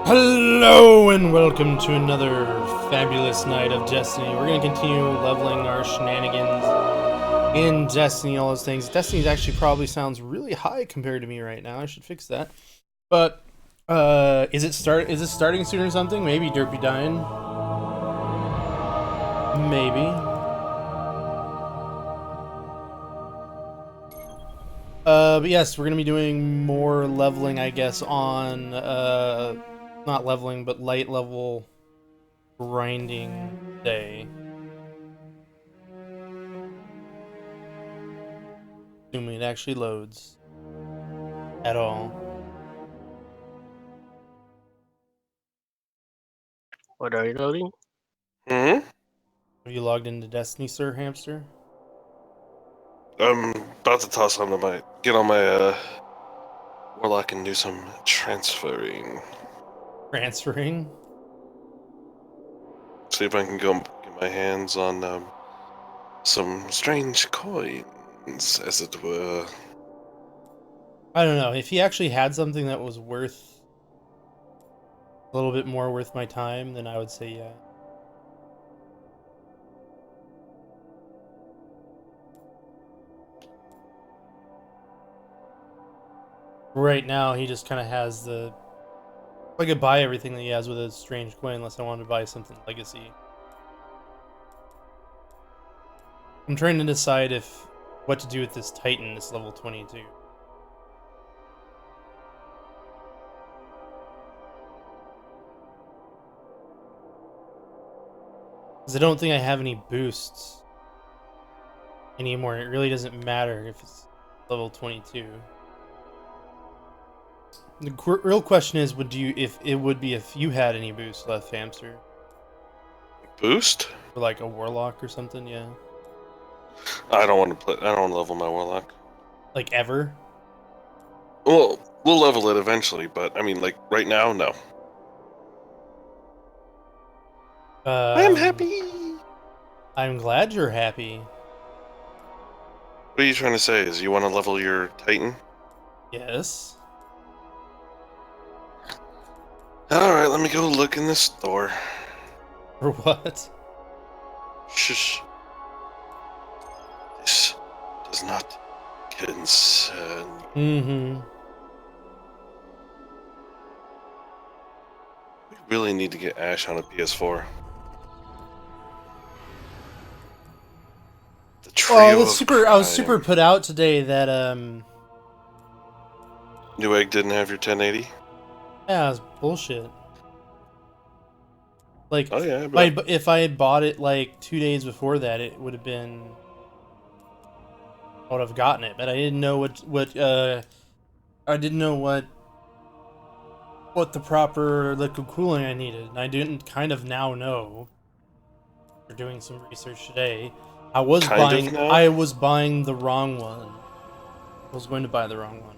Hello and welcome to another fabulous night of Destiny. We're going to continue leveling our shenanigans in Destiny, all those things. Destiny actually probably sounds really high compared to me right now. I should fix that. But is it starting soon or something? Maybe Derpy dying. Maybe. But yes, we're going to be doing more leveling, I guess, on not leveling, but light level grinding day. Assuming it actually loads at all. What are you loading? Have you logged into Destiny, Sir Hamster? I'm about to get on my Warlock and do some transferring. Transferring? See if I can go get my hands on some strange coins, as it were. I don't know. If he actually had something that was worth a little bit more worth my time, then I would say yeah. Right now, he just kind of has the... I could buy everything that he has with a strange coin unless I wanted to buy something legacy. I'm trying to decide what to do with this Titan, this level 22. Because I don't think I have any boosts anymore. It really doesn't matter if it's level 22. The real question is, if you had any boosts left, Hamster? Boost? For like a Warlock or something, yeah. I don't want to level my Warlock. Like ever? Well, we'll level it eventually, but I mean, like right now, no. I'm happy. I'm glad you're happy. What are you trying to say? Is you want to level your Titan? Yes. Alright, let me go look in the store. For what? Shush. This does not concern you. Mm-hmm. We really need to get Ash on a PS4. The trio I was of super put out today that Newegg didn't have your 1080? yeah, it's bullshit. Like, oh yeah, if I had bought it like 2 days before that, it would have been... I would have gotten it, but I didn't know I didn't know what the proper liquid cooling I needed, and I didn't kind of now know. We're doing some research today. I was buying the wrong one. I was going to buy the wrong one.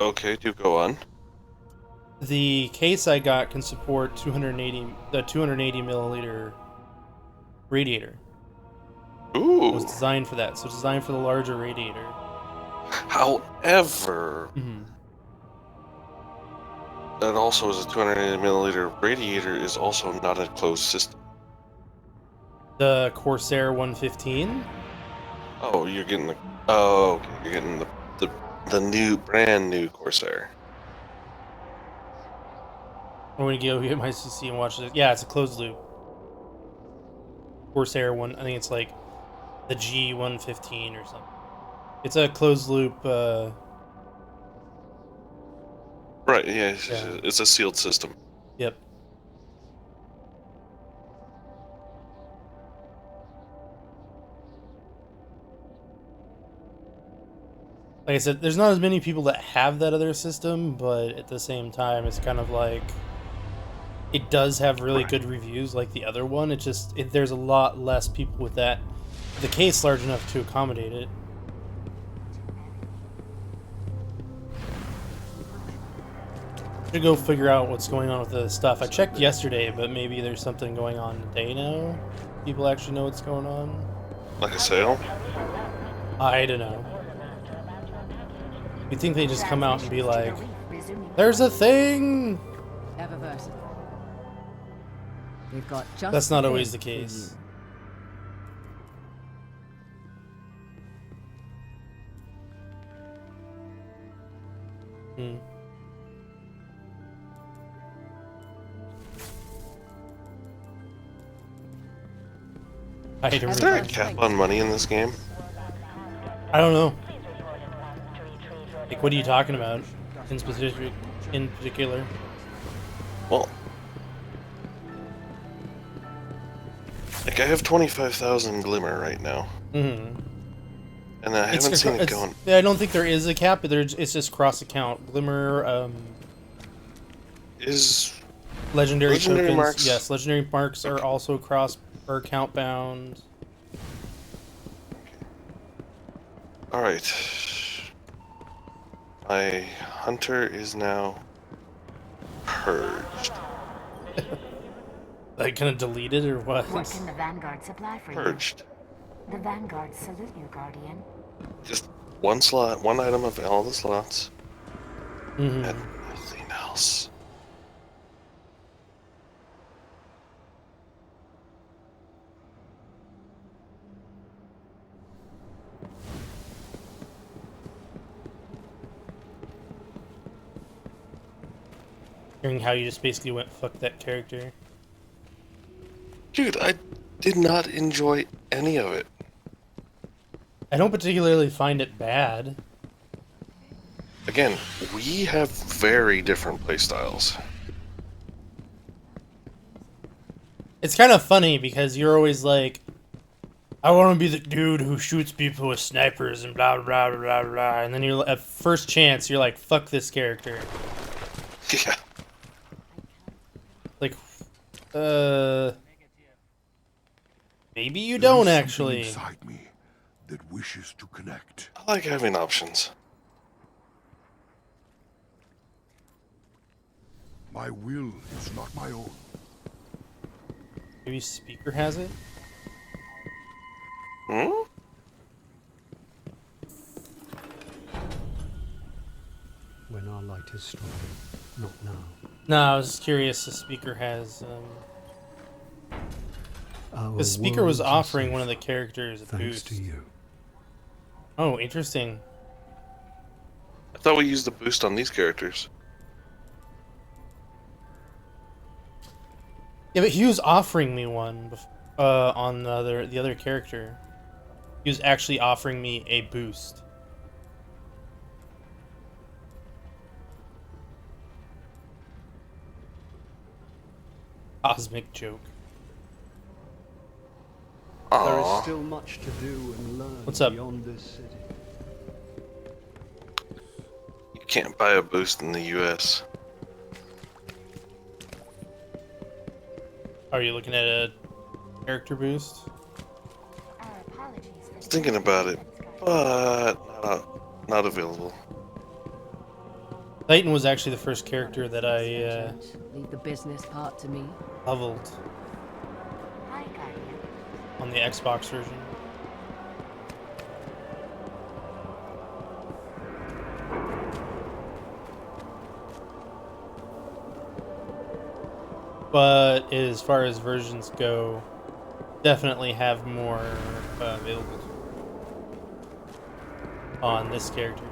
Okay, do go on. The case I got can support 280 milliliter radiator. Ooh. It was designed for that, so it's designed for the larger radiator. However, that also is a 280 milliliter radiator is also not a closed system. The Corsair 115? Oh, you're getting the... Oh, okay. You're getting the brand new Corsair. I'm going to go get my CC and watch this. Yeah, it's a closed loop. Corsair one, I think it's like the G115 or something. It's a closed loop. Right, yeah, it's a sealed system. Yep. Like I said, there's not as many people that have that other system, but at the same time, it's kind of like it does have really good reviews like the other one. It's just there's a lot less people with that. The case large enough to accommodate it. Should go figure out what's going on with the stuff. I checked yesterday, but maybe there's something going on today now. People actually know what's going on. Like a sale? I don't know. You'd think they just come out and be like, There's a thing! Ever versatile. We've got just That's not the always the thing for case. Hmm. Is there a cap on money in this game? I don't know. Like, what are you talking about? In specific, in particular? Well, like I have 25,000 glimmer right now, Mm-hmm. and I haven't seen it going. Yeah, I don't think there is a cap, but it's just cross account. Glimmer, Is legendary tokens. marks? Yes, legendary marks are also cross or account bound. All right. My hunter is now purged. Like, kind of deleted or what? What can the Vanguard supply for Purged. you? The Vanguard salute you, Guardian. Just one slot, one item of all the slots, Mm-hmm. and nothing else. Hearing how you just basically went fuck that character. Dude, I did not enjoy any of it. I don't particularly find it bad. Again, we have very different playstyles. It's kind of funny because you're always like, I want to be the dude who shoots people with snipers and blah blah blah blah blah, and then you're at first chance you're like, fuck this character. Yeah. Like, maybe you don't actually. Inside me that wishes to connect. I like having options. My will is not my own. Maybe Speaker has it. Hmm? When our light is strong, not now. No, I was just curious if Speaker has. The Speaker was offering one of the characters a thanks boost. to you. Oh, interesting. I thought we used the boost on these characters. Yeah, but he was offering me one on the other character. He was actually offering me a boost. Cosmic joke. There is Aww. still much to do and learn What's up? beyond this city. You can't buy a boost in the US. Are you looking at a character boost? Our apologies for I was thinking about it, but not available. Titan was actually the first character that I Leave the business part to me. leveled Hi, Guardian. on the Xbox version. But as far as versions go, definitely have more available on this character.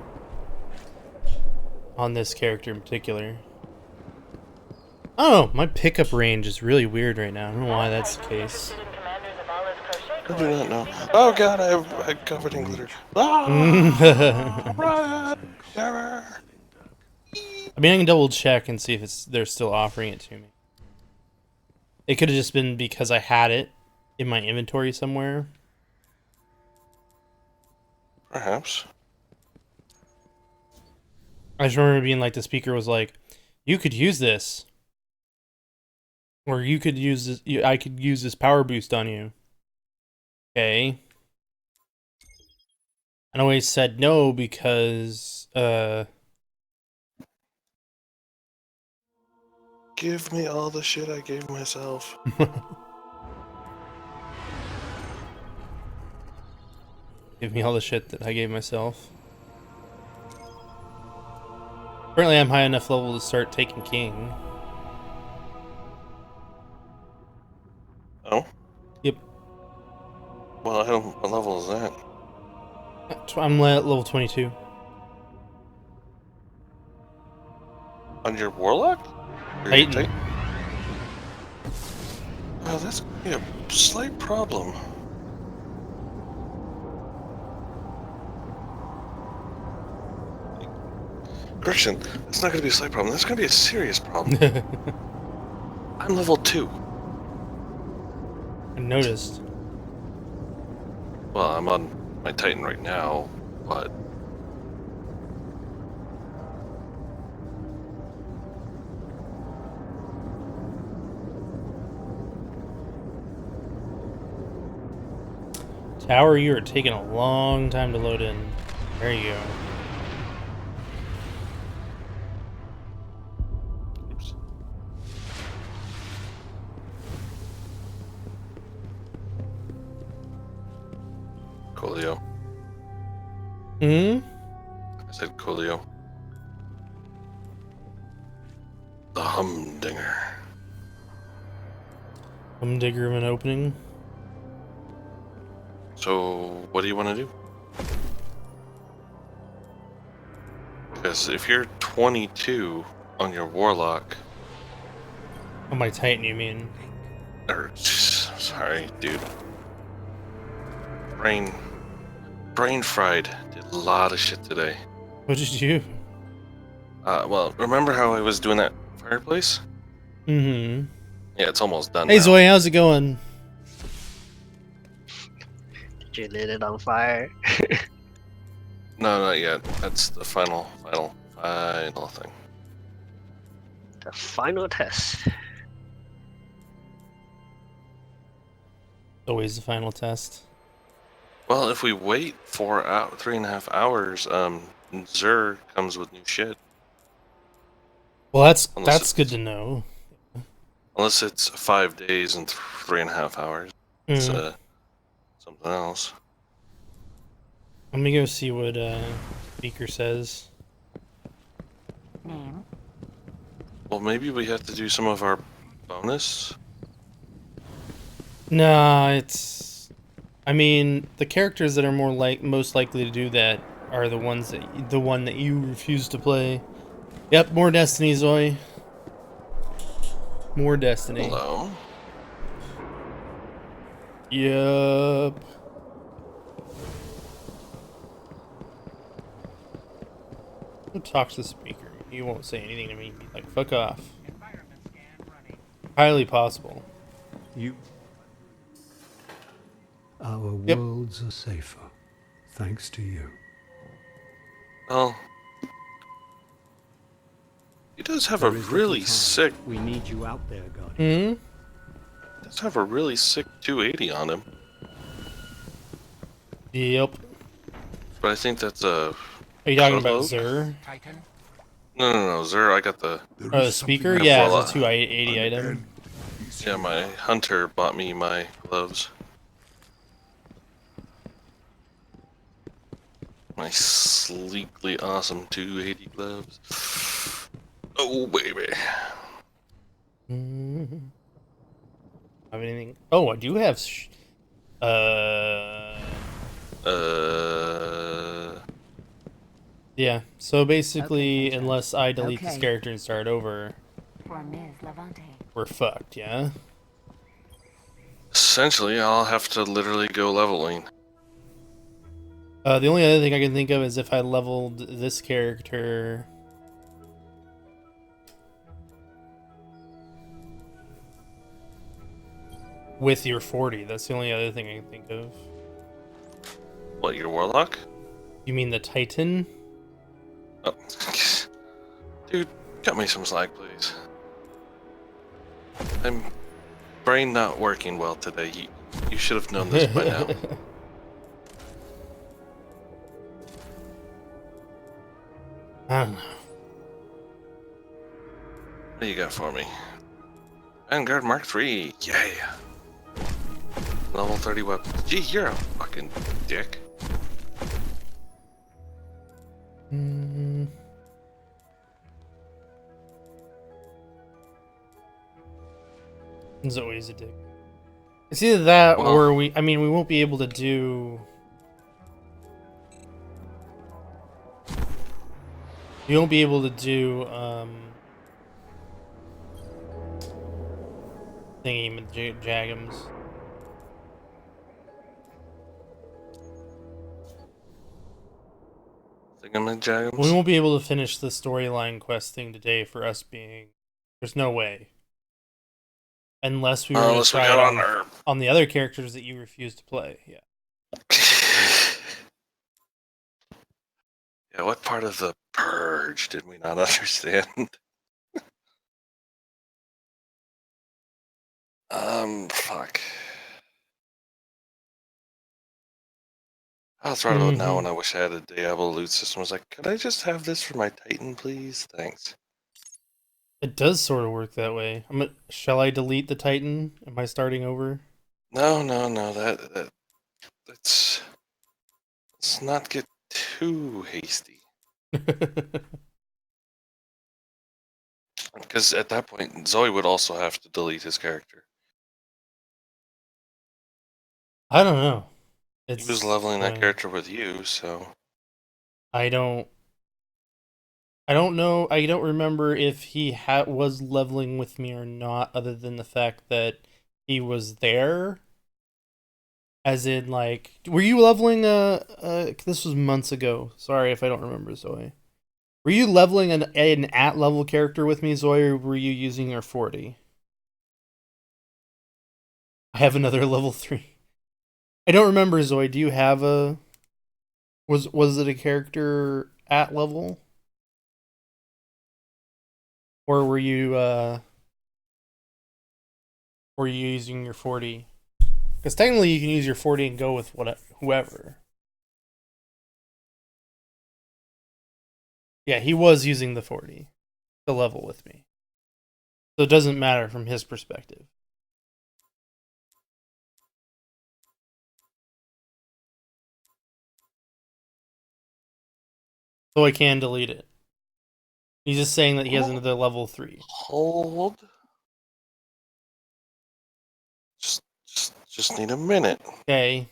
On this character in particular. I don't know, my pickup range is really weird right now. I don't know why that's the case. I do not know. Oh god, I'm covered in glitter. Ah! Run! Terror! I mean, I can double check and see if they're still offering it to me. It could have just been because I had it in my inventory somewhere. Perhaps. I just remember being like, the speaker was like, you could use this. Or you could use this, I could use this power boost on you. Okay. And I always said no because, Give me all the shit I gave myself. give me all the shit that I gave myself. Apparently I'm high enough level to start taking king. Oh? Yep. Well, I don't. What level is that? I'm at level 22. On your warlock? Or your Titan. Titan? Well, that's gonna be a slight problem. Christian, that's not gonna be a slight problem. That's gonna be a serious problem. I'm level 2. I noticed. Well, I'm on my Titan right now, but Tower, you are taking a long time to load in. There you go. oops. Coolio. Hmm? I said Coolio. The Humdinger. Humdinger of an opening. So, what do you want to do? Because if you're 22 on your warlock, On my Titan, you mean? or sorry, dude, brain fried. Did a lot of shit today. What did you do? Well, remember how I was doing that fireplace? Mm-hmm. Yeah, it's almost done Hey now. Zoe, how's it going? Did you lit it on fire? No, not yet. That's the final thing. The final test. Always the final test. Well, if we wait 3.5 hours, Zur comes with new shit. Well, that's Unless good to know. Unless it's 5 days and 3.5 hours. It's Mm. something else. Let me go see what Speaker says. Name. Well, maybe we have to do some of our bonus. Nah, it's. I mean, the characters that are most likely to do that are the one that you refuse to play. Yep, more Destiny, Zoe. More Destiny. Hello. Yup. Go talk to the speaker. He won't say anything to me. Be like, fuck off. Highly possible. You. Our Yep. worlds are safer, thanks to you. Well, he does have There a is little really time. sick. We need you out there, Guardian. Hmm? Does have a really sick 280 on him. Yep. But I think that's a. Are you talking about Hello? Zur? No, Zur. I got the. There Oh, is the something speaker? else. Yeah, Warlock. it's a 280 An item. end is Yeah, my hunter bought me my gloves. My sleekly awesome 280 gloves. Oh baby. Mm-hmm. Have anything? Oh, I do have. Yeah. So basically, Okay, unless I delete this Okay. character and start over, For Ms. Levante. we're fucked. Yeah. Essentially, I'll have to literally go leveling. The only other thing I can think of is if I leveled this character. With your 40. That's the only other thing I can think of. What, your warlock? You mean the Titan? Oh. Dude, cut me some slack, please. I'm brain not working well today. You should have known this by now. I don't know. What do you got for me? Vanguard Mark III. Yeah. Level 30 weapons. Gee, you're a fucking dick. Zoe's a dick. It's either that Well- or we won't be able to do... You won't be able to do, thingy with Jagums. Thingamajagums? We won't be able to finish the storyline quest thing today for us being... There's no way. Unless we were to Unless we try got it on our... on the other characters that you refuse to play. Yeah. Yeah, what part of the purge did we not understand? Fuck. That's right about now when I wish I had a Diablo loot system. I was like, could I just have this for my Titan, please? Thanks. It does sort of work that way. Shall I delete the Titan? Am I starting over? No, let's not get too hasty. Because at that point, Zoe would also have to delete his character. I don't know. He was leveling that fine. character with you, so... I don't know. I don't remember if he was leveling with me or not, other than the fact that he was there. As in, like, were you leveling this was months ago. Sorry if I don't remember, Zoe. Were you leveling an at-level character with me, Zoe, or were you using your 40? I have another level 3. I don't remember, Zoe. Do you have a... Was it a character at level? Or were you using your 40? Because technically you can use your 40 and go with whoever. Yeah, he was using the 40 to level with me. So it doesn't matter from his perspective. So I can delete it. He's just saying that he has another level 3. Hold. Just need a minute. Okay.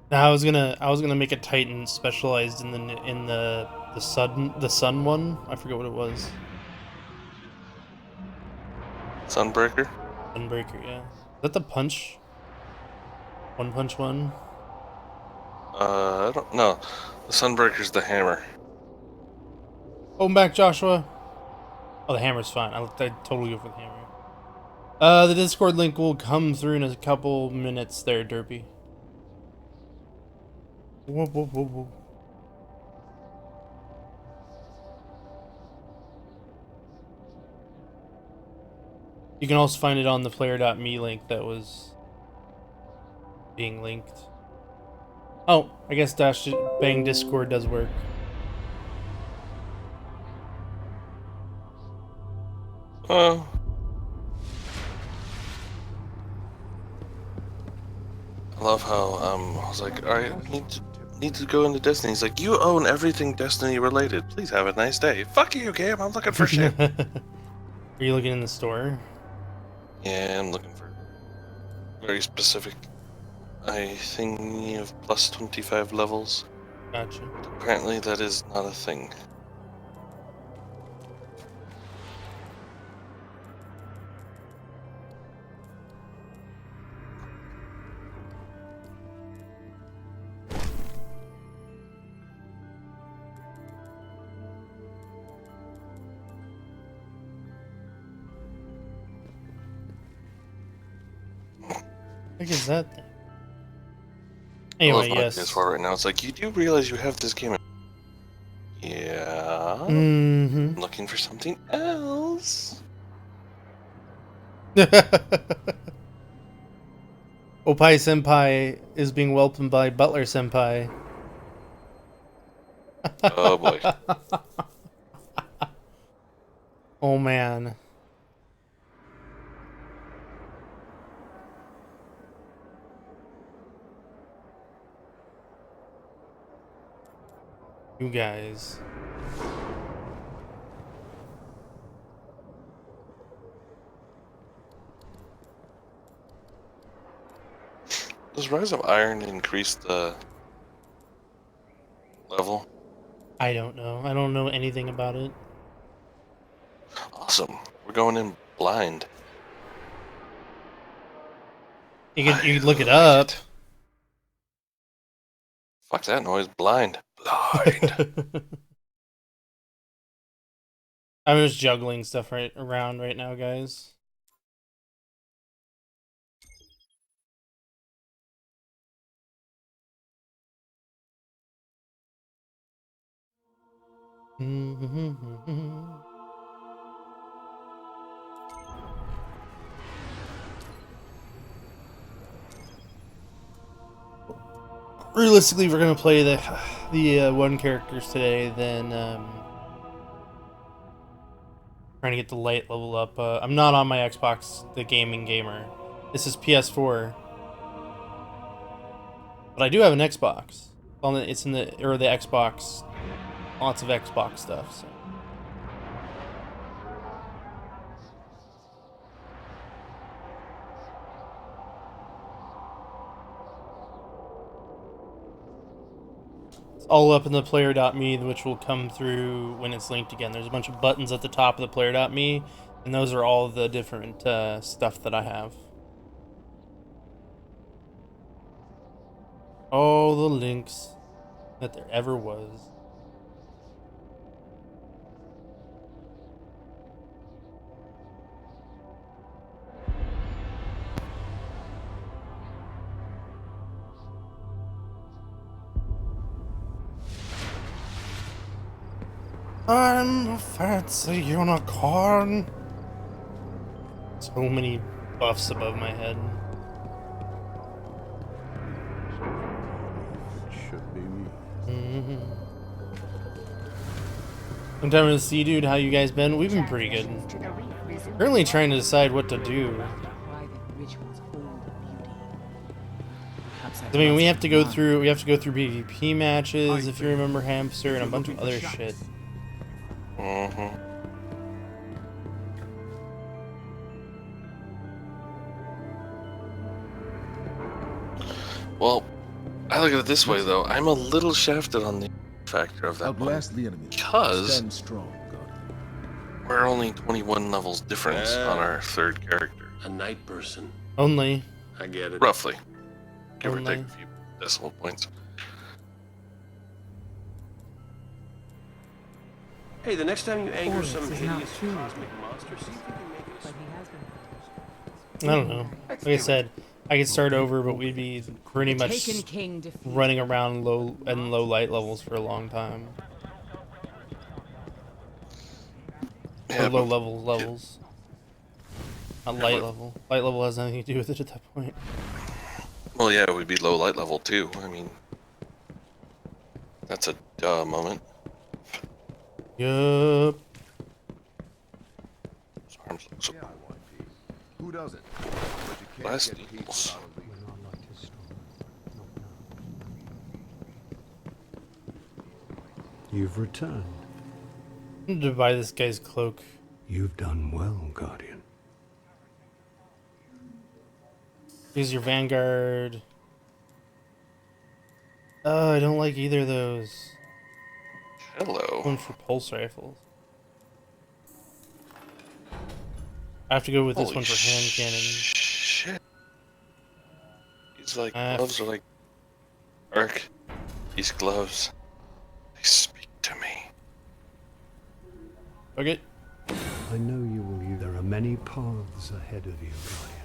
Now I was gonna make a Titan specialized in the sun one. I forget what it was. Sunbreaker? Sunbreaker, yeah. Is that the punch? One punch one? I don't know. The Sunbreaker's the hammer. Welcome back, Joshua. Oh, the hammer's fine. I totally go for the hammer. The Discord link will come through in a couple minutes there, Derpy. Whoa, whoa, whoa, whoa. You can also find it on the player.me link that was being linked. Oh, I guess bang Discord does work. Oh. I love how I was like, alright, I need to go into Destiny. He's like, you own everything Destiny related. Please have a nice day. Fuck you, game. I'm looking for shit. Are you looking in the store? Yeah, I'm looking for very specific. I think of plus 25 levels. Gotcha. Apparently that is not a thing. What is that thing? I love Anyway, my yes. PS4 right now. It's like, you do realize you have this game. Yeah. Mm-hmm. I'm looking for something else. Yes. Opai Senpai is being welcomed by Butler Senpai. Oh boy. Oh man. You guys. Does Rise of Iron increase the level? I don't know. I don't know anything about it. Awesome. We're going in blind. You could look it like up. it. Fuck that noise. Blind. Blind. I'm just juggling stuff right around right now, guys. Realistically, we're gonna play the one characters today. Then trying to get the light level up. I'm not on my Xbox, the gaming gamer. This is PS4, but I do have an Xbox. It's in the Xbox. Lots of Xbox stuff. So. It's all up in the player.me, which will come through when it's linked again. There's a bunch of buttons at the top of the player.me, and those are all the different stuff that I have. All the links that there ever was. I'm a fancy unicorn. So many buffs above my head. Should be me. Long time to see, dude. How you guys been? We've been pretty good. Currently trying to decide what to do. I mean, we have to go through PvP matches, if you remember Hamster, and a bunch of other shit. Mm-hmm. Well, I look at it this way, though. I'm a little shafted on the factor of that one. Outlast the enemy. Because Stand strong, God. we're only 21 levels difference on our third character. A night person. Only. I get it. Roughly. Give or Only. take a few decimal points. Hey, the next time you anger All some this is not hideous true. cosmic monster, see if you can make it. But he has been. I don't know. Like I said, I could start over, but we'd be pretty much Taken King defeat. running around low light levels for a long time. Yeah, Or low but- levels. Not Yeah, light but- level. Light level has nothing to do with it at that point. Well, yeah, it would be low light level, too. I mean, that's a duh moment. Yup. His arms look so Yeah, I want peace. Who doesn't? But you can't Last get peace equals. without a leader. When our light is strong, not now. You've returned. I'm gonna buy this guy's cloak. You've done well, Guardian. Here's your Vanguard. Oh, I don't like either of those. Hello. One for pulse rifles. I have to go with this Holy one for hand cannon. Shit. These like Ah, gloves are like arc. These gloves, they speak to me. Okay. I know you will use. There are many paths ahead of you, Guardian.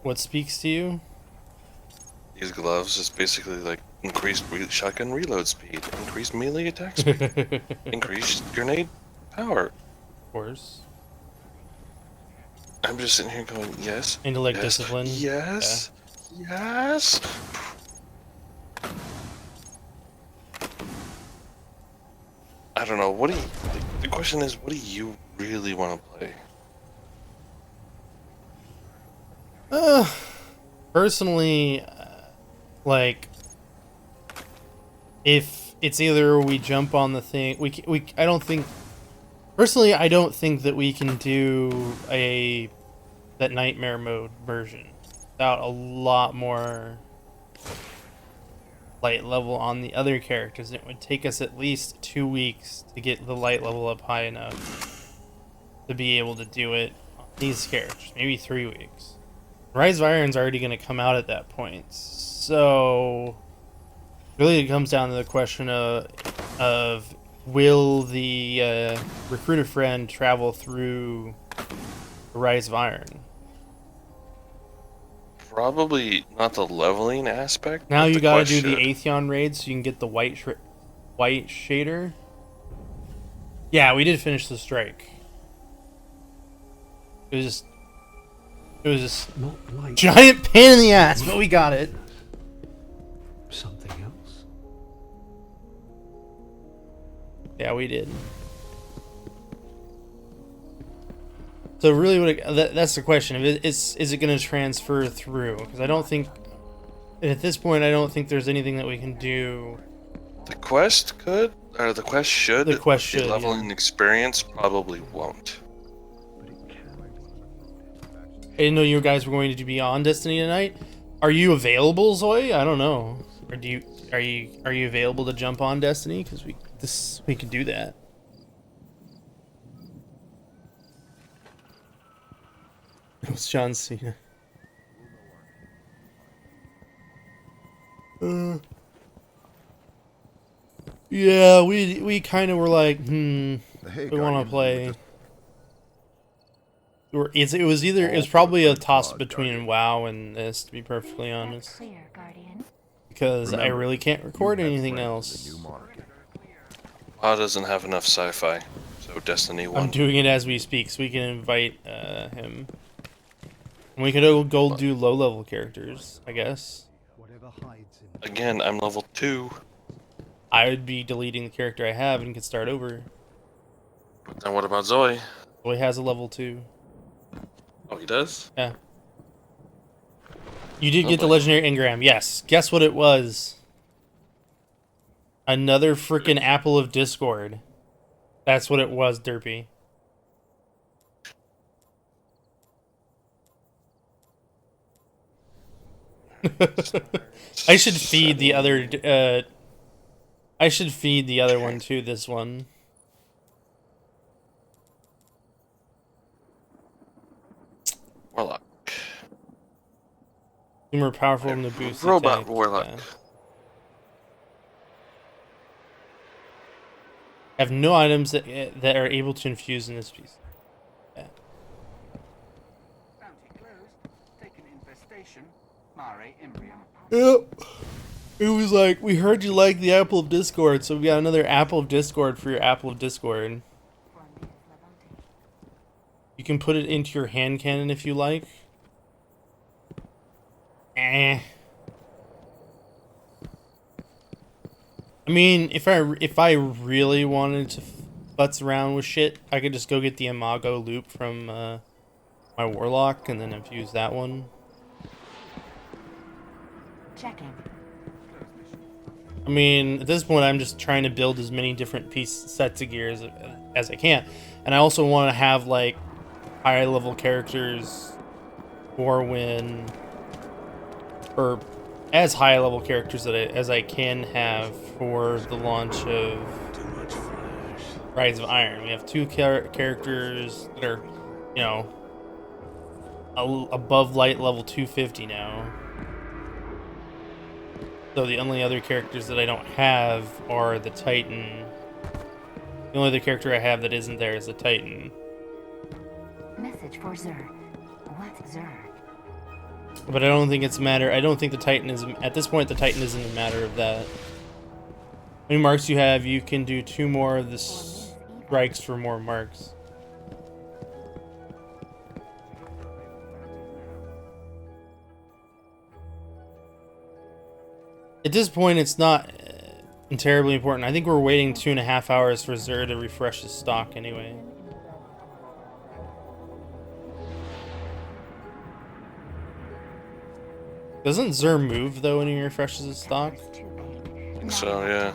What speaks to you? These gloves is basically like increased shotgun reload speed, increased melee attack speed, increased grenade power. Of course. I'm just sitting here going, yes. Intellect, yes, discipline. Yes. Yes. I don't know. What do you? The question is, what do you really want to play? Personally, like, if it's either we jump on the thing, I don't think, personally, I don't think that we can do that nightmare mode version without a lot more light level on the other characters. It would take us at least 2 weeks to get the light level up high enough to be able to do it on these characters. Maybe 3 weeks. Rise of Iron's already going to come out at that point, so really it comes down to the question of will the recruiter friend travel through the Rise of Iron? Probably not the leveling aspect. Now but you the gotta quest do the should. Atheon raid so you can get the white shader. Yeah, we did finish the strike. It was just Not like giant pain in the ass, but we got it. something else. Yeah, we did. So really, that's the question. Is it going to transfer through? Because I don't think, at this point, I don't think there's anything that we can do. The quest could, or the quest should. The quest should, The leveling yeah. experience probably won't. I didn't know you guys were going to be on Destiny tonight. Are you available, Zoe? I don't know. Or are you available to jump on Destiny? Because we can do that. It was John Cena. Yeah, we kind of were like, Hey, we want Guardian, to play. just- It was All probably for a the toss pod, between Guardian. WoW and this, to be perfectly That's honest, clear, Guardian. because I Remember, really can't you record have anything friends in else. the new monarchy. WoW doesn't have enough sci-fi, so Destiny I'm won. doing it as we speak, so we can invite him. And we could go do low-level characters, I guess. Whatever hides in Again, I'm level 2. I would be deleting the character I have and could start over. But then what about Zoe? Well, he has a level 2. Oh, he does? Yeah. You did Oh, get the boy. legendary engram. Yes. Guess what it was? Another freaking apple of Discord. That's what it was, Derpy. I should feed the other. I should feed the other one to this one. Warlock. More powerful than the boost Robot attack. Warlock. Yeah. Have no items that are able to infuse in this piece. Yeah. Bounty closed. Taken infestation. Mare Imbrium. Yep. It was like, we heard you like the Apple of Discord, so we got another Apple of Discord for your Apple of Discord. For Ms. Levante. You can put it into your hand cannon if you like. I mean, if I really wanted to futz around with shit, I could just go get the Imago loop from my Warlock and then infuse that one. Checking. I mean, at this point, I'm just trying to build as many different sets of gears as I can, and I also want to have like high level characters for when, or as high level characters as I can have for the launch of Rise of Iron. We have 2 characters that are, you know, above light level 250 now. So the only other characters that I don't have are the Titan. The only other character I have that isn't there is the Titan. Message for Zer. What's Zer? But I don't think it's a matter. I don't think the Titan is at this point. The Titan isn't a matter of that. How many marks you have? You can do 2 more of the strikes for more marks. At this point, it's not terribly important. I think we're waiting 2.5 hours for Zer to refresh his stock anyway. Doesn't Zer move though when he refreshes his stock? So yeah.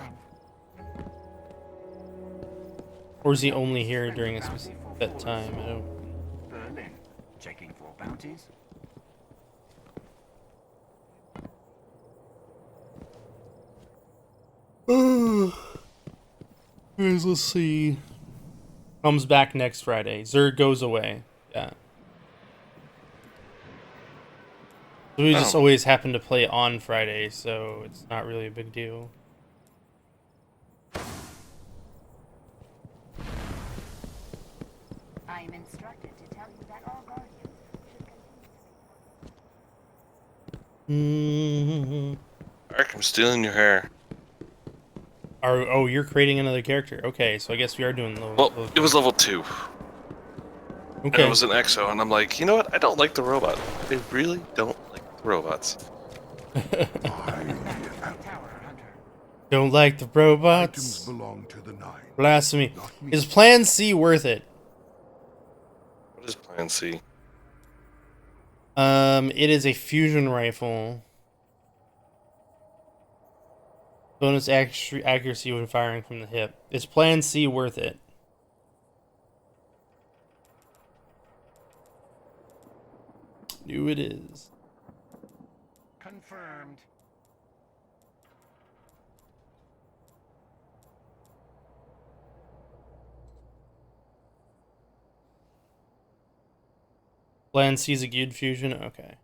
Or is he only here during a specific time? I don't. Berlin. Checking for bounties. Let's see. Comes back next Friday. Zer goes away. Yeah. So we just always happen to play on Friday, so it's not really a big deal. I am instructed to tell you that all guardians should Ark, I'm stealing your hair. Oh, you're creating another character. Okay, so I guess we are doing low. Well, it was level 2. And Okay. it was an EXO, and I'm like, you know what? I don't like the robot. I really don't like the robots. Don't like the Items robots. belong to the 9. Blasphemy. Not me. Is Plan C worth it? What is Plan C? It is a fusion rifle. Bonus accuracy when firing from the hip. Is Plan C worth it? Knew it is. Confirmed. Plan C is a good fusion? Okay.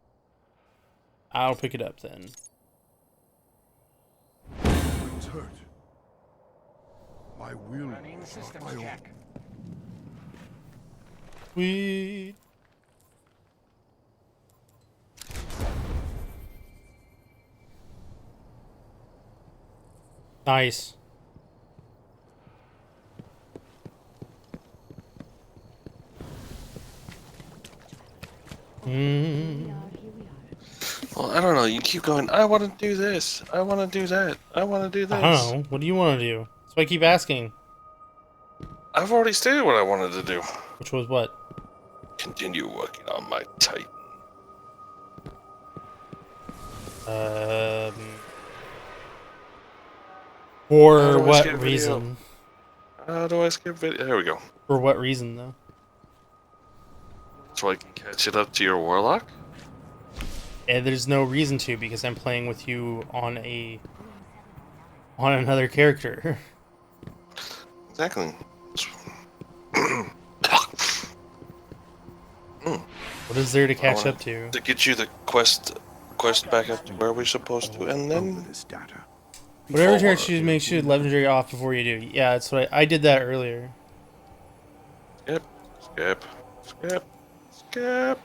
I'll pick it up then. It's hurt. My will Running is not systems my own. check. Sweet. Nice. Well, I don't know. You keep going, I want to do this. I want to do that. I want to do this. I don't know. What do you want to do? That's why I keep asking. I've already stated what I wanted to do. Which was what? Continue working on my Titan. For what reason? How do I skip video? There we go. For what reason, though? So I can catch it up to your Warlock? And there's no reason to, because I'm playing with you on another character. Exactly. What is there to catch up to? To get you the quest back up to where we're supposed to, and then Over this data. Whatever turn you make sure legendary off before you do. Yeah, that's what I did that earlier. skip.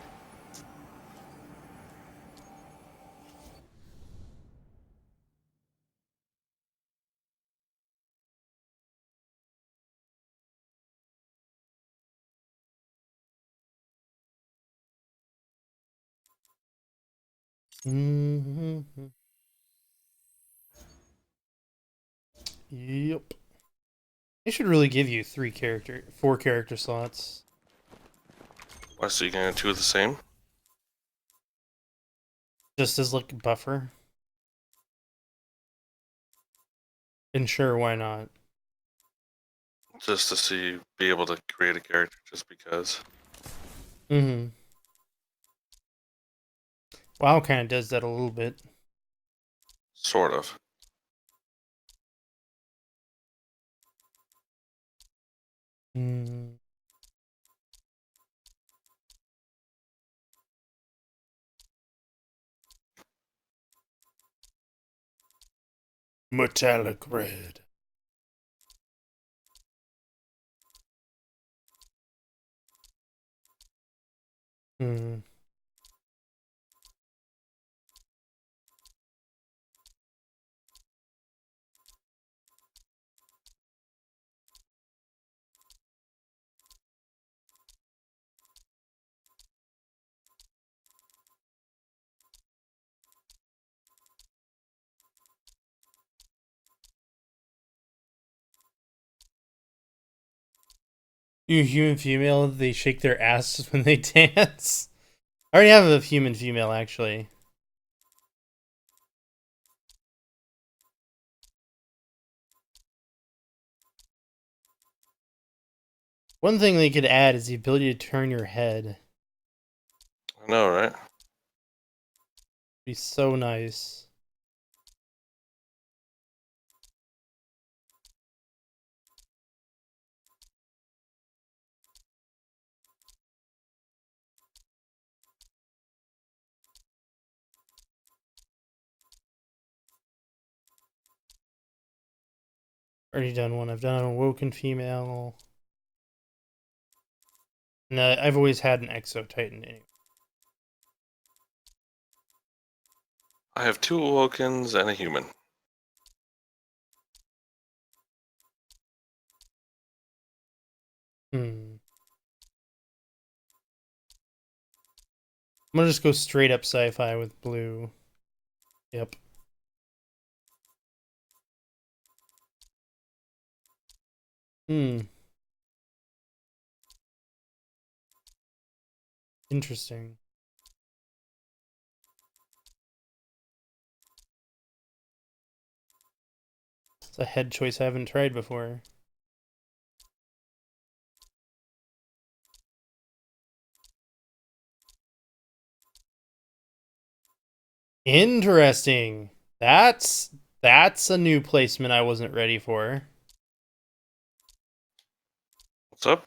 Yep. They should really give you 4 character slots. Why, so you gonna do the same? Just as like a buffer. And sure, why not? Just to be able to create a character just because. Mm-hmm. WoW kind of does that a little bit. Sort of. Mm. Metallic red. Hmm. You human female, they shake their asses when they dance. I already have a human female, actually. One thing they could add is the ability to turn your head. I know, right? Be so nice. Already done one. I've done an awoken female. And I've always had an Exo Titan anyway. I have 2 Awokens and a human. I'm gonna just go straight up sci-fi with blue. Yep. Interesting. It's a head choice I haven't tried before. Interesting. That's a new placement I wasn't ready for. What's up?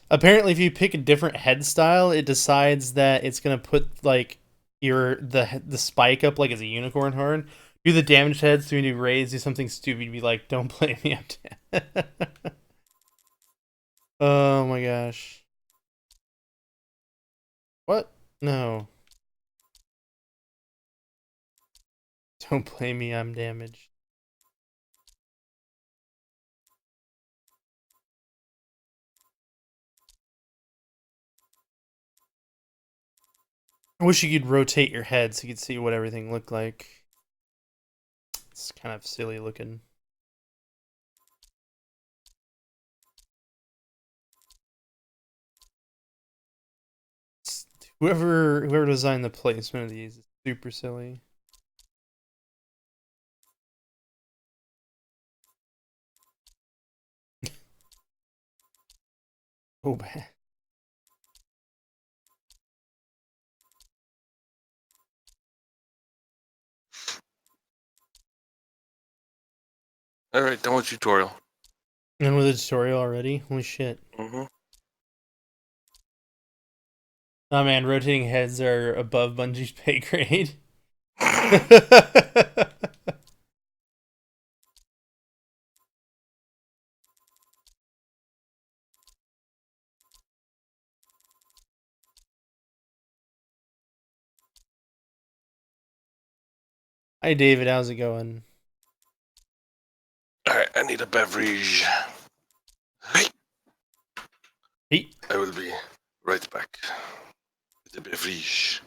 Apparently, if you pick a different head style, it decides that it's gonna put like the spike up like as a unicorn horn. Do the damage heads, do any raise, do something stupid, be like, don't blame me, I'm dead. Oh my gosh. What? No. Don't blame me, I'm damaged. I wish you could rotate your head so you could see what everything looked like. It's kind of silly looking. Whoever designed the placement of these is super silly. Oh bad. Alright, done with tutorial. And with the tutorial already? Holy shit. Mm-hmm. Oh man, rotating heads are above Bungie's pay grade. Hi David, how's it going? Alright, I need a beverage. Hey! Hey. I will be right back. With the beverage.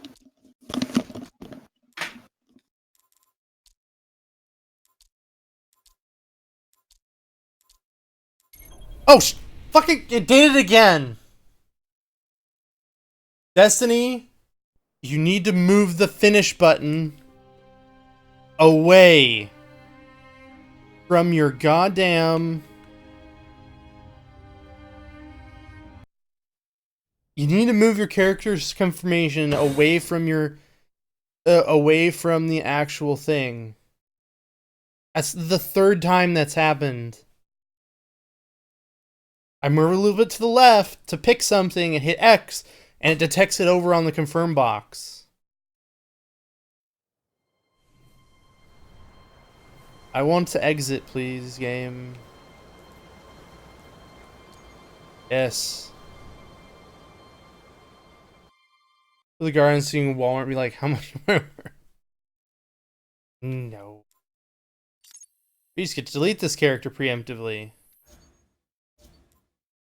Oh, fucking, it did it again. Destiny, you need to move the finish button away from your goddamn... You need to move your character's confirmation away from your... away from the actual thing. That's the 3rd time that's happened. I move a little bit to the left to pick something and hit X, and it detects it over on the confirm box. I want to exit, please, game. Yes. The Guardian seeing Walmart be like, how much more? No. We just get to delete this character preemptively.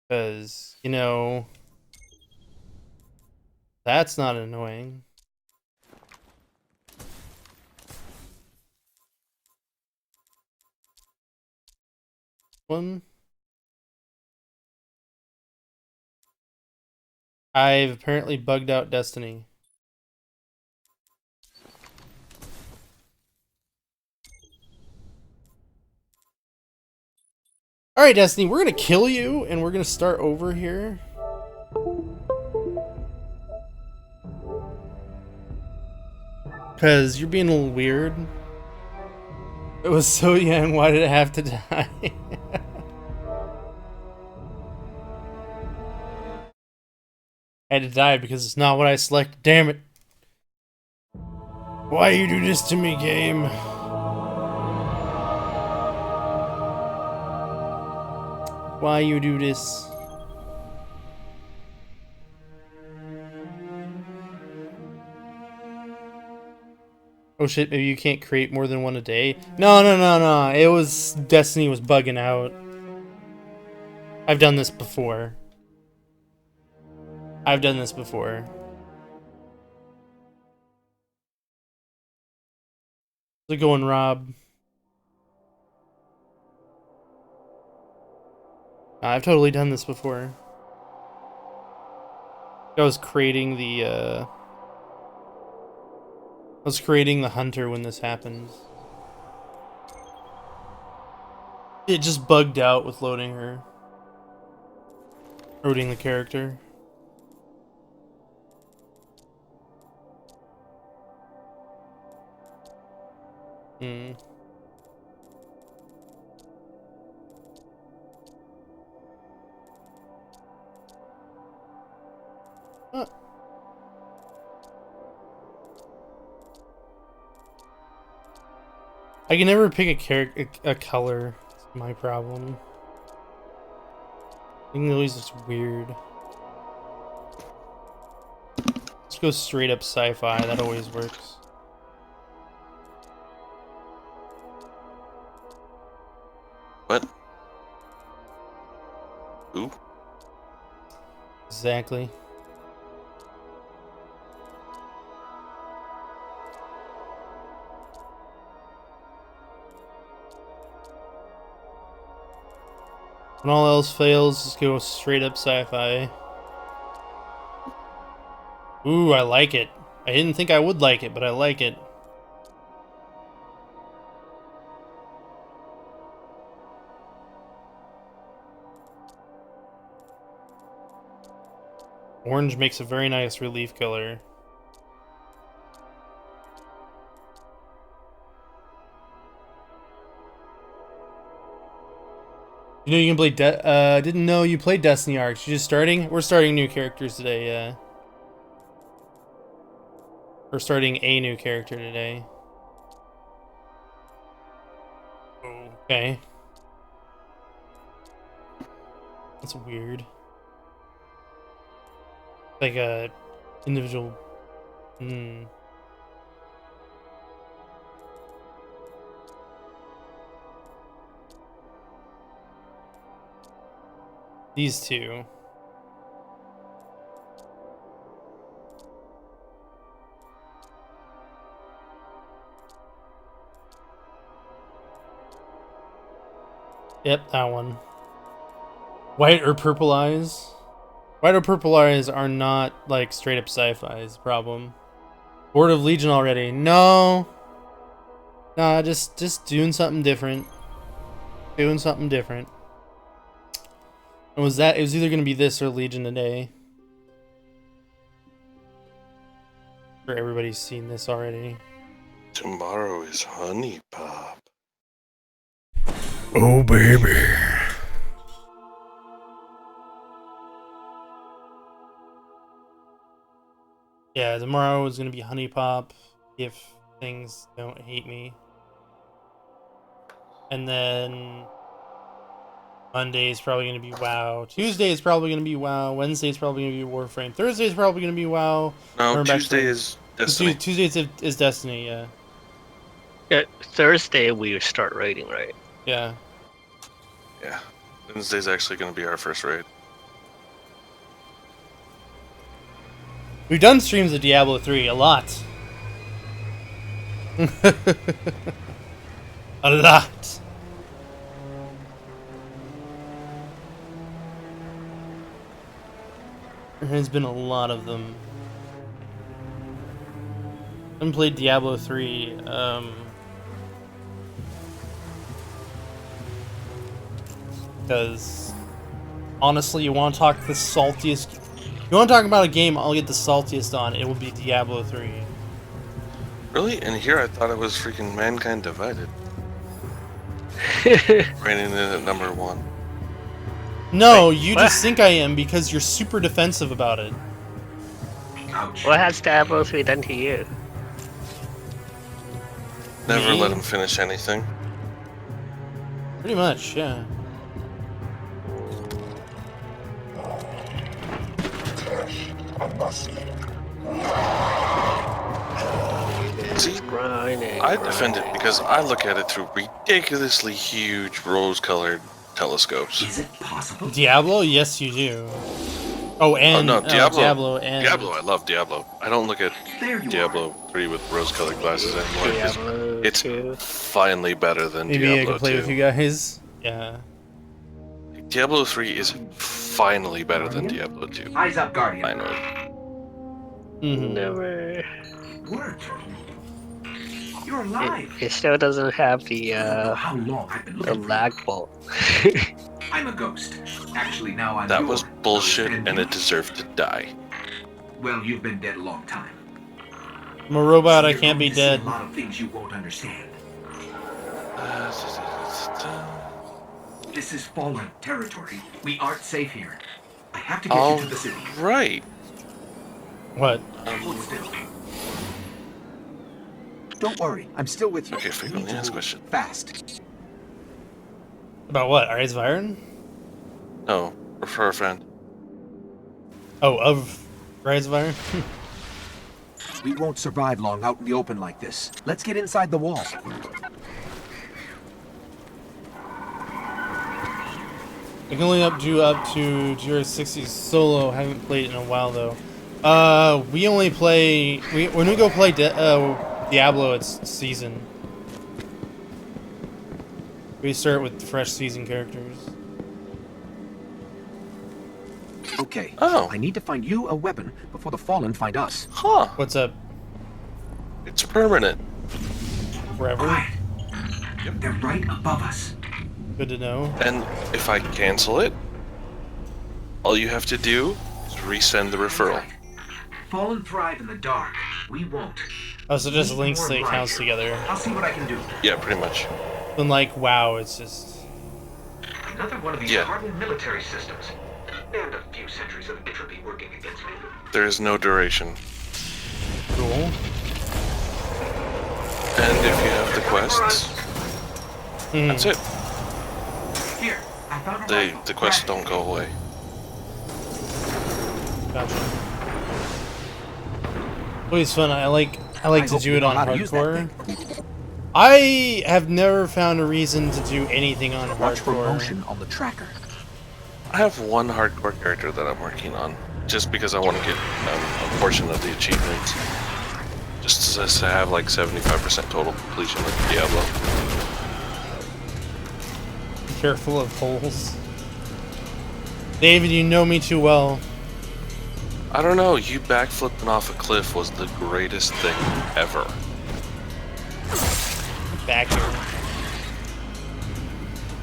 Because, you know, that's not annoying. One. I've apparently bugged out Destiny. Alright, Destiny, we're gonna kill you, and we're gonna start over here. Because you're being a little weird. It was so young, why did it have to die? I had to die because it's not what I select. Damn it. Why you do this to me, game? Why you do this? Oh shit, maybe you can't create more than one a day? No. It was... Destiny was bugging out. I've done this before. How's it going, Rob? I've totally done this before. I was creating the hunter when this happened. It just bugged out with loading her. Loading the character. Hmm. I can never pick a color. It's my problem. I think it always looks weird. Let's go straight up sci-fi. That always works. What? Who? Exactly. When all else fails, just go straight up sci-fi. Ooh, I like it. I didn't think I would like it, but I like it. Orange makes a very nice relief color. You know you can play didn't know you played Destiny Arcs. You just starting? We're starting new characters today, yeah. We're starting a new character today. Okay. That's weird. Like a individual. Hmm. These two. Yep, that one. White or purple eyes? White or purple eyes are not like straight up sci-fi is the problem. Bored of Legion already? No. Nah, just doing something different. Doing something different. And was that? It was either gonna be this or Legion today. Sure, everybody's seen this already. Tomorrow is Honey Pop. Oh, baby. Yeah, tomorrow is gonna be Honey Pop if things don't hate me. And then Monday is probably gonna be WoW. Tuesday is probably gonna be WoW. Wednesday is probably gonna be Warframe. Thursday is probably gonna be WoW. No, Tuesday is Destiny. Tuesday is Destiny. Yeah. Yeah, Thursday we start raiding, right? Yeah. Yeah. Wednesday's actually going to be our first raid. We've done streams of Diablo 3 a lot. A lot. There has been a lot of them. I haven't played Diablo 3. Because honestly, you want to talk the saltiest. You want to talk about a game I'll get the saltiest on, it would be Diablo 3. Really? And here I thought it was freaking Mankind Divided. Reigning in at number 1. No, Wait, you what? just think I am because you're super defensive about it. Ouch. What has Diablo 3 done to you? Never Me? let him finish anything. Pretty much, yeah. See, Grinding. I defend it because I look at it through ridiculously huge rose-colored telescopes. Is it possible? Diablo? Yes, you do. Oh, and no, Diablo and Diablo, I love Diablo. I don't look at There you Diablo 3 with rose-colored glasses anymore. 'Cause Diablo it's 2. finally better than maybe Diablo I can play 2. with you guys. Yeah. Diablo 3 is finally better than Diablo 2. Eyes up, Guardian. Finally. Mm-hmm. Never. Work. You're alive. It still doesn't have I don't know how long I've been the looking for lag bolt. you. I'm a ghost. Actually, now I'm That your was bullshit ghost, and it deserved to die. Well, you've been dead a long time. I'm a robot, I You're can't going be to see dead. A lot of things you won't understand. This is fallen territory. We aren't safe here. I have to get you to the city. Right. What? Hold still. Don't worry, I'm still with you. Okay, frequently asked question. Fast. About what? Eyes of Iron? No, refer a friend. Oh, of Rise of Iron? We won't survive long out in the open like this. Let's get inside the wall. I can only do up to GR60 solo. Haven't played it in a while though. We only play when we go play Diablo. It's season. We start with fresh season characters. Okay. Oh. I need to find you a weapon before the Fallen find us. Huh. What's up? It's permanent. Forever? Quiet. They're right above us. Good to know. And if I cancel it, all you have to do is resend the referral. Fallen thrive in the dark. We won't. Oh, so just Need links more the light. accounts together. I'll see what I can do. Yeah, pretty much. Then like, wow, it's just Another one of these Yeah. hardened military systems. And a few centuries of entropy working against me. There is no duration. cool. And if you have the quests, that's it. Here, I found a rifle. The quests don't go away. Gotcha. Always fun. I like to hope do you it know on how to use that hardcore. thing. I have never found a reason to do anything on Watch for hardcore. motion on the tracker. I have one hardcore character that I'm working on, just because I want to get a portion of the achievements. Just to have like 75% total completion of Diablo. Be careful of holes. David, you know me too well. I don't know, you backflipping off a cliff was the greatest thing ever. Back here.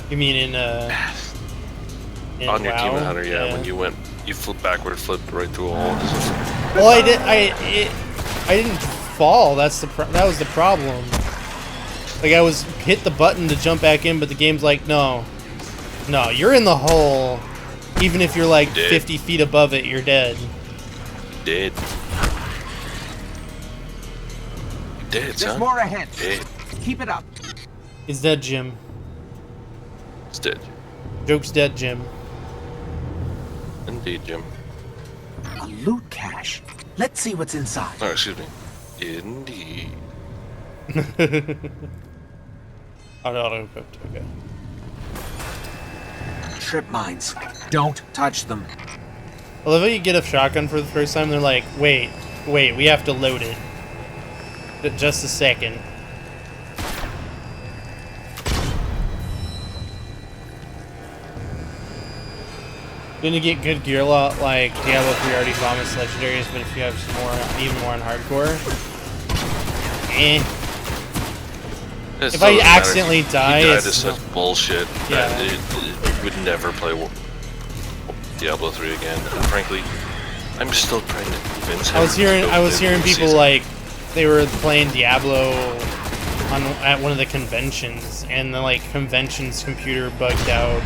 You mean in On your WoW? Demon Hunter, yeah, when you flipped backward, flipped right through a hole. Well, I didn't fall. That was the problem. Like I hit the button to jump back in, but the game's like, no, you're in the hole. Even if you're like Dead. 50 feet above it, you're dead. Dead. Dead, There's son. more ahead. Dead. Keep it up. He's dead, Jim. It's dead. Joke's dead, Jim. Indeed, Jim. A loot cache. Let's see what's inside. Oh, excuse me. Indeed. Auto-equipped, okay. Trip mines. Don't touch them. I love how you get a shotgun for the first time, they're like, wait, we have to load it. Just a second. Gonna get good gear lot like Diablo 3 already promised legendaries, but if you have some more, even more on hardcore, It if I doesn't matter. accidentally He die, died it's is such bullshit Yeah. that it would never play Diablo 3 again. And frankly, I'm still trying to convince him. I was hearing people season. like they were playing Diablo at one of the conventions, and the convention's computer bugged out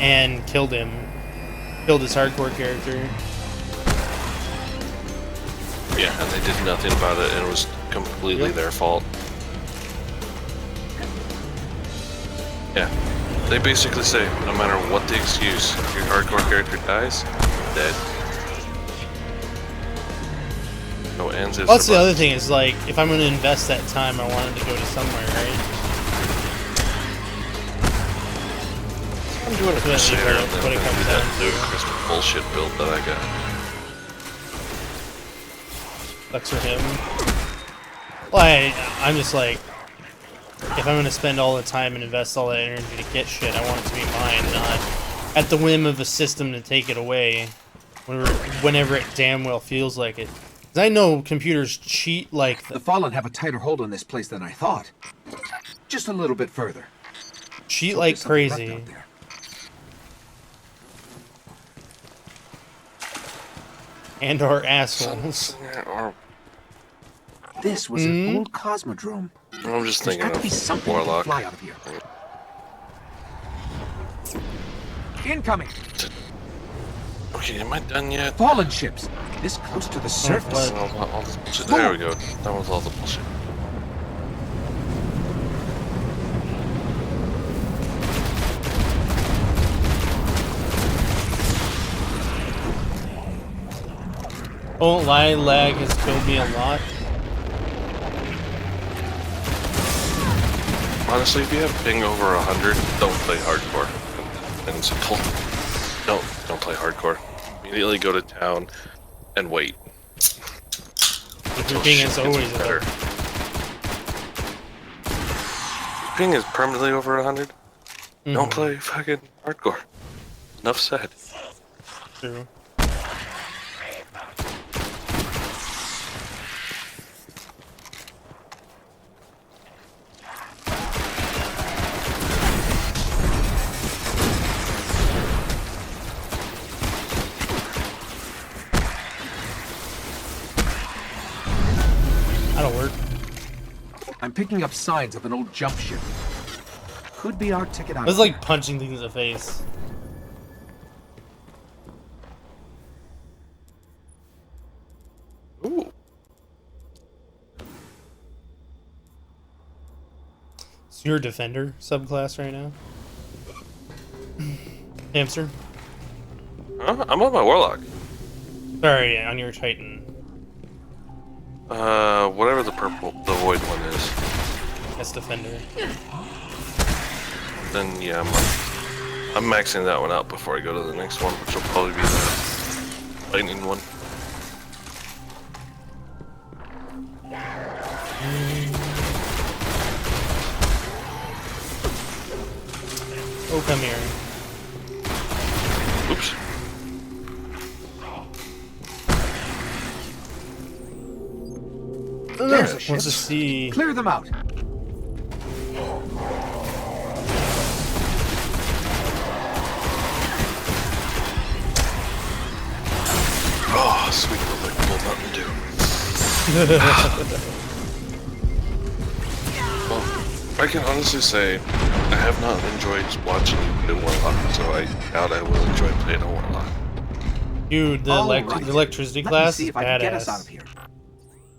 and killed him. Killed his hardcore character. Yeah, and they did nothing about it, and it was completely their fault. Yeah, they basically say, no matter what the excuse, if your hardcore character dies, dead. No ends. Well, that's the other thing is if I'm going to invest that time, I want it to go to somewhere, right? I'm doing a That's Crusader, and what it then comes do that down to. ludicrous bullshit build that I got. Sucks for him. Well, I'm just if I'm going to spend all the time and invest all that energy to get shit, I want it to be mine, not at the whim of a system to take it away whenever it damn well feels like it. 'Cause I know computers cheat like The Fallen have a tighter hold on this place than I thought. Just a little bit further. cheat So like there's something left crazy. out there. And are assholes. Or This was an old cosmodrome. I'm just There's thinking got to be of something that can Warlock. fly out of here. Incoming! Okay, am I done yet? Fallen ships! This close to the surface. All the bullshit. There we go. Done with all the bullshit. Won't lie, lag has killed me a lot. Honestly, if you have ping over 100, don't play hardcore. And simple. Don't play hardcore. Immediately go to town and wait. If your Until ping shit is gets always better. better. Ping is permanently over 100. Don't play fucking hardcore. Enough said. True. That'll work. I'm picking up signs of an old jump ship. Could be our ticket out. It was like punching things in the face. Ooh. So you're a defender subclass right now? Hamster? Huh? I'm on my Warlock. Sorry, on your Titan. Whatever the void one is. That's defender. Then yeah, I'm maxing that one out before I go to the next one, which will probably be the lightning one. Oh, come here. Oops. There's a ship. Wants to see. Clear them out. Oh, sweet little Mountain Dew. Well, I can honestly say I have not enjoyed watching you play Warlock, so I doubt I will enjoy playing a Warlock. Dude, the, All right. the electricity Let class me see is if I can get us out badass. of here.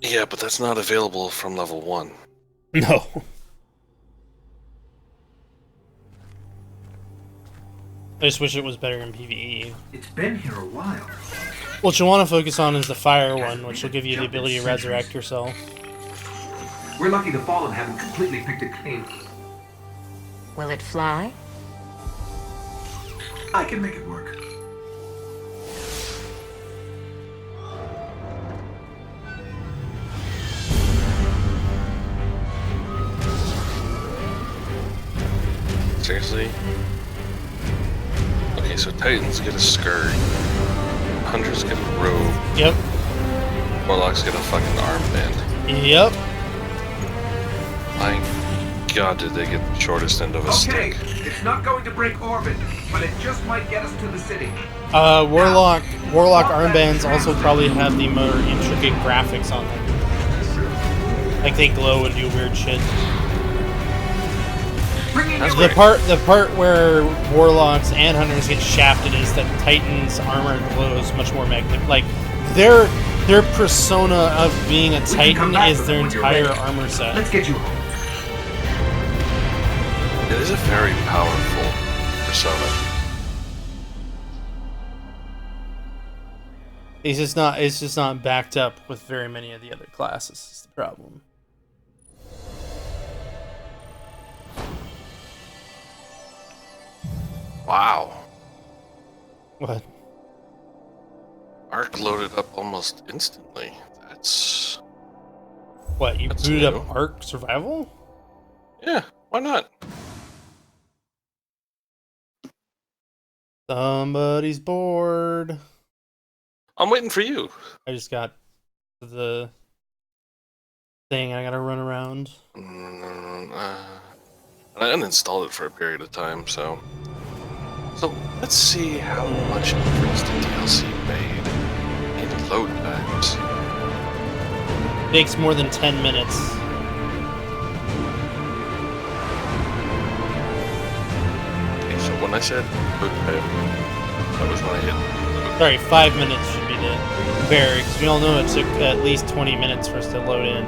Yeah, but that's not available from level 1. No. I just wish it was better in PvE. It's been here a while. What you want to focus on is the fire one, which will give you the ability to resurrect yourself. We're lucky the Fallen haven't completely picked it clean. Will it fly? I can make it work. Seriously? Okay, so Titans get a skirt, Hunters get a robe, Yep. Warlocks get a fucking armband. Yep. My god, did they get the shortest end of a Okay, stick. it's not going to break orbit, but it just might get us to the city. Warlock armbands also probably have the more intricate graphics on them. Like they glow and do weird shit. That's The right. part where Warlocks and Hunters get shafted is that Titan's armor glows much more magnificent. Like their persona of being a We can Titan come back is for their them when you're entire ready. armor set. Let's get you home. It is a very powerful persona. It's just not backed up with very many of the other classes. Is the problem. Wow. What? Arc loaded up almost instantly. That's... What, you That's booted new. up Ark Survival? Yeah, why not? Somebody's bored. I'm waiting for you. I just got the thing I gotta run around. And I uninstalled it for a period of time, so... So, let's see how much difference the DLC made in load times. Takes more than 10 minutes. Okay, so when I said load time, that was when I hit... Sorry, 5 minutes should be the fair, because we all know it took at least 20 minutes for us to load in.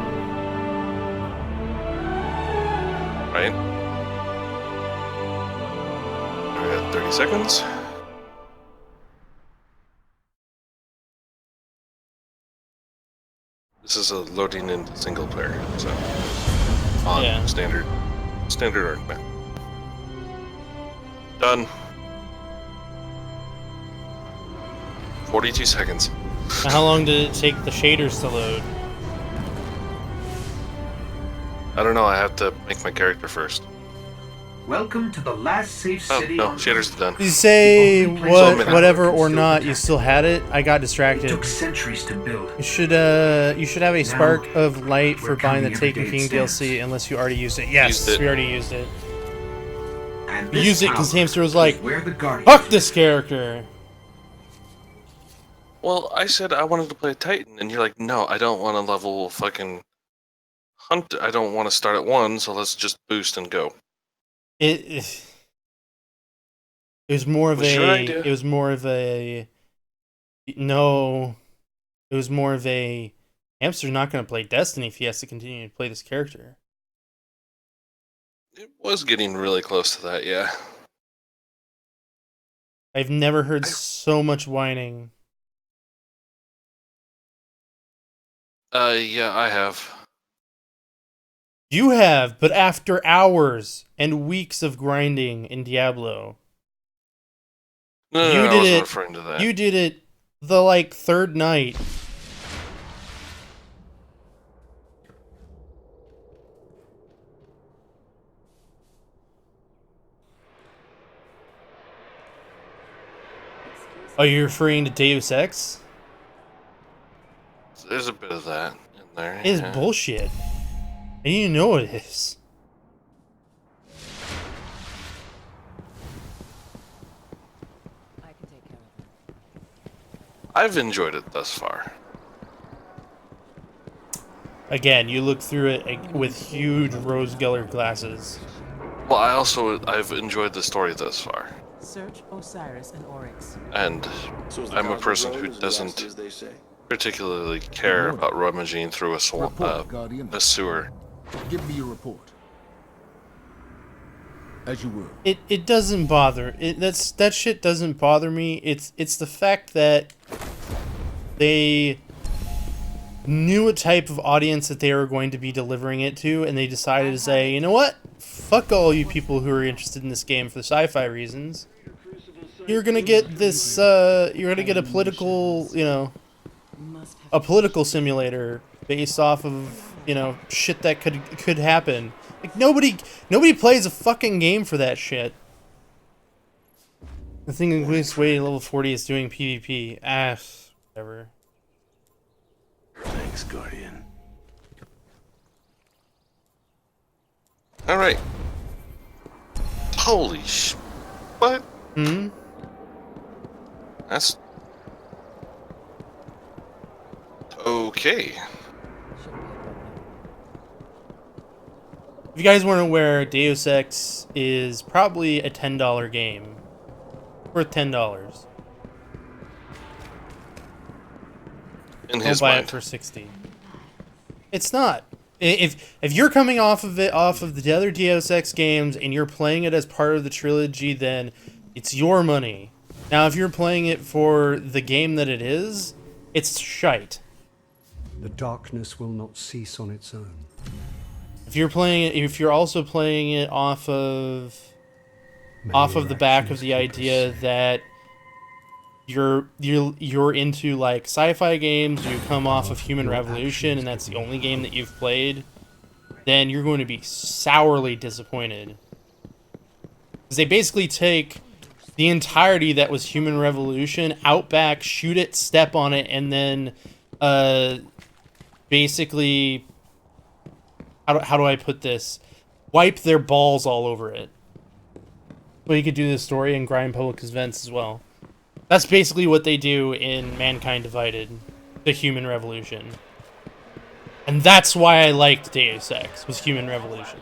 Right? I got 30 seconds. This is a loading into single player, so on Yeah. standard arc map. Done. 42 seconds. Now, how long did it take the shaders to load? I don't know, I have to make my character first. Welcome to the last safe Oh, city no, on shaders are done. Did you say The only place on whatever Earth or can not still you still had it? I got It distracted. took centuries to build. You should have a spark of light for we're buying the counting every Taken day King it stands. DLC unless you already used it. Yes, Used it. we already used it. And We this used it because power Hamster was is like, where the Guardians fuck this character. Well, I said I wanted to play Titan, and you're like, no, I don't want to level fucking hunt. I don't want to start at 1, so let's just boost and go. It was more of Was your a. idea? It was more of a. No, it was more of a. Hamster's not going to play Destiny if he has to continue to play this character. It was getting really close to that, yeah. I've never heard so much whining. Yeah, I have. You have, but after hours and weeks of grinding in Diablo. No, You I did wasn't it- referring to that. You did it the third night. Oh, you're referring to Deus Ex? There's a bit of that in there. It is yeah. bullshit. And you know it is. I can take care of it. I've enjoyed it thus far. Again, you look through it with huge rose-colored glasses. Well, I've enjoyed the story thus far. Search Osiris and Oryx. And So is the I'm a cosmic person who road as doesn't nasty as they say? particularly care about rummaging through a swamp, a sewer. Give me your report. As you were. It doesn't bother. That shit doesn't bother me. It's the fact that they knew a type of audience that they were going to be delivering it to, and they decided to say, you know what? Fuck all you people who are interested in this game for sci-fi reasons. You're gonna get this. You're gonna get a political, Must have a political simulator based off of shit that could happen. Like nobody plays a fucking game for that shit. The thing in Gwyn's way level 40 is doing PvP. Whatever. Thanks, Guardian. Alright. Holy what? Hmm? That's... Okay. If you guys weren't aware, Deus Ex is probably a $10 game. Worth $10. In Don't his buy mind. it for 60. It's not. If you're coming off of the other Deus Ex games and you're playing it as part of the trilogy, then it's your money. Now, if you're playing it for the game that it is, it's shite. The darkness will not cease on its own. If you're also playing it off of the back of the idea that you're into like sci-fi games, you come off of Human Revolution, and that's the only game that you've played, then you're going to be sourly disappointed. Because they basically take the entirety that was Human Revolution, out back, shoot it, step on it, and then basically, how do I put this? Wipe their balls all over it. But you could do this story and grind public events as well. That's basically what they do in Mankind Divided, the Human Revolution. And that's why I liked Deus Ex, was Human Revolution.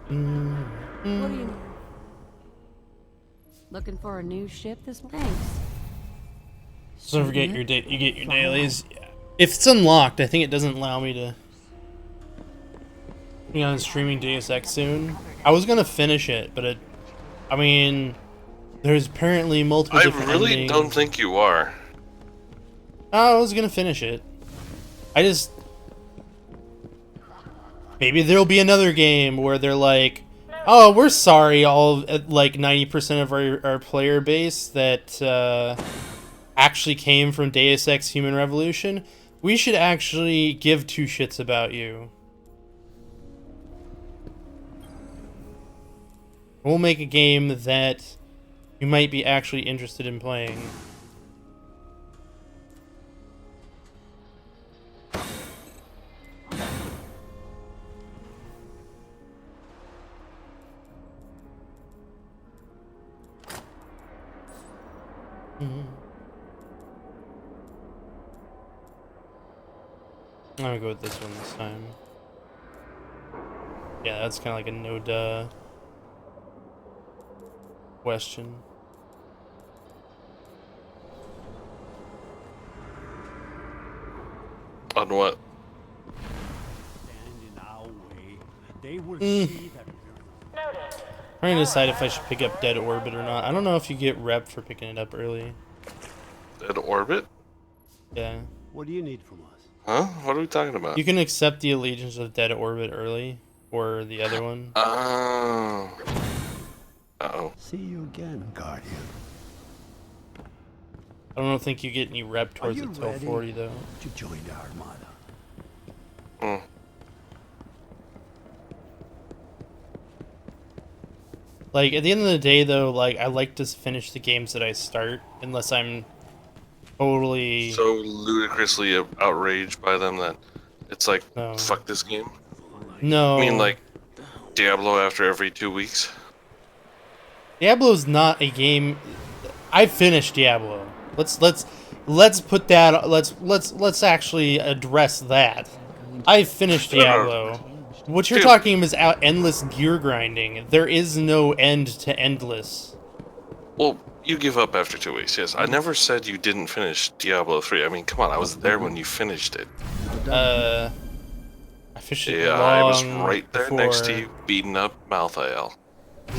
What do you need? Looking for a new ship this thanks. So don't forget you get your dailies. If it's unlocked, I think it doesn't allow me to be on streaming Deus Ex soon. I was gonna finish it, but I mean, there's apparently multiple different really endings. don't think you are. I was gonna finish it. Maybe there'll be another game where they're like, oh, we're sorry, all like 90% of our player base that actually came from Deus Ex Human Revolution. We should actually give two shits about you. We'll make a game that you might be actually interested in playing. I'm gonna go with this one this time. Yeah, that's kind of like a no-duh question. On what? Trying to decide if I should pick up Dead Orbit or not. I don't know if you get rep for picking it up early. Dead Orbit? Yeah. What do you need from us? Huh? What are we talking about? You can accept the allegiance of Dead Orbit early, or the other one. Oh. Uh-oh. See you again, Guardian. I don't think you get any rep towards you it till ready 40 though. to join the Armada? Hmm. Like, at the end of the day though, like, I like to finish the games that I start, unless I'm totally... So ludicrously outraged by them that it's like, No. fuck this game? No. I mean, like, Diablo after every 2 weeks? Diablo's not a game... I finished Diablo. Let's put that... Let's actually address that. I finished Diablo. What you're talking about is endless gear grinding. There is no end to endless. Well, you give up after 2 weeks, yes. I never said you didn't finish Diablo 3. I mean, come on, I was there when you finished it. I finished it Yeah, I was long right there before. next to you, beating up Malthael.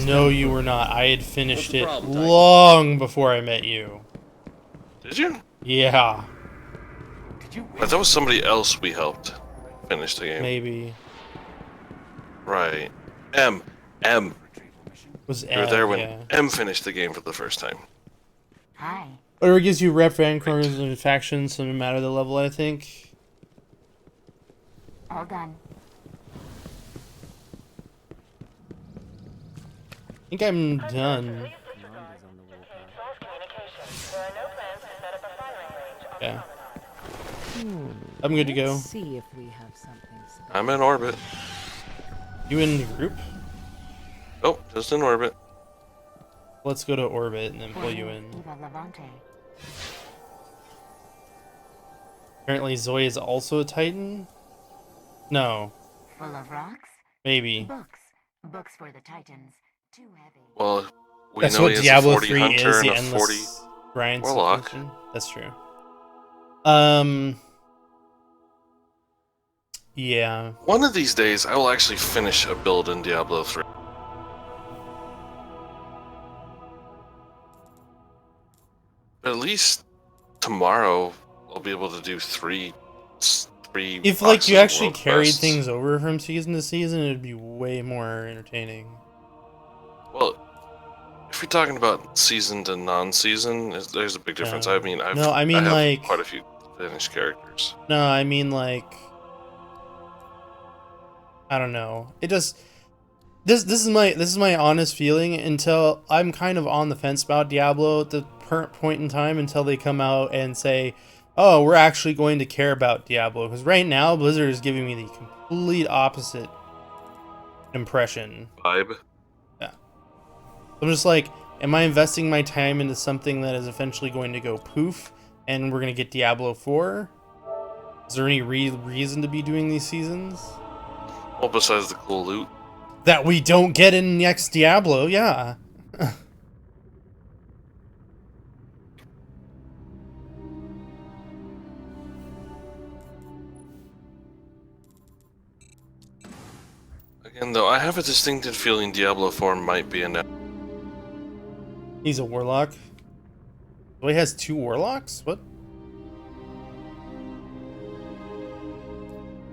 No, you were not. I had finished it long before I met you. Did you? Yeah, That was somebody else we helped finish the game. maybe. Right. M. Was You were there when yeah. M finished the game for the first time. Hi. Or it gives you rep rancors and factions, so no matter the level, I think. All done. I think I'm done. Yeah. I'm good to go. Let's see if we have something special. I'm in orbit. You in the group? Oh, just in orbit. Let's go to orbit and then pull you in. Eva Levante. Apparently Zoe is also a Titan? No. Full of rocks? Maybe. Books. Books for the Titans. Too heavy. Well, we That's know what he has Diablo a 40 3 hunter is, the and a 40 endless grind warlock. situation. That's true. Yeah. One of these days, I will actually finish a build in Diablo 3. But at least tomorrow, I'll be able to do three. If like you boxes of actually world carried quests. things over from season to season, it'd be way more entertaining. Well, if you're talking about season to non-season, there's a big difference. I mean, I have like quite a few finished characters. No, I mean like I don't know. It just this is my honest feeling until I'm kind of on the fence about Diablo at the current point in time until they come out and say, "Oh, we're actually going to care about Diablo." Because right now Blizzard is giving me the complete opposite impression. Vibe. Yeah. I'm just like, am I investing my time into something that is eventually going to go poof and we're going to get Diablo 4? Is there any reason to be doing these seasons? Well, besides the cool loot. That we don't get in next Diablo, yeah. Again, though, I have a distinctive feeling Diablo 4 might be enough. He's a warlock. Oh, he has 2 warlocks? What?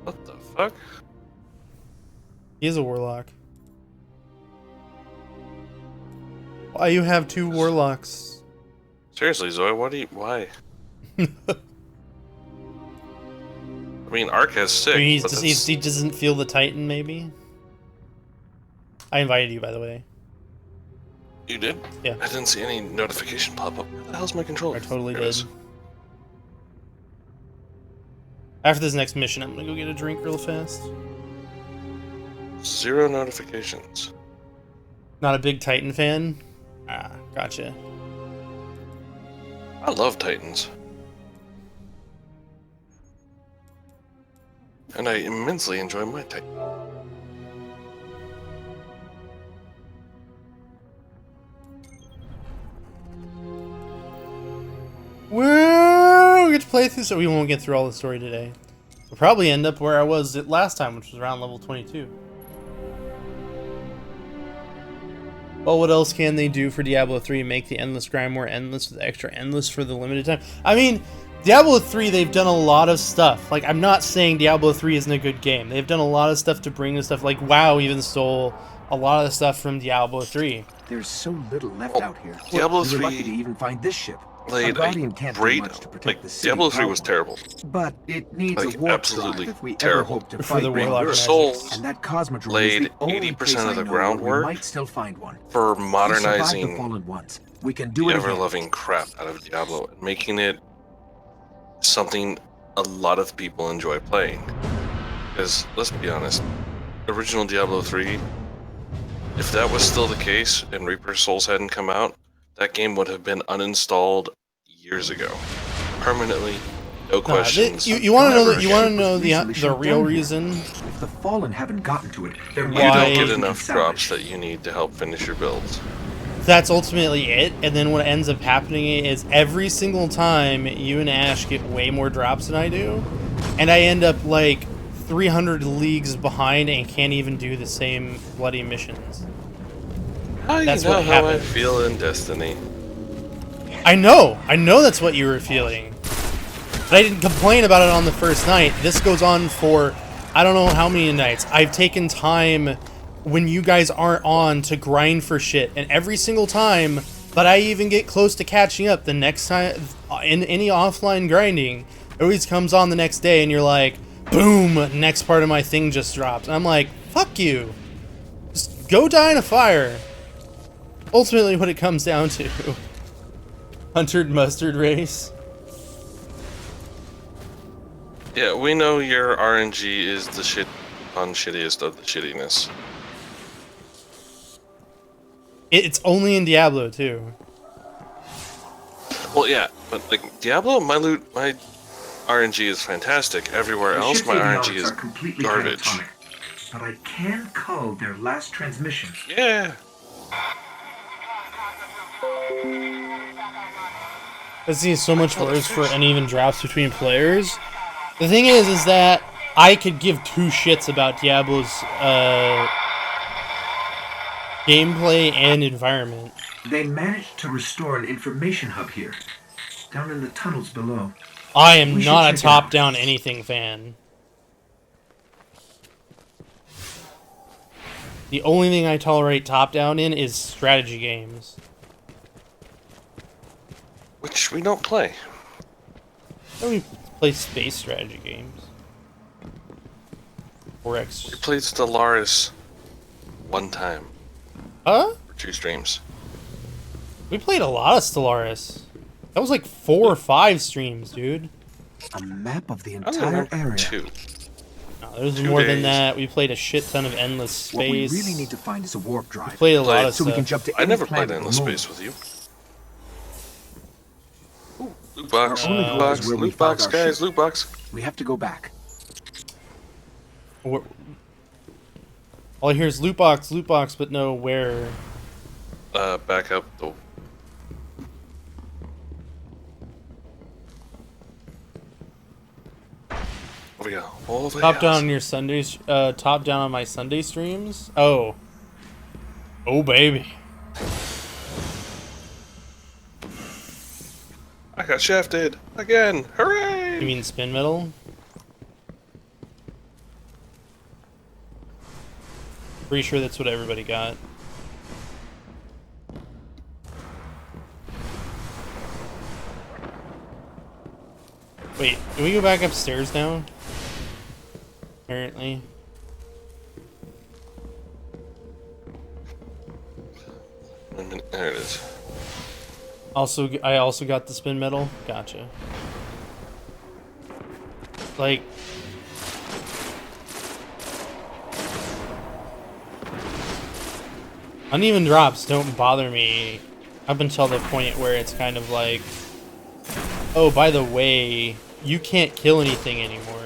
What the fuck? He is a warlock. Why you have 2 warlocks? Seriously, Zoe, why? I mean, Ark has 6. I mean, but he doesn't feel the Titan, maybe? I invited you, by the way. You did? Yeah. I didn't see any notification pop up. Where the hell's my controller? I totally There it did. is. After this next mission, I'm gonna go get a drink real fast. 0 notifications. Not a big Titan fan? Ah, gotcha. I love Titans. And I immensely enjoy my Titan. We'll get to play through, so we won't get through all the story today. We'll probably end up where I was at last time, which was around level 22. Well, what else can they do for Diablo 3? Make the endless grind more endless with extra endless for the limited time? I mean, Diablo 3, they've done a lot of stuff. Like, I'm not saying Diablo 3 isn't a good game. They've done a lot of stuff to bring the stuff. Like, WoW even stole a lot of the stuff from Diablo 3. There's so little left out here. Diablo We were 3 lucky to even find this ship. Played Our Guardian can't do great. much to protect Like, the city Diablo 3 was power. terrible. But it needs Like, a warp absolutely drive if we ever terrible. hope to For fight the Great Warlock Europe. Souls And that Cosmodrome laid is the only 80% place of I the know where groundwork we might still find one. for We survived the modernizing Fallen once. We can do the it again. ever-loving crap out of Diablo and making it something a lot of people enjoy playing. Because, let's be honest, original Diablo 3, if that was still the case and Reaper Souls hadn't come out, that game would have been uninstalled years ago. Permanently, no questions. You want to know that? You want to Ship know was the recently shut real down here. reason? If the Fallen haven't gotten to it, there You might Why- don't be get something enough salvaged. drops that you need to help finish your builds. That's ultimately it, and then what ends up happening is every single time you and Ash get way more drops than I do, and I end up like 300 leagues behind and can't even do the same bloody missions. That's you know what how I happens. feel in Destiny. I know that's what you were feeling. But I didn't complain about it on the first night. This goes on for I don't know how many nights I've taken time when you guys aren't on to grind for shit, and every single time that I even get close to catching up, the next time in any offline grinding, it always comes on the next day, and you're like, boom, next part of my thing just drops. And I'm like, fuck you. Just go die in a fire. Ultimately what it comes down to. Hunter mustard race. Yeah, we know your RNG is the shit on shittiest of the shittiness. It's only in Diablo too. Well, yeah, but like Diablo, my RNG is fantastic. Everywhere else, my RNG is garbage. Catatonic, but I can cull their last transmissions. Yeah. This is so much worse for uneven drops between players. The thing is that I could give two shits about Diablo's gameplay and environment. They managed to restore an information hub here, down in the tunnels below. I am not a check it out. top-down anything fan. The only thing I tolerate top-down in is strategy games. Which we don't play. Then we play space strategy games. 4X. We played Stellaris one time. Huh? For 2 streams. We played a lot of Stellaris. That was like 4 or 5 streams, dude. A map of the I don't entire remember area. 2. No, there was 2 more than days. that. We played a shit ton of Endless Space. What we really need to find is a warp drive. We played a lot of so we can stuff. jump to I any never planet played on the Endless moon. Space with you. Ooh, loot box, Our only loot hope box, is where we loot box, found our guys, ship. loot box. We have to go back. All I hear is loot box, but no where. Back up the. Over we go. All the way Top down out. on your Sundays. Top down on my Sunday streams. Oh. Oh baby. I got shafted again. Hooray! You mean spin metal? Pretty sure that's what everybody got. Wait, can we go back upstairs now? Apparently. There it is. I also got the spin metal. Gotcha. Like, uneven drops don't bother me up until the point where it's kind of like, oh, by the way, you can't kill anything anymore.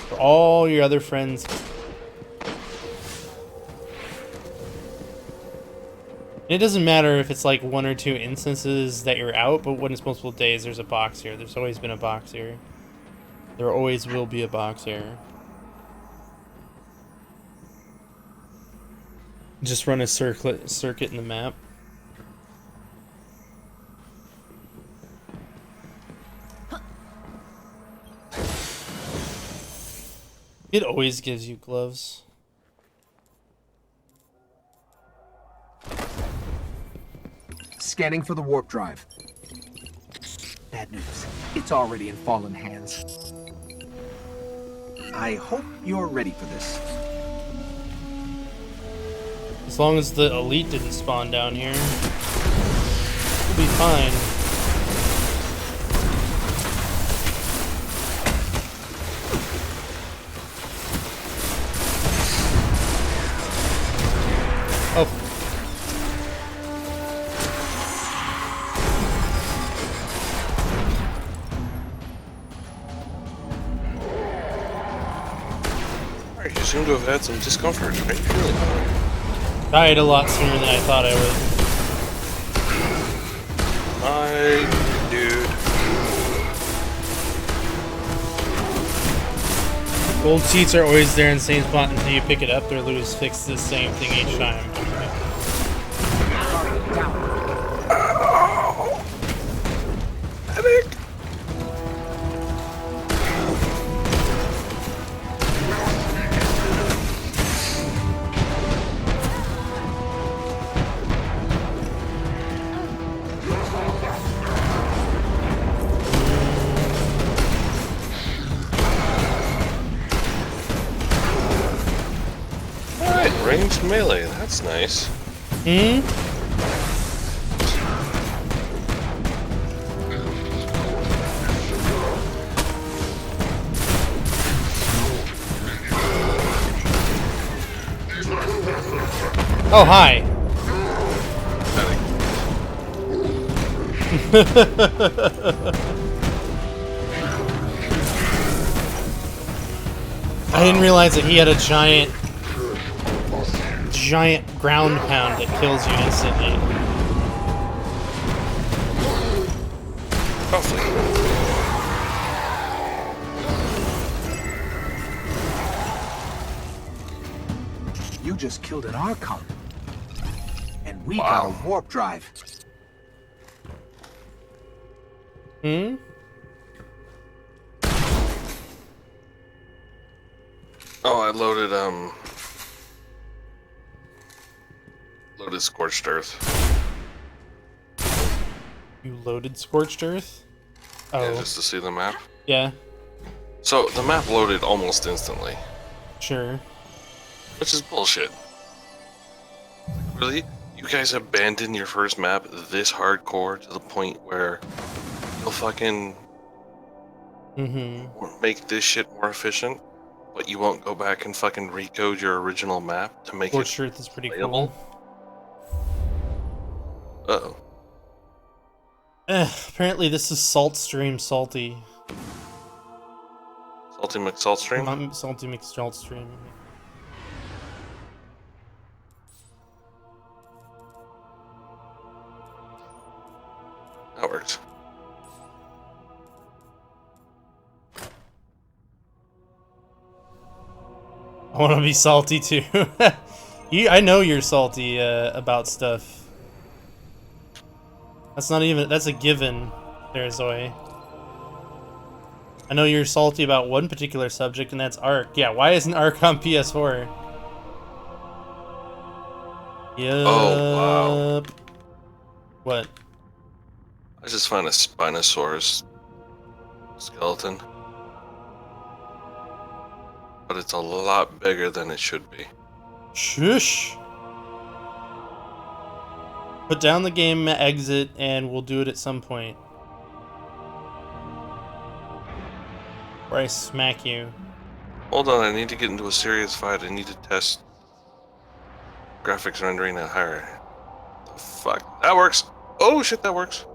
For all your other friends. It doesn't matter if it's like 1 or 2 instances that you're out, but when it's multiple days, there's a box here. There's always been a box here. There always will be a box here. Just run a circuit in the map. It always gives you gloves. Scanning for the warp drive. Bad news. It's already in fallen hands. I hope you're ready for this. As long as the elite didn't spawn down here, we'll be fine. Oh. Alright, you seem to have had some discomfort. How are you feeling? Died a lot sooner than I thought I would. Hi, dude. Gold seats are always there in the same spot until you pick it up. Their loot is fixed the same thing each time. Medic! ranged melee. That's nice. Hmm? Oh, hi. I didn't realize that he had a giant ground pound that kills you instantly. Roughly. You just killed an Archon. And we got a warp drive. Hmm? Oh, I loaded Scorched Earth. You loaded Scorched Earth? Oh. Yeah, just to see the map. Yeah, So the map loaded almost instantly, sure. which is bullshit. Really? You guys abandoned your first map this hardcore to the point where you'll fucking make this shit more efficient, but you won't go back and fucking recode your original map to make Scorched it Earth is pretty playable? cool. Uh-oh. Apparently this is Salt Stream Salty. Salty McSaltstream? Salty McSalt Stream. That works. I want to be salty too. I know you're salty about stuff. That's a given there, Zoe. I know you're salty about one particular subject, and that's Ark. Yeah, why isn't Ark on PS4? Yup. Oh, wow. What? I just found a Spinosaurus skeleton. But it's a lot bigger than it should be. Shush! Put down the game, exit, and we'll do it at some point. Or I smack you. Hold on, I need to get into a serious fight. I need to test graphics rendering at higher. The fuck? That works! Oh shit, that works!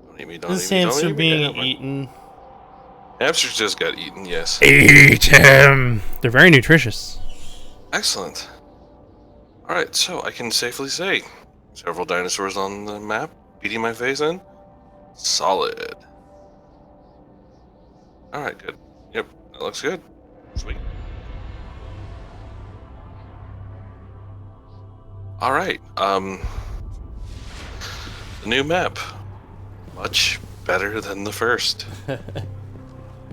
Don't eat me, don't This eat me, hamster don't eat me. being eaten. Hamsters just got eaten, yes. Eat him! They're very nutritious. Excellent. Alright, so I can safely say several dinosaurs on the map, beating my face in. Solid. Alright, good. Yep, that looks good. Sweet. Alright, the new map. Much better than the first.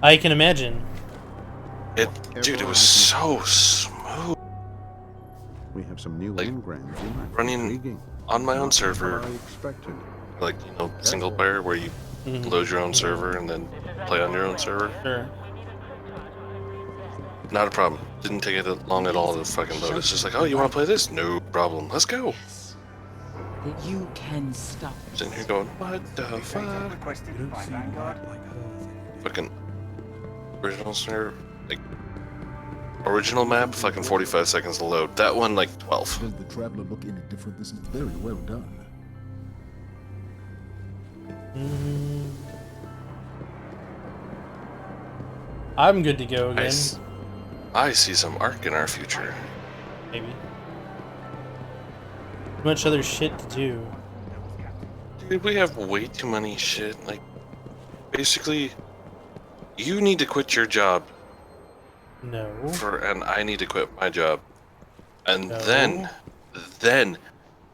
I can imagine. Dude, it was so smooth. We have some new engrams. Running on my own server, like, you know, single player, where you load your own server and then play on your own server. Sure. Not a problem. Didn't take it long at all to fucking load. It's just like, oh, you want to play this? No problem. Let's go. That you can stop. Sitting here going, what the fuck? Fucking original server, like original map, fucking 45 seconds to load. That one, like 12. Does the traveler look any different? This is very well done. I'm good to go again. I see some Ark in our future. Maybe. Too much other shit to do. Dude, we have way too many shit. Like, basically, you need to quit your job. No. And I need to quit my job. And No. then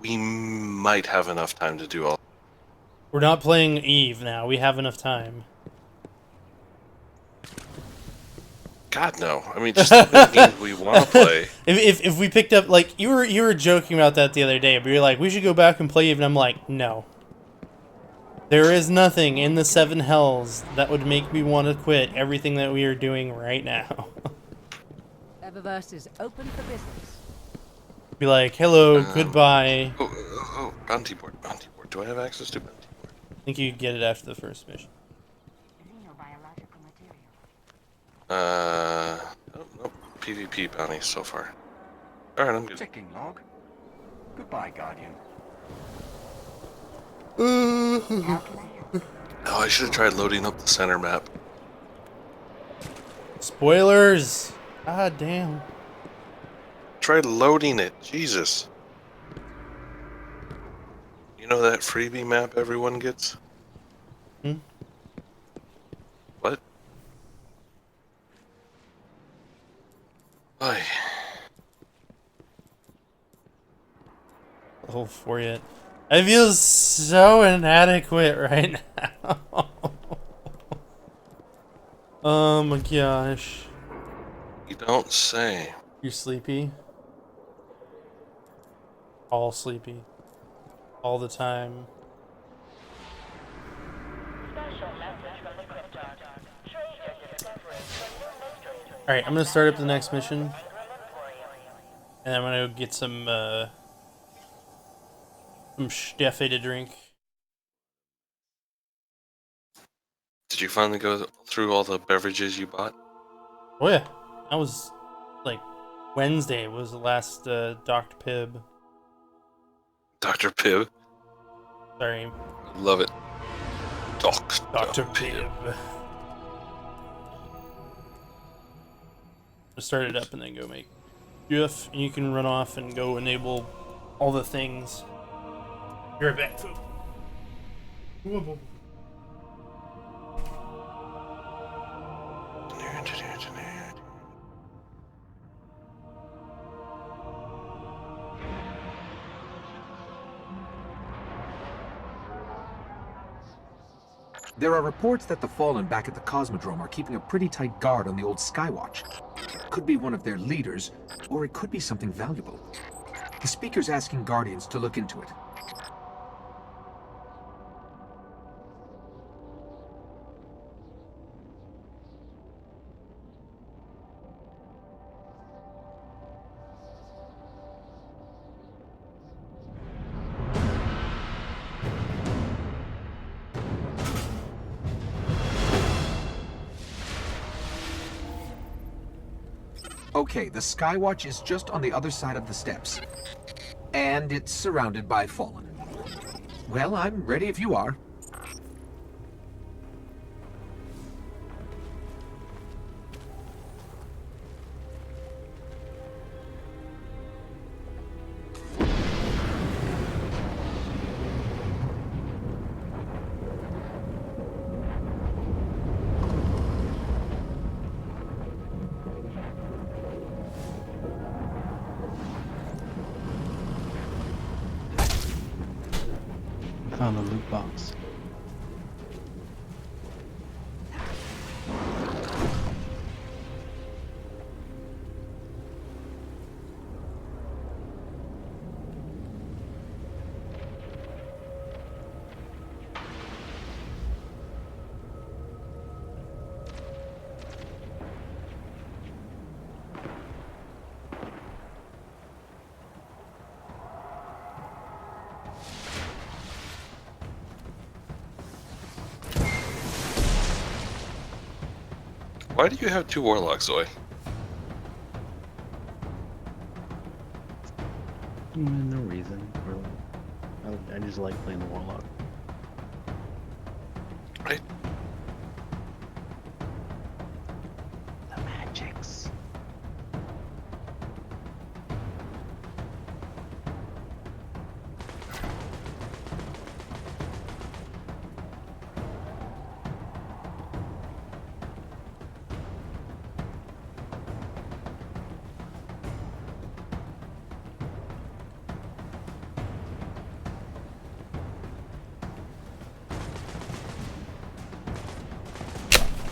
we might have enough time to do all. We're not playing Eve now. We have enough time. God no. I mean, just the games we want to play. If we picked up, like, you were joking about that the other day, but you're like, we should go back and play Eve, and I'm like, no. There is nothing in the 7 hells that would make me want to quit everything that we are doing right now. Eververse is open for business. Be like, hello, goodbye. Bounty board, bounty board. Do I have access to bounty board? I think you get it after the first mission. Xenobiological material. Nope. PvP bounty so far. Alright, I'm good. Ticking log. Goodbye, Guardian. How can I help? Oh, I should have tried loading up the center map. Spoilers! God damn. Tried loading it. Jesus. You know that freebie map everyone gets? Hmm? What? Why? Oh, for it. I feel so inadequate right now. Oh my gosh. You don't say. You're sleepy? All sleepy. All the time. Alright, I'm gonna start up the next mission. And I'm gonna get some Steffi to drink. Did you finally go through all the beverages you bought? Oh yeah. That was like Wednesday was the last Dr. Pibb. Dr. Pibb? Sorry. Love it. Dr. Pibb. Start it up and then go make GIF, and you can run off and go enable all the things. You're right back. There are reports that the Fallen back at the Cosmodrome are keeping a pretty tight guard on the old Skywatch. It could be one of their leaders, or it could be something valuable. The Speaker's asking Guardians to look into it. Okay, the Skywatch is just on the other side of the steps. And it's surrounded by Fallen. Well, I'm ready if you are. Found the loot box. Why do you have two warlocks, Zoe? No reason, really. I just like playing the warlock. Right. The magics.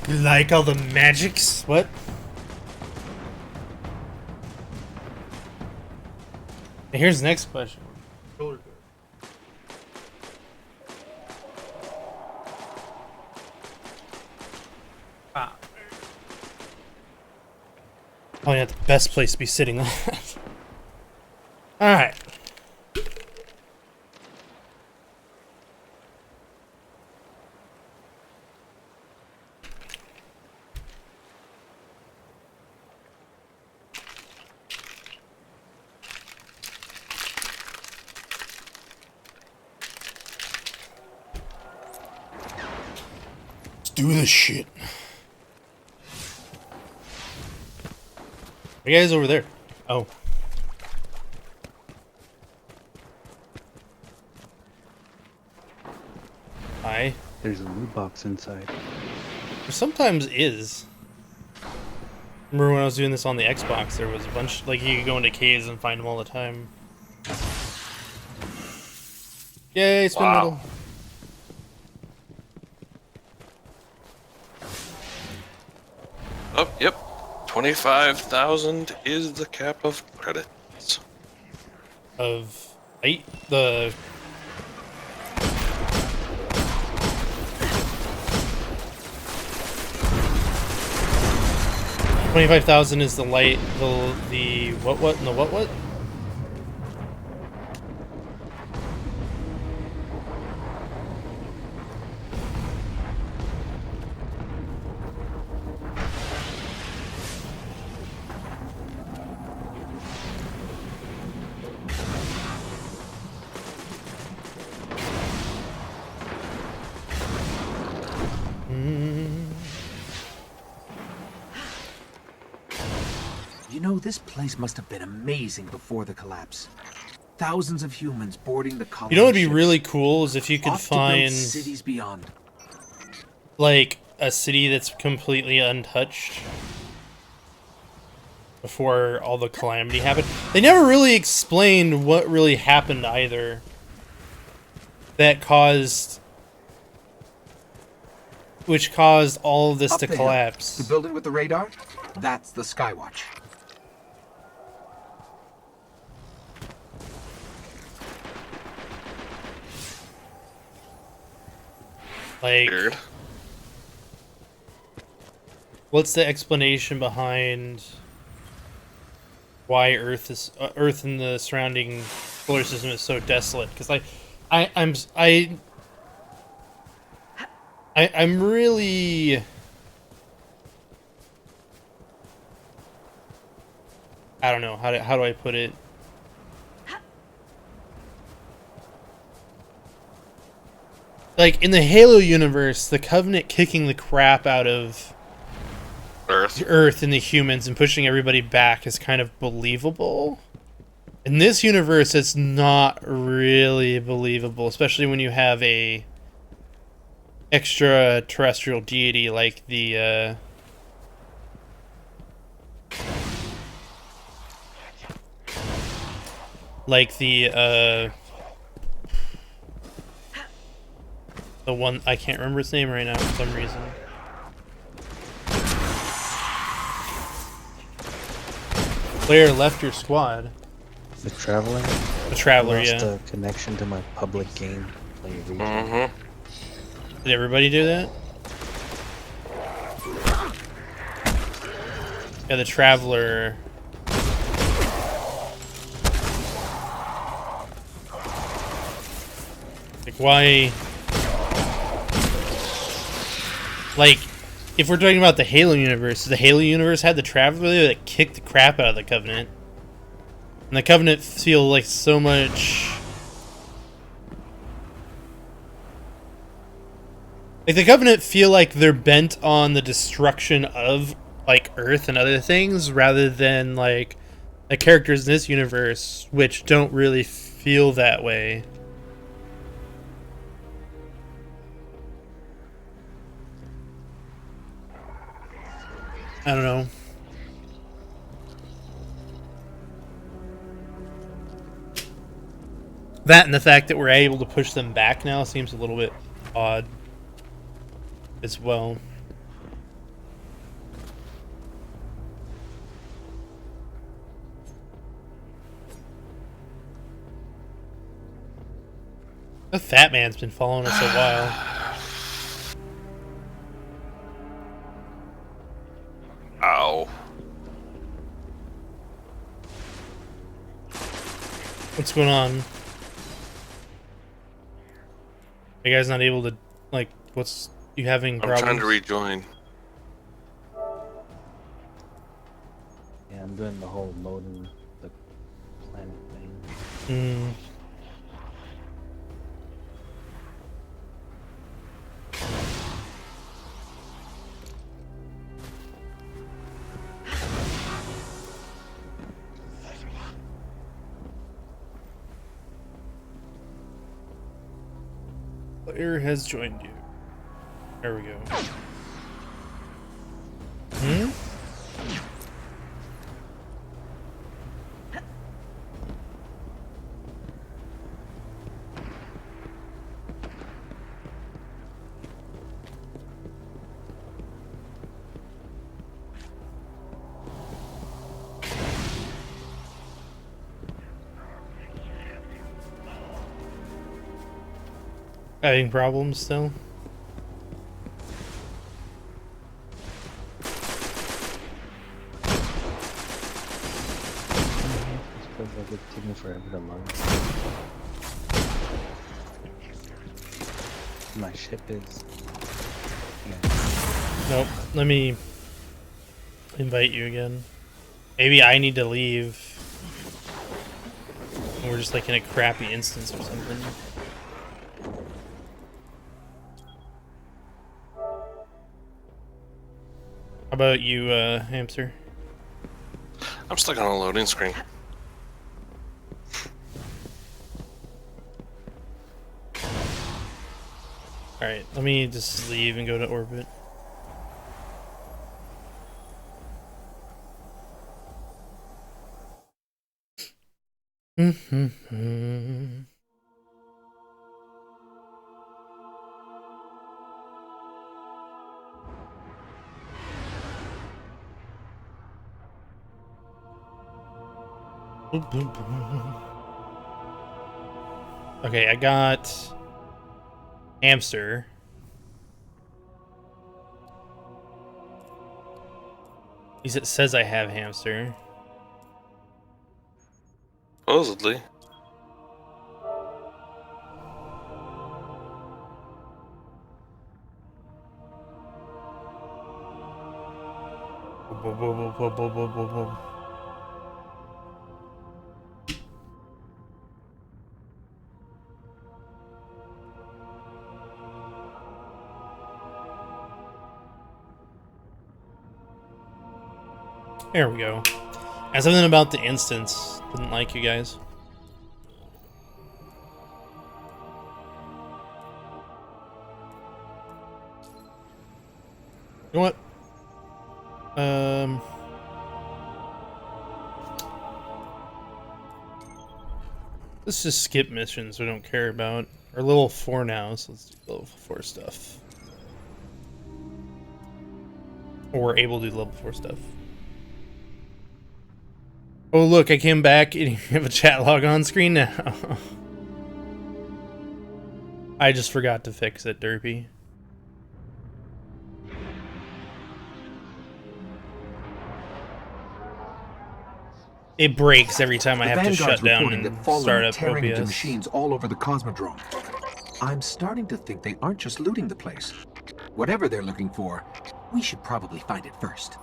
You like all the magics? What? And here's the next question. Ah. Probably not the best place to be sitting on. Alright. Let's do this shit. The guy's over there. Oh. Hi. There's a loot box inside. There sometimes is. Remember when I was doing this on the Xbox, there was a bunch, like, you could go into caves and find them all the time. Yay, spin metal. Oh, yep. 25,000 is the cap of credits. Of 8, the... $25,000 is the light, the what, and the what? You know, this place must have been amazing before the collapse. Thousands of humans boarding the colony. You know what would be really cool is if you could off to build find cities beyond. like a city that's completely untouched before all the calamity happened. They never really explained what really happened either that caused all of this Up to the hill, collapse. the building with the radar? That's the Skywatch. Like, Weird. what's the explanation behind why Earth and the surrounding solar system is so desolate? Because I'm really I don't know how do I put it. Like in the Halo universe, the Covenant kicking the crap out of Earth and the humans and pushing everybody back is kind of believable. In this universe, it's not really believable, especially when you have a extraterrestrial deity like the one I can't remember its name right now for some reason. Player left your squad. The Traveler? The Traveler, lost yeah. the connection to my public game play region. Mm-hmm. Did everybody do that? Yeah, the Traveler. Like, why? Like, if we're talking about the Halo universe, the Halo universe had the Traveler that kicked the crap out of the Covenant. And the Covenant feel like so much... Like, the Covenant feel like they're bent on the destruction of, like, Earth and other things, rather than, like, the characters in this universe, which don't really feel that way. I don't know. That and the fact that we're able to push them back now seems a little bit odd as well. The Fat Man's been following us a while. Ow. What's going on? Are you guys not able to, like, what's, you having problems? I'm trying to rejoin. Yeah, I'm doing the whole loading the planet thing. Hmm. Player has joined you. There we go. Hmm? Having problems still? It's because like it's taking forever to load. My ship is. Yeah. Nope. Let me invite you again. Maybe I need to leave. We're just like in a crappy instance or something. How about you, Hamster? I'm stuck on a loading screen. Alright, let me just leave and go to orbit. Okay, I got Hamster. At least it says I have Hamster. Supposedly. There we go. And something about the instance. Didn't like you guys. You know what? Let's just skip missions we don't care about. We're level 4 now, so let's do level 4 stuff. Or we're able to do level 4 stuff. Oh look, I came back and you have a chat log on screen now. I just forgot to fix it, Derpy. It breaks every time I have to shut down and start up tearing into OBS. machines all over the Cosmodrome. I'm starting to think they aren't just looting the place. Whatever they're looking for, we should probably find it first.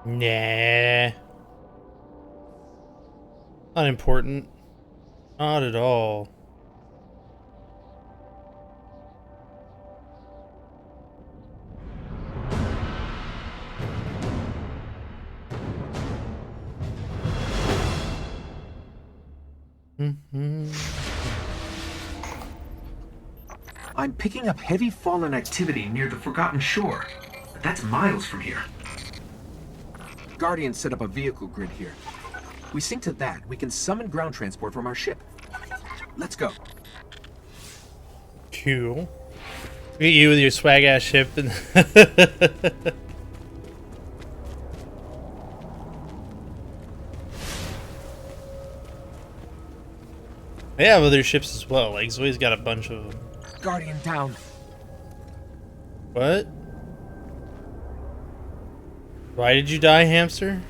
Nah. Not important. Not at all. I'm picking up heavy fallen activity near the Forgotten Shore, but that's miles from here. Guardian set up a vehicle grid here. We sync to that, we can summon ground transport from our ship. Let's go. Cool. Look at you with your swag ass ship. And they have other ships as well. Like Zoe's got a bunch of them. Guardian down. What? Why did you die, Hamster?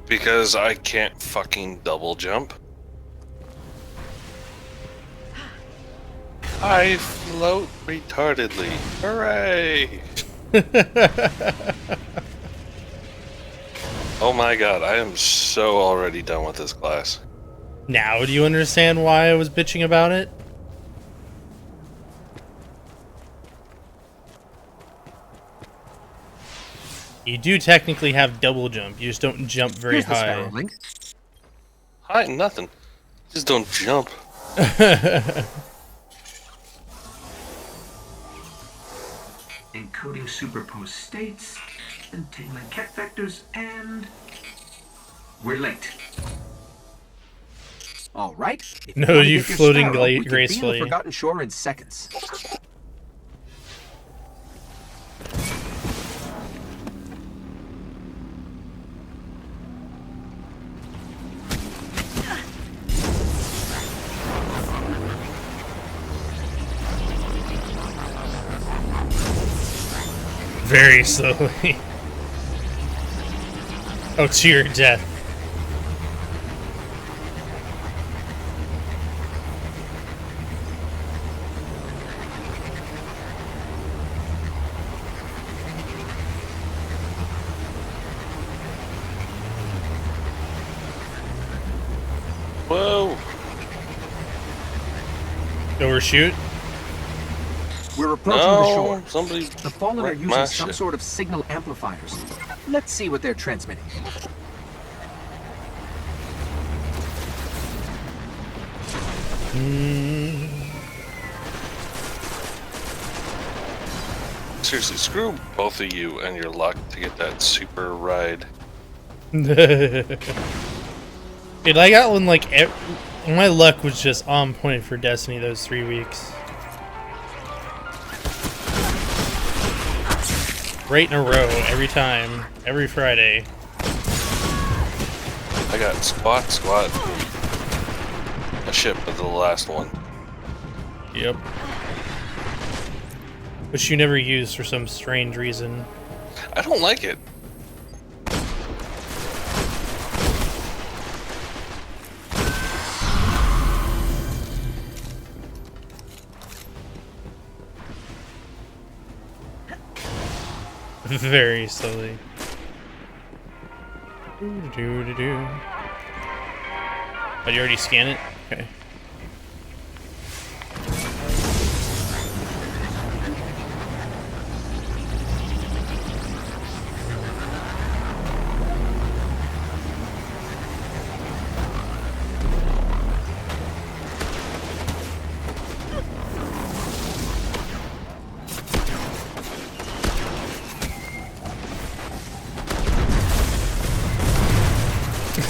Because I can't fucking double jump. I float retardedly. Hooray! Oh my god, I am so already done with this class. Now, do you understand why I was bitching about it? You do technically have double jump. You just don't jump very Here's the high. Sparrow link. Hi, nothing. Just don't jump. Encoding superposed states, entangling ket vectors, and we're late. All right. If No, wanna you get your floating Sparrow, we could be gracefully. on the Forgotten Shore in seconds. Very slowly. Oh, to your death. Whoa! Overshoot? We're approaching No, the shore. somebody The Fallen are wrecked using my some ship. sort of signal amplifiers. Let's see what they're transmitting. Seriously, screw both of you and your luck to get that super ride. Dude, I got one like my luck was just on point for Destiny those 3 weeks. Right in a row, every time, every Friday. I got squat, a ship of the last one. Yep. Which you never used for some strange reason. I don't like it. Very slowly. Doo-doo-doo-doo. Oh, you already scan it? Okay.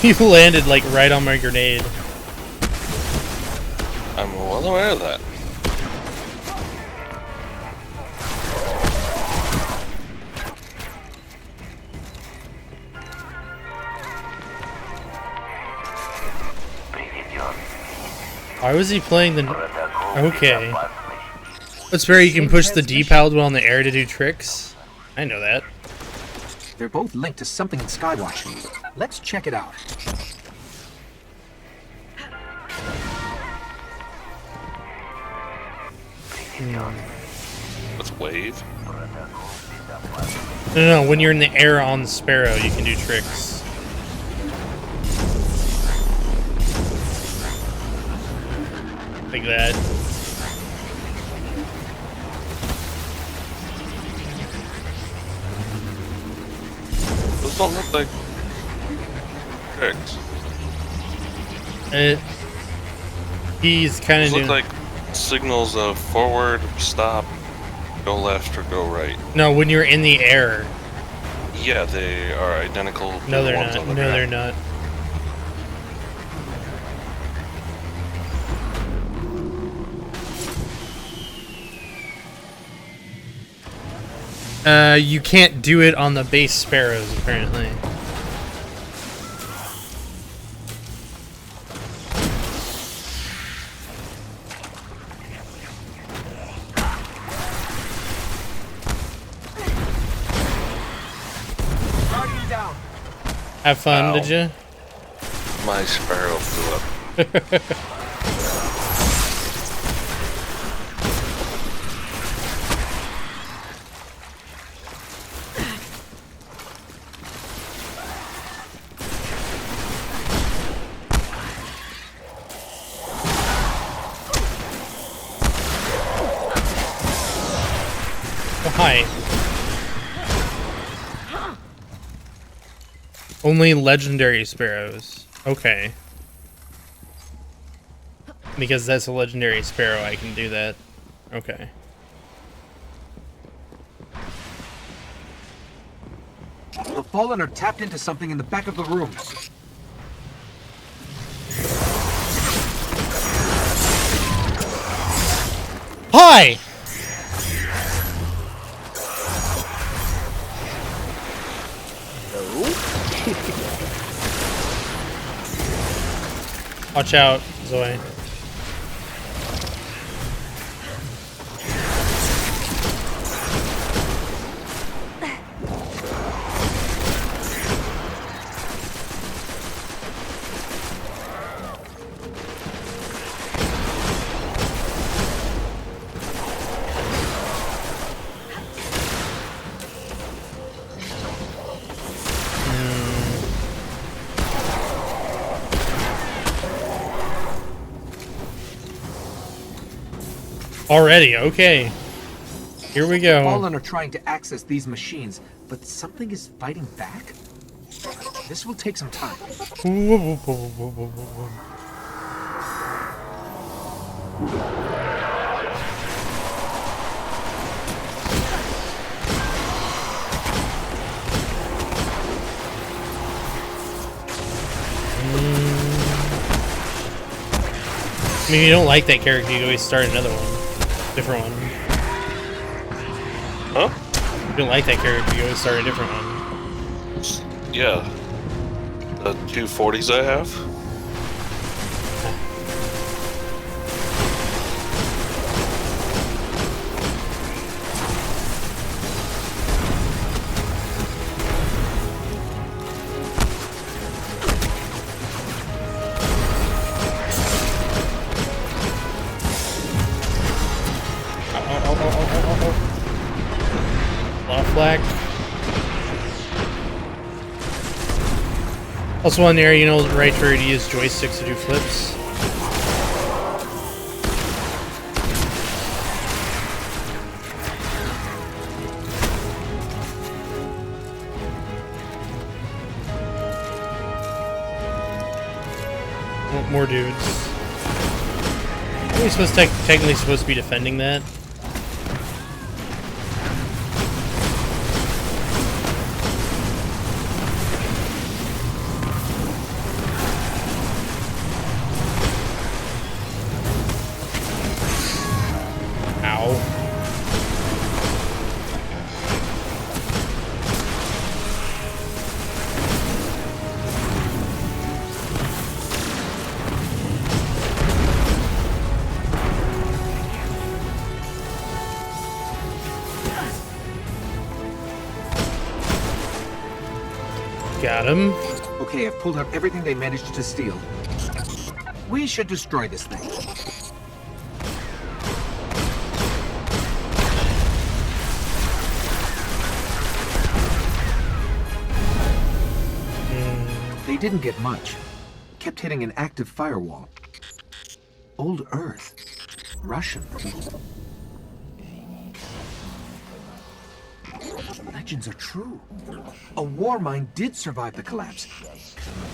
You landed like right on my grenade. I'm well aware of that. Why was he playing the... Okay. That's where you can push the D-pad while in the air to do tricks? I know that. They're both linked to something in Skywatch. Let's check it out. Let's wave. No, when you're in the air on the Sparrow, you can do tricks. Like that. Those don't look like tricks. He's kind of Those doing... look like signals of forward, stop, go left, or go right. No, when you're in the air. Yeah, they are identical to No, the they're ones not. on the No, they're ground. not. You can't do it on the base Sparrows, apparently. Guardian down. Have fun, Ow. did you? My sparrow flew up. Oh, hi. Only legendary sparrows. Okay. Because that's a legendary sparrow, I can do that. Okay. The Fallen are tapped into something in the back of the room. Hi! Watch out, Zoe. Already, okay. Here we go. Fallen are trying to access these machines, but something is fighting back? This will take some time. I mean, if you don't like that character, you can always start another one. Different one. Huh? If you don't like that character, you can always start a different one. Yeah. The 240s I have. Flag. Also on there, you know, right where to use joysticks to do flips. More dudes. Are we supposed to technically supposed to be defending that? Got him. Okay, I've pulled out everything they managed to steal. We should destroy this thing. They didn't get much. Kept hitting an active firewall. Old Earth. Russian. Legends are true. A war mine did survive the collapse.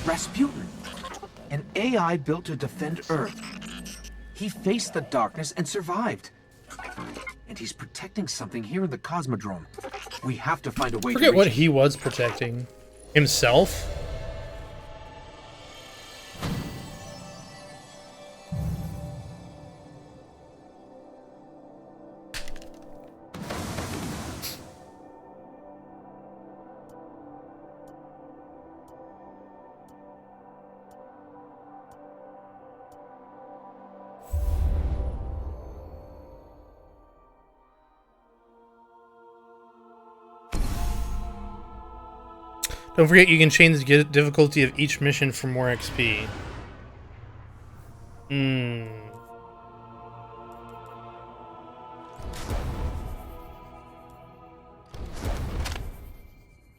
Rasputin. An AI built to defend Earth. He faced the darkness and survived. And he's protecting something here in the Cosmodrome. We have to find a way to Forget what reach he was protecting. Himself? Don't forget you can change the difficulty of each mission for more XP.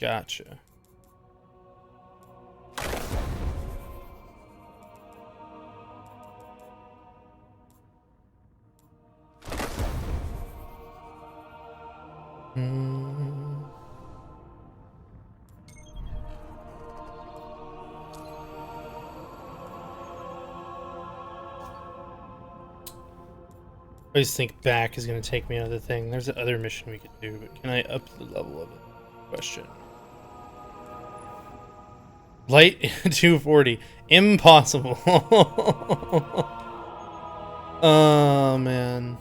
Gotcha. I always think back is going to take me out of the thing. There's the other mission we could do, but can I up the level of it? Question. Light 240. Impossible. Oh, man.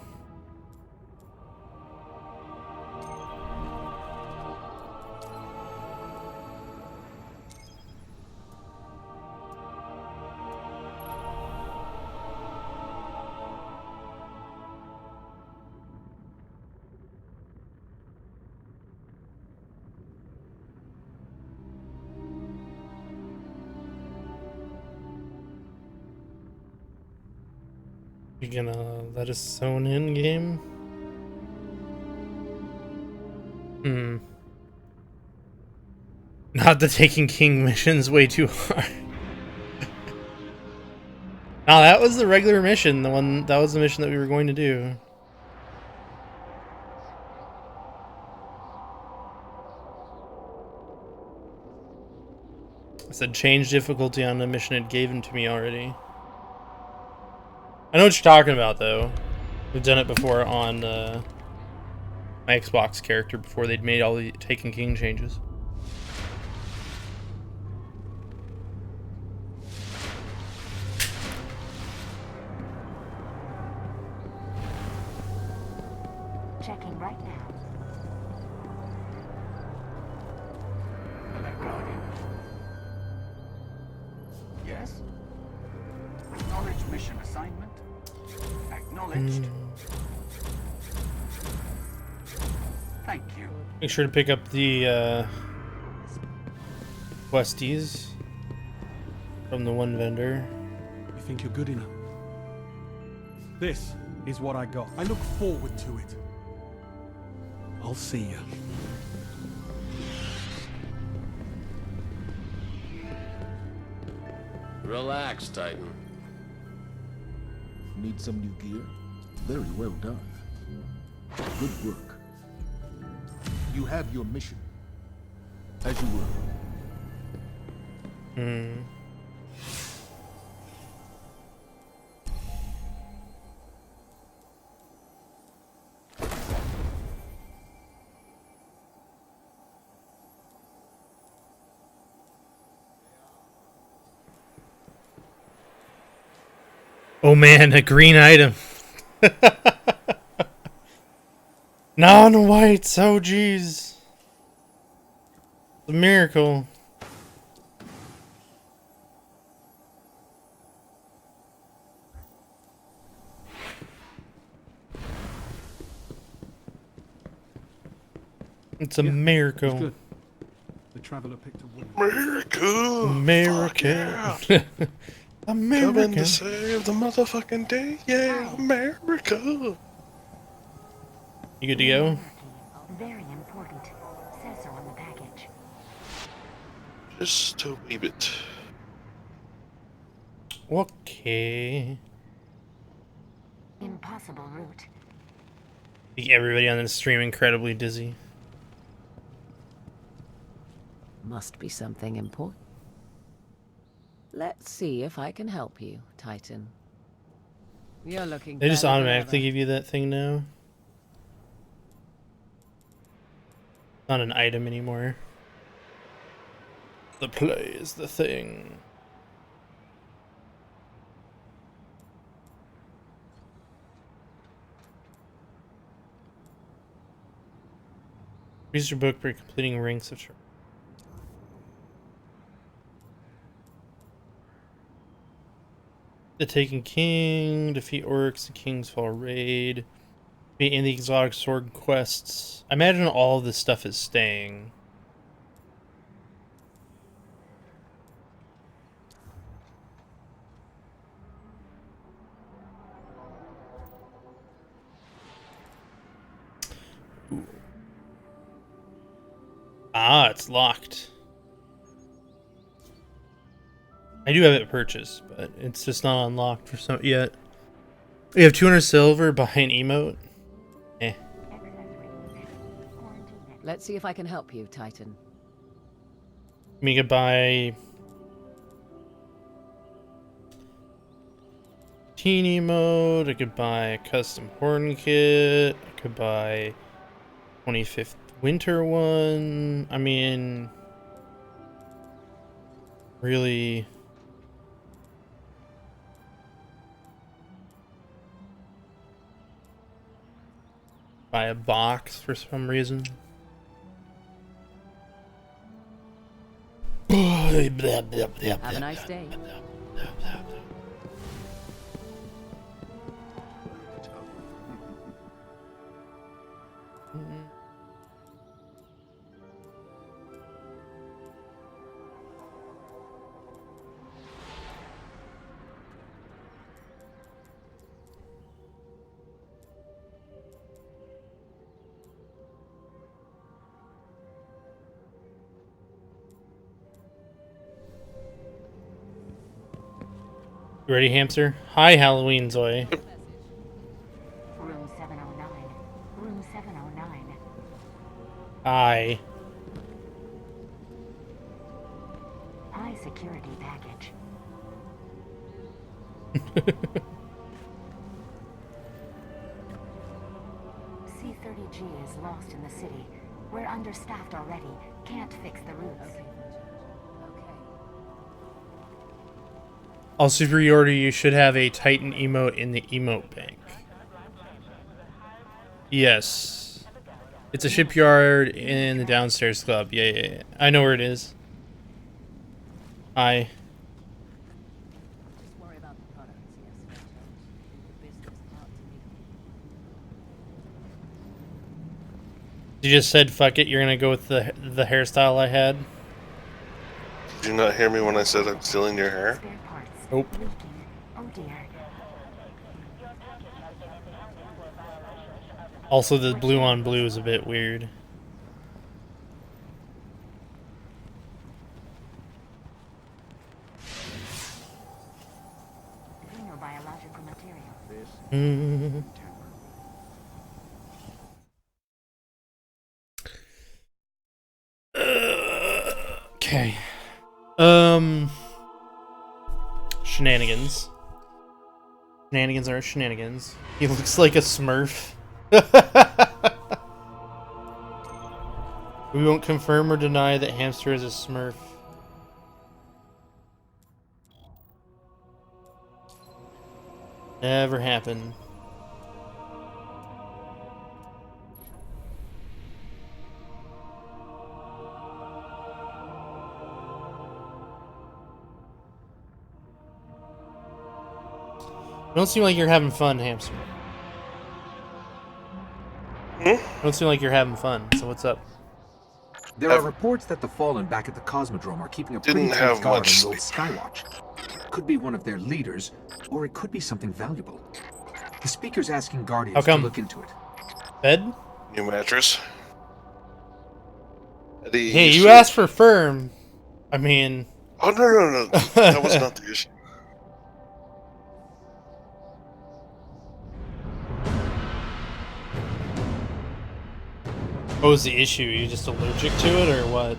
You gonna let us zone in game? Not the Taking King mission's way too hard. No, that was the regular mission. That was the mission that we were going to do. I said change difficulty on the mission it gave to me already. I know what you're talking about, though. We've done it before on my Xbox character before they'd made all the Taken King changes. Checking right now. Yes? Acknowledge mission assignment. Acknowledged. Thank you. Make sure to pick up the questies from the one vendor. You think you're good enough? This is what I got. I look forward to it. I'll see you. Relax, Titan. Need some new gear? Very well done. Good work. You have your mission. As you were. Oh man, a green item. Non-whites, oh jeez. The miracle. It's a miracle. It's good. The traveler picked a winner. Miracle! America. Yeah. America. Coming to save the motherfucking day. Yeah, America. You good to go? Very important. Says so on the package. Just a wee bit. Okay. Impossible route. Make everybody on the stream incredibly dizzy. Must be something important. Let's see if I can help you, Titan. You're looking. They just better than automatically ever. give you that thing now. Not an item anymore. The play is the thing. Use your book for completing ranks of. The Taken King, defeat orcs, the King's Fall raid, defeat in the exotic sword quests. I imagine all of this stuff is staying. Ah, it's locked. I do have it purchased, but it's just not unlocked for some yet. We have 200 silver behind emote. Eh. Let's see if I can help you, Titan. We could buy teeny mode. I could buy a custom horn kit. I could buy 25th winter one. I mean, really. Buy a box for some reason. Have a nice day. You ready, hamster? Hi, Halloween Zoe. Room 709. Room 709. Hi. High security baggage. C-30G is lost in the city. We're understaffed already. Can't fix the routes. Also, for your order, you should have a Titan emote in the emote bank. Yes. It's a shipyard in the downstairs club. Yeah. I know where it is. Hi. You just said, fuck it, you're gonna go with the hairstyle I had? Did you not hear me when I said I'm stealing your hair? Nope. Oh dear. Also, the blue on blue is a bit weird. Xenobiological material. Okay. Shenanigans. Shenanigans are shenanigans. He looks like a Smurf. We won't confirm or deny that Hamster is a Smurf. Never happened. You don't seem like you're having fun, Hamster. You don't seem like you're having fun, so what's up? There are reports that the Fallen back at the Cosmodrome are keeping a pretty tight guard on the old Skywatch. Could be one of their leaders, or it could be something valuable. The speaker's asking Guardians to look into it. Bed? New mattress. Hey, you asked for firm. I mean... Oh, no. That was not the issue. What was the issue? Are you just allergic to it, or what?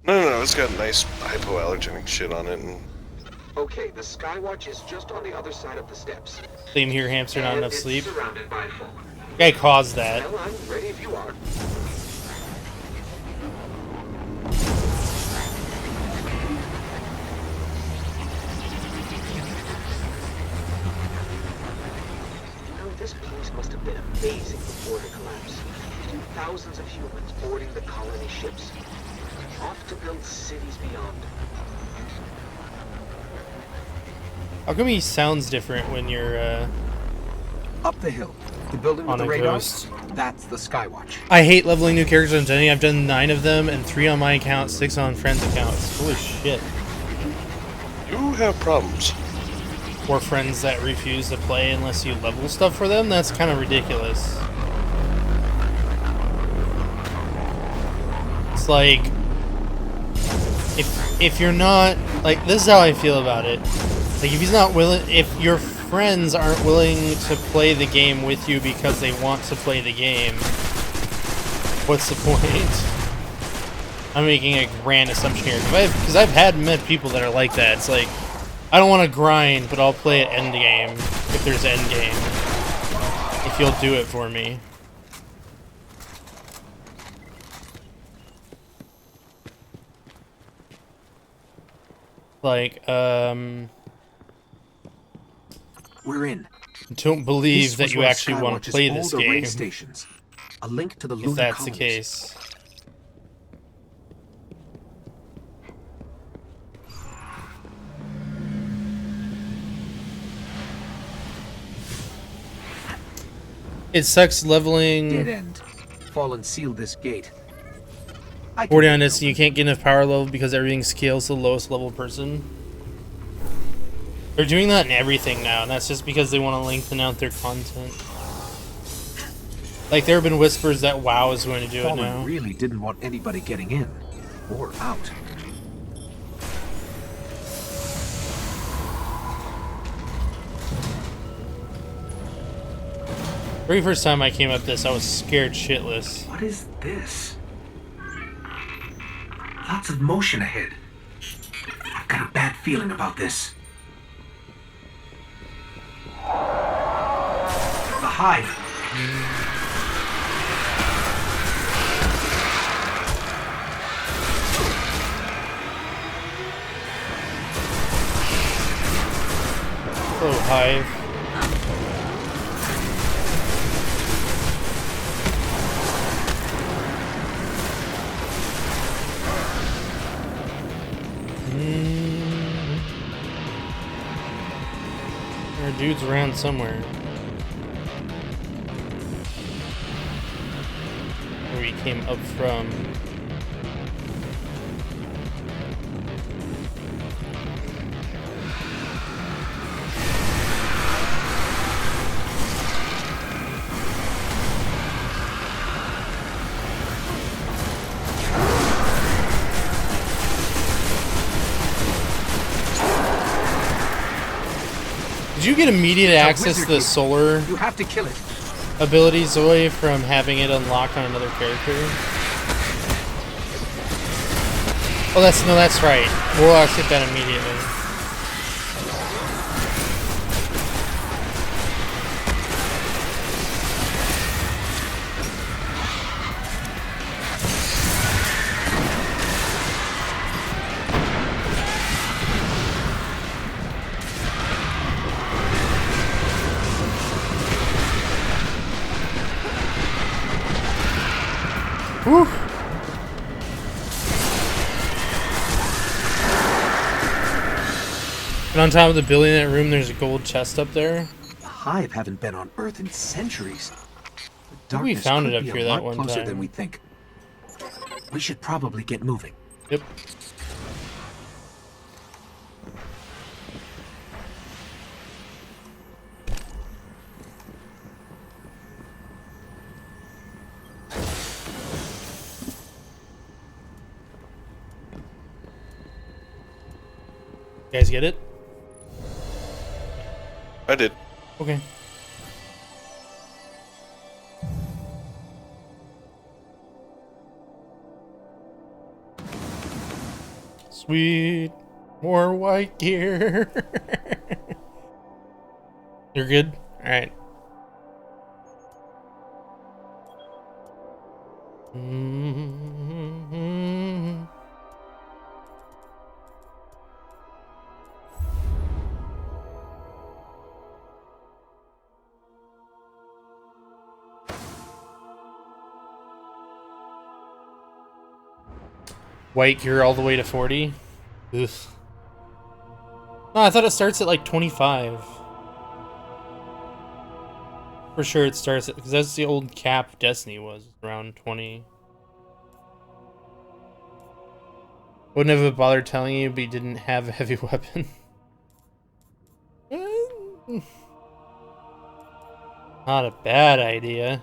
No, it's got nice hypoallergenic shit on it. And... Okay, the Skywatch is just on the other side of the steps. Same here, Hamster, not enough sleep. Surrounded by Fallen. Guy caused that. Well, I'm ready if you are. This place must have been amazing before the collapse. Thousands of humans boarding the colony ships, off to build cities beyond. How come he sounds different when you're, Up the hill, the building with the radars, that's the Skywatch. I hate leveling new characters on Jenny. I've done 9 of them, and 3 on my account, 6 on friends' accounts. Holy shit. You have problems. Or friends that refuse to play unless you level stuff for them? That's kind of ridiculous. It's like, if you're not, like, this is how I feel about it. Like, if he's not willing, if your friends aren't willing to play the game with you because they want to play the game, what's the point? I'm making a grand assumption here, because I've met people that are like that. It's like, I don't want to grind, but I'll play at end game if there's end game. If you'll do it for me. Like, We're in. Don't believe that you where actually want to play this all the game. race stations. A link to the If lunar that's the colonies. case. It sucks leveling. Dead end. Fallen sealed this gate. 40 on this, you can't get enough power level because everything scales to the lowest level person. They're doing that in everything now, and that's just because they want to lengthen out their content. Like, there have been whispers that WoW is going to do it Fallen now. really didn't want anybody getting in or out. Very first time I came up this, I was scared shitless. What is this? Lots of motion ahead. I've got a bad feeling about this. The hive. Oh, hive. There are dudes around somewhere. Where we came up from. Did you get immediate access to the solar You have to kill it. ability, Zoe, from having it unlocked on another character? Oh, that's right. Warlocks get that immediately. Whew. And on top of the building in that room, there's a gold chest up there. The hive haven't been on Earth in centuries. The We darkness found could it up be here a that lot one closer time. than we think. We should probably get moving. Yep. You guys get it? I did. Okay. Sweet. More white gear. You're good? Alright. White gear all the way to 40? Ugh. No, I thought it starts at like 25. For sure it starts at, because that's the old cap Destiny was, around 20. Wouldn't have bothered telling you, but he didn't have a heavy weapon. Not a bad idea.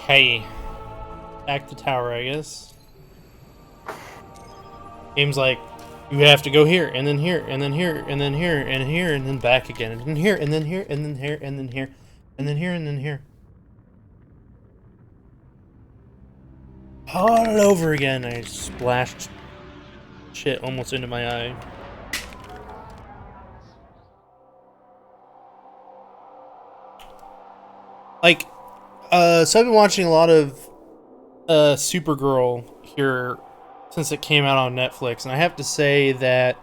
Okay. Back to tower, I guess. Game's like, you have to go here, and then here, and then here, and then here, and here, and then back again, and then here, and then here, and then here, and then here, and then here, and then here. All over again. I splashed shit almost into my eye. Like, so I've been watching a lot of Supergirl here since it came out on Netflix, and I have to say that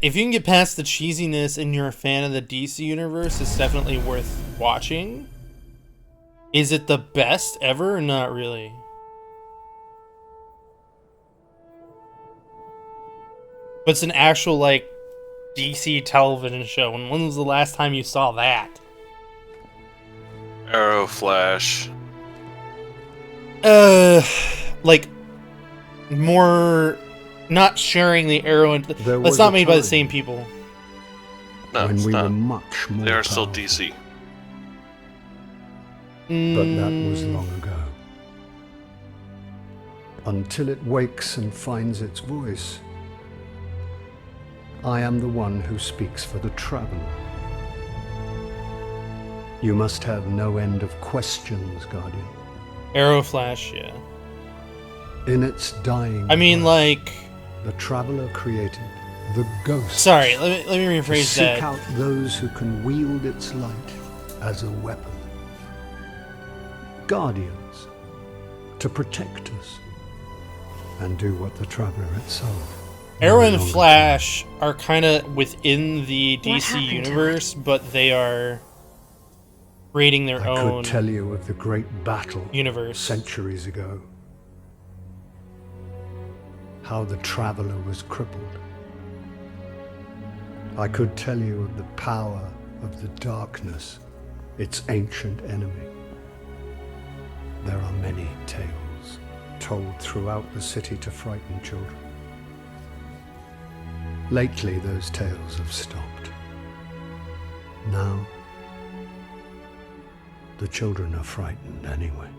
if you can get past the cheesiness and you're a fan of the DC universe, it's definitely worth watching. Is it the best ever? Not really. But it's an actual, like, DC television show. And when was the last time you saw that? Arrow, Flash. Like, more not sharing the Arrow and it's not made by the same people. No, when it's we not. were much more They are still powerful. DC. But that was long ago. Until it wakes and finds its voice, I am the one who speaks for the Traveler. You must have no end of questions, Guardian. Arrow, Flash, yeah. In its dying I mean, breath, like... the Traveler created the Ghost. Sorry, let me rephrase to that. seek out those who can wield its light as a weapon. Guardians, to protect us and do what the Traveler itself. Arrow no and longer Flash are kind of within the What DC happened to universe, but they are creating their I own could tell you of the great battle universe. centuries ago. How the Traveler was crippled. I could tell you of the power of the darkness, its ancient enemy. There are many tales told throughout the city to frighten children. Lately, those tales have stopped. Now, the children are frightened anyway.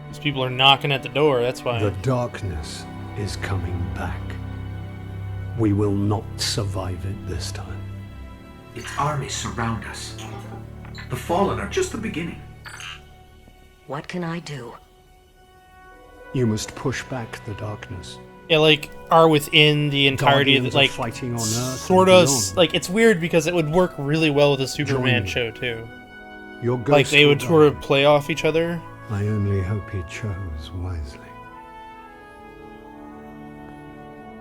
These people are knocking at the door, that's why. The darkness is coming back. We will not survive it this time. Its armies surround us. The Fallen are just the beginning. What can I do? You must push back the darkness. Yeah, like, are within the entirety of Guardians the, like, are fighting on Earth sort and of, beyond. like, it's weird because it would work really well with a Superman me. show, too. Your ghost Like, they would will sort guide of play off each other. you. I only hope he chose wisely.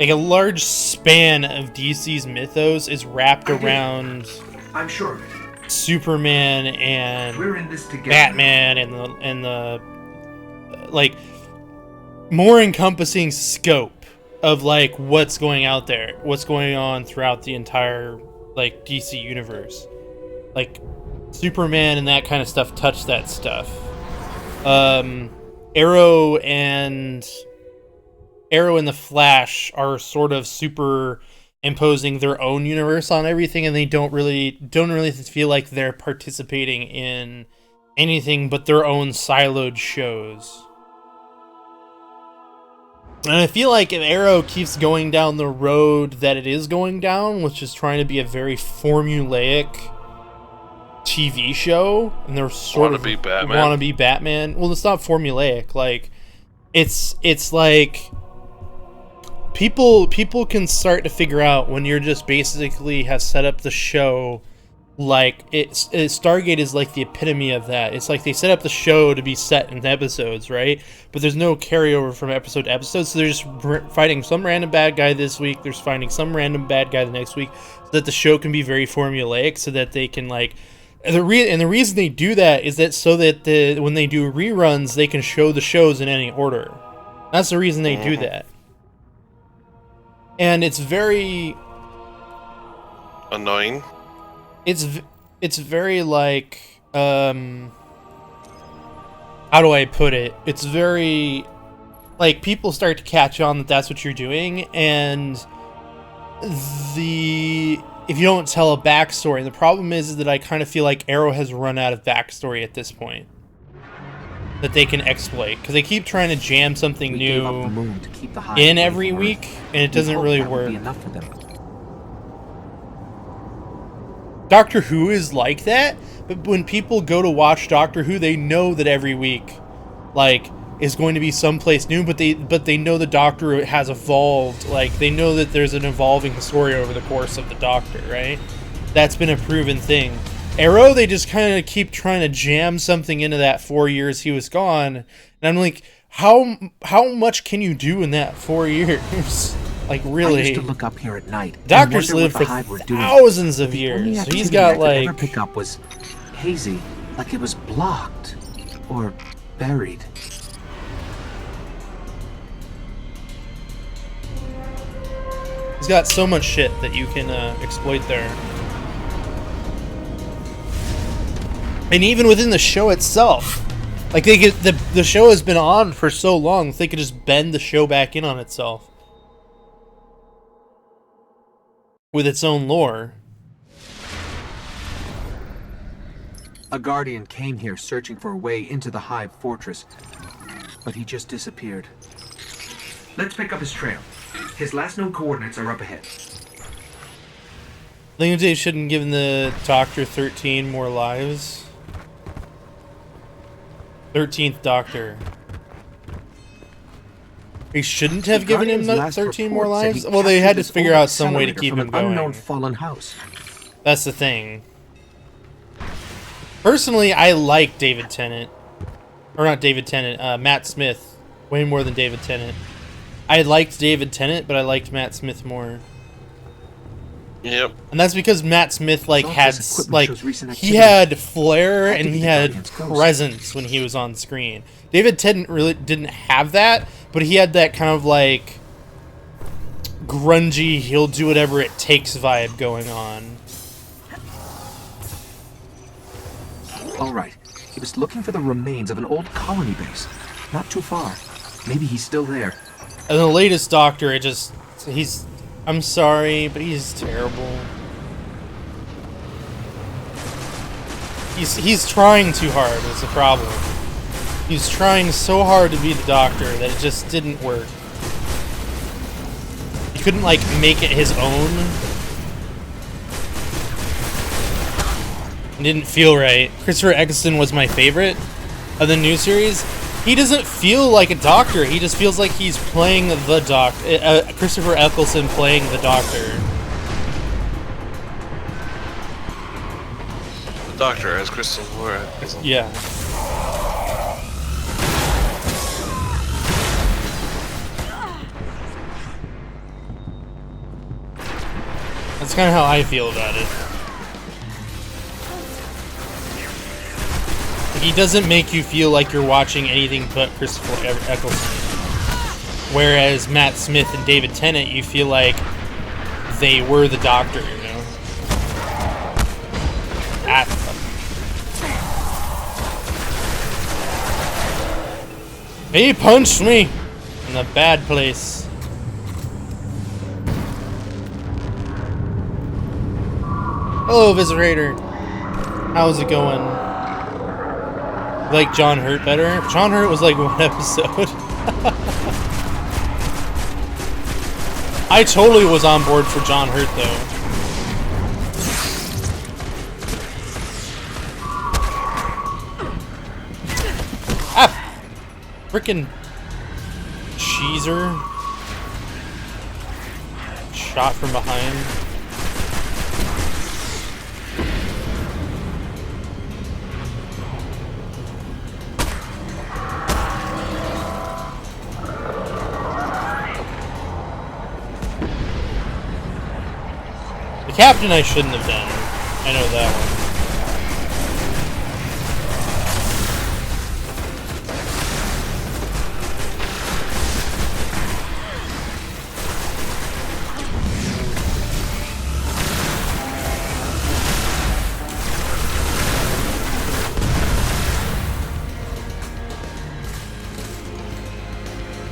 Like, a large span of DC's mythos is wrapped I get it. around I'm sure of it. Superman and We're in this together. Batman and the like more encompassing scope of like what's going out there, what's going on throughout the entire like DC universe. Like Superman and that kind of stuff touch that stuff. Arrow and the Flash are sort of super imposing their own universe on everything, and they don't really feel like they're participating in anything but their own siloed shows. And I feel like if Arrow keeps going down the road that it is going down, which is trying to be a very formulaic TV show, and they're sort of want to be Batman. Well, it's not formulaic. Like it's like people can start to figure out when you're just basically have set up the show like Stargate is like the epitome of that. It's like they set up the show to be set in episodes, right? But there's no carryover from episode to episode, so they're just fighting some random bad guy this week, there's finding some random bad guy the next week, so that the show can be very formulaic, so that they can like the reason they do that is that so that when they do reruns, they can show the shows in any order. That's the reason they do that. And it's very annoying. It's very like how do I put it? It's very like people start to catch on that that's what you're doing, and if you don't tell a backstory. And the problem is that I kind of feel like Arrow has run out of backstory at this point that they can exploit, because they keep trying to jam something new in every week, and it doesn't really work. Doctor Who is like that, but when people go to watch Doctor Who, they know that every week, like, is going to be someplace new, but they know the Doctor has evolved. Like, they know that there's an evolving story over the course of the Doctor, right? That's been a proven thing. Arrow, they just kind of keep trying to jam something into that 4 years he was gone, and I'm like, how much can you do in that 4 years? Like, really? I used to look up here at night. Doctors live for thousands of years. So he's got like. Ever pick up was hazy, like it was blocked or buried. He's got so much shit that you can exploit there. And even within the show itself, like they get the show has been on for so long, they could just bend the show back in on itself with its own lore. A guardian came here searching for a way into the Hive Fortress, but he just disappeared. Let's pick up his trail. His last known coordinates are up ahead. I think they shouldn't have given the Doctor 13 more lives. 13th Doctor. They shouldn't have given him 13 more lives? Well, they had to figure out some way to keep him going. Unknown fallen house. That's the thing. Personally, I like David Tennant. Or not David Tennant, Matt Smith. Way more than David Tennant. I liked David Tennant, but I liked Matt Smith more. Yep. And that's because Matt Smith like had he had flair and he had presence when he was on screen. David Tennant really didn't have that, but he had that kind of like grungy, he'll do whatever it takes vibe going on. All right. He was looking for the remains of an old colony base. Not too far. Maybe he's still there. And the latest Doctor, I'm sorry, but he's terrible. He's trying too hard is the problem. He's trying so hard to be the Doctor that it just didn't work. He couldn't, like, make it his own. It didn't feel right. Christopher Eccleston was my favorite of the new series. He doesn't feel like a Doctor. He just feels like he's playing the Doctor. Christopher Eccleston playing the Doctor. The Doctor as Kristen Laura. Yeah. That's kind of how I feel about it. He doesn't make you feel like you're watching anything but Christopher Eccleston. Whereas Matt Smith and David Tennant, you feel like they were the Doctor, you know? He punched me in the bad place. Hello, Viscerator. How's it going? Like John Hurt better? John Hurt was like one episode. I totally was on board for John Hurt though. Ah! Frickin' cheeser. Shot from behind. The captain I shouldn't have done. I know that one.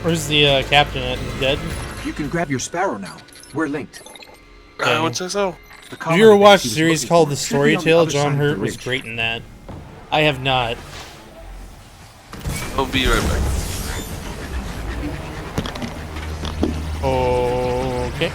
Where's the captain at? Dead? You can grab your Sparrow now. We're linked. I would say so. The Have you ever colony watched a base he was series looking called for The should be on the Storytale? other John side of the Hurt was ridge. great in that. I have not. I'll be right back. Okay.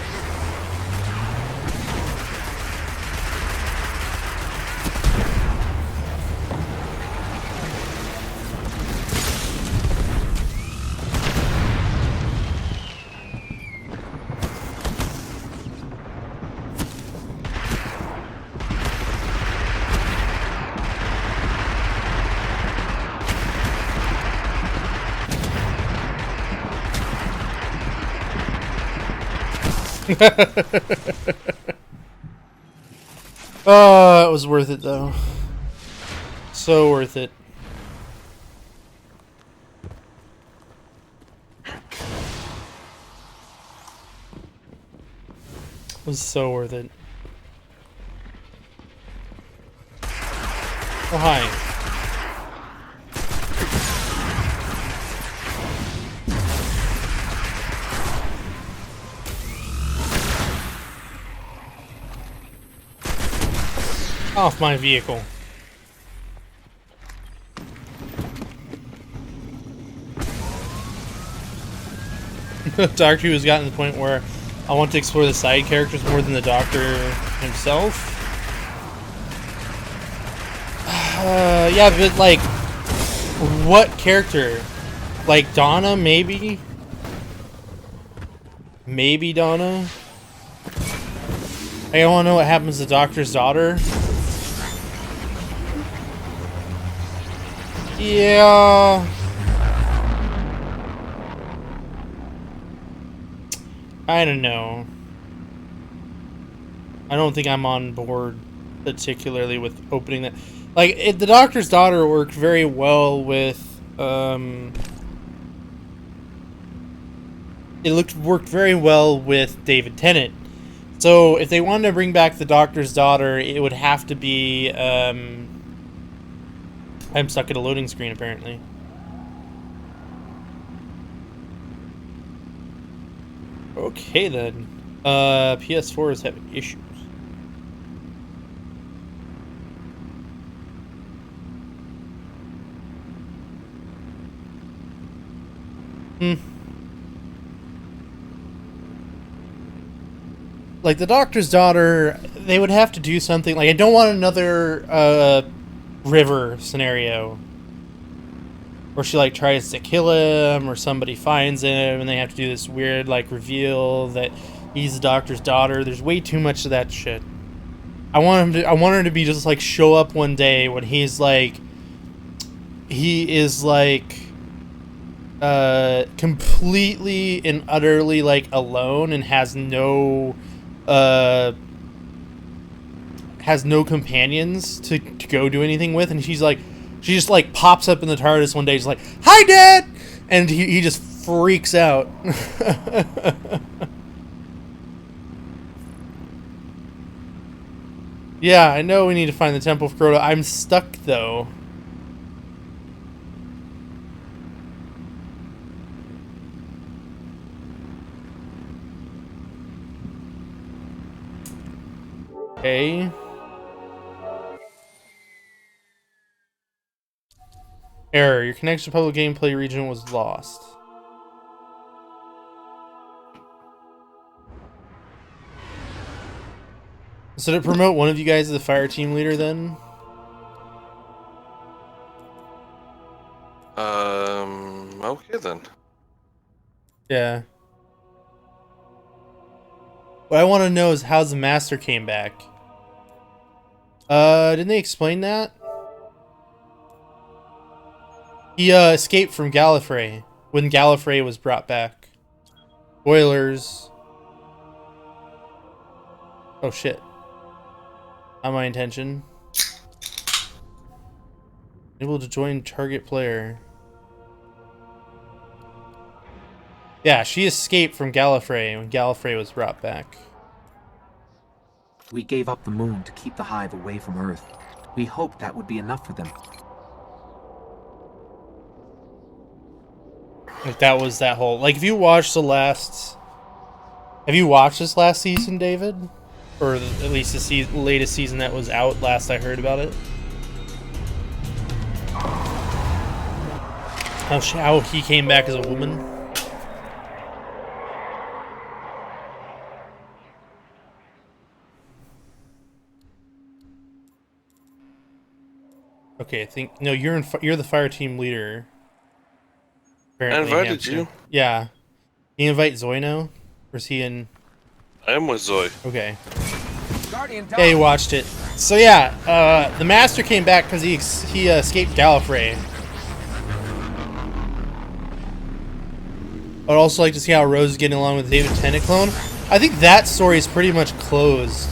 Oh, it was worth it though. So worth it. It was so worth it. Oh, hi. Off my vehicle. Doctor Who has gotten to the point where I want to explore the side characters more than the Doctor himself. Yeah, but like, what character? Like Donna, maybe? Maybe Donna? I want to know what happens to the Doctor's daughter. Yeah. I don't know. I don't think I'm on board particularly with opening that. Like, the Doctor's daughter worked very well with, worked very well with David Tennant. So, if they wanted to bring back the Doctor's daughter, it would have to be, I'm stuck at a loading screen, apparently. Okay, then. PS4 is having issues. Like, the Doctor's daughter, they would have to do something. Like, I don't want another, River scenario. Where she, like, tries to kill him, or somebody finds him, and they have to do this weird, like, reveal that he's the Doctor's daughter. There's way too much of that shit. I want her to be just, like, show up one day when he's, like... He is, like... completely and utterly, like, alone and has no companions to go do anything with, and she's like, she just like pops up in the TARDIS one day, she's like, "Hi, Dad!" and he just freaks out. Yeah, I know we need to find the Temple of Crota. I'm stuck though. Okay. Error. Your connection to public gameplay region was lost. So to promote one of you guys as the fire team leader then? Okay then. Yeah. What I want to know is how the Master came back. Didn't they explain that? He, escaped from Gallifrey when Gallifrey was brought back. Spoilers. Oh shit. Not my intention. Able to join target player. Yeah, she escaped from Gallifrey when Gallifrey was brought back. We gave up the moon to keep the Hive away from Earth. We hoped that would be enough for them. Like that was that whole... Like if you watched the last... Have you watched this last season, David? or at least the latest season that was out last I heard about it. How he came back as a woman. Okay, I think no. You're the fire team leader. Apparently, I invited Hampton. you. Yeah. You invite Zoe now? Or is he in? I am with Zoe. Okay. Yeah, he watched it. So yeah, the Master came back because he escaped Gallifrey. I'd also like to see how Rose is getting along with David Tennant clone. I think that story is pretty much closed.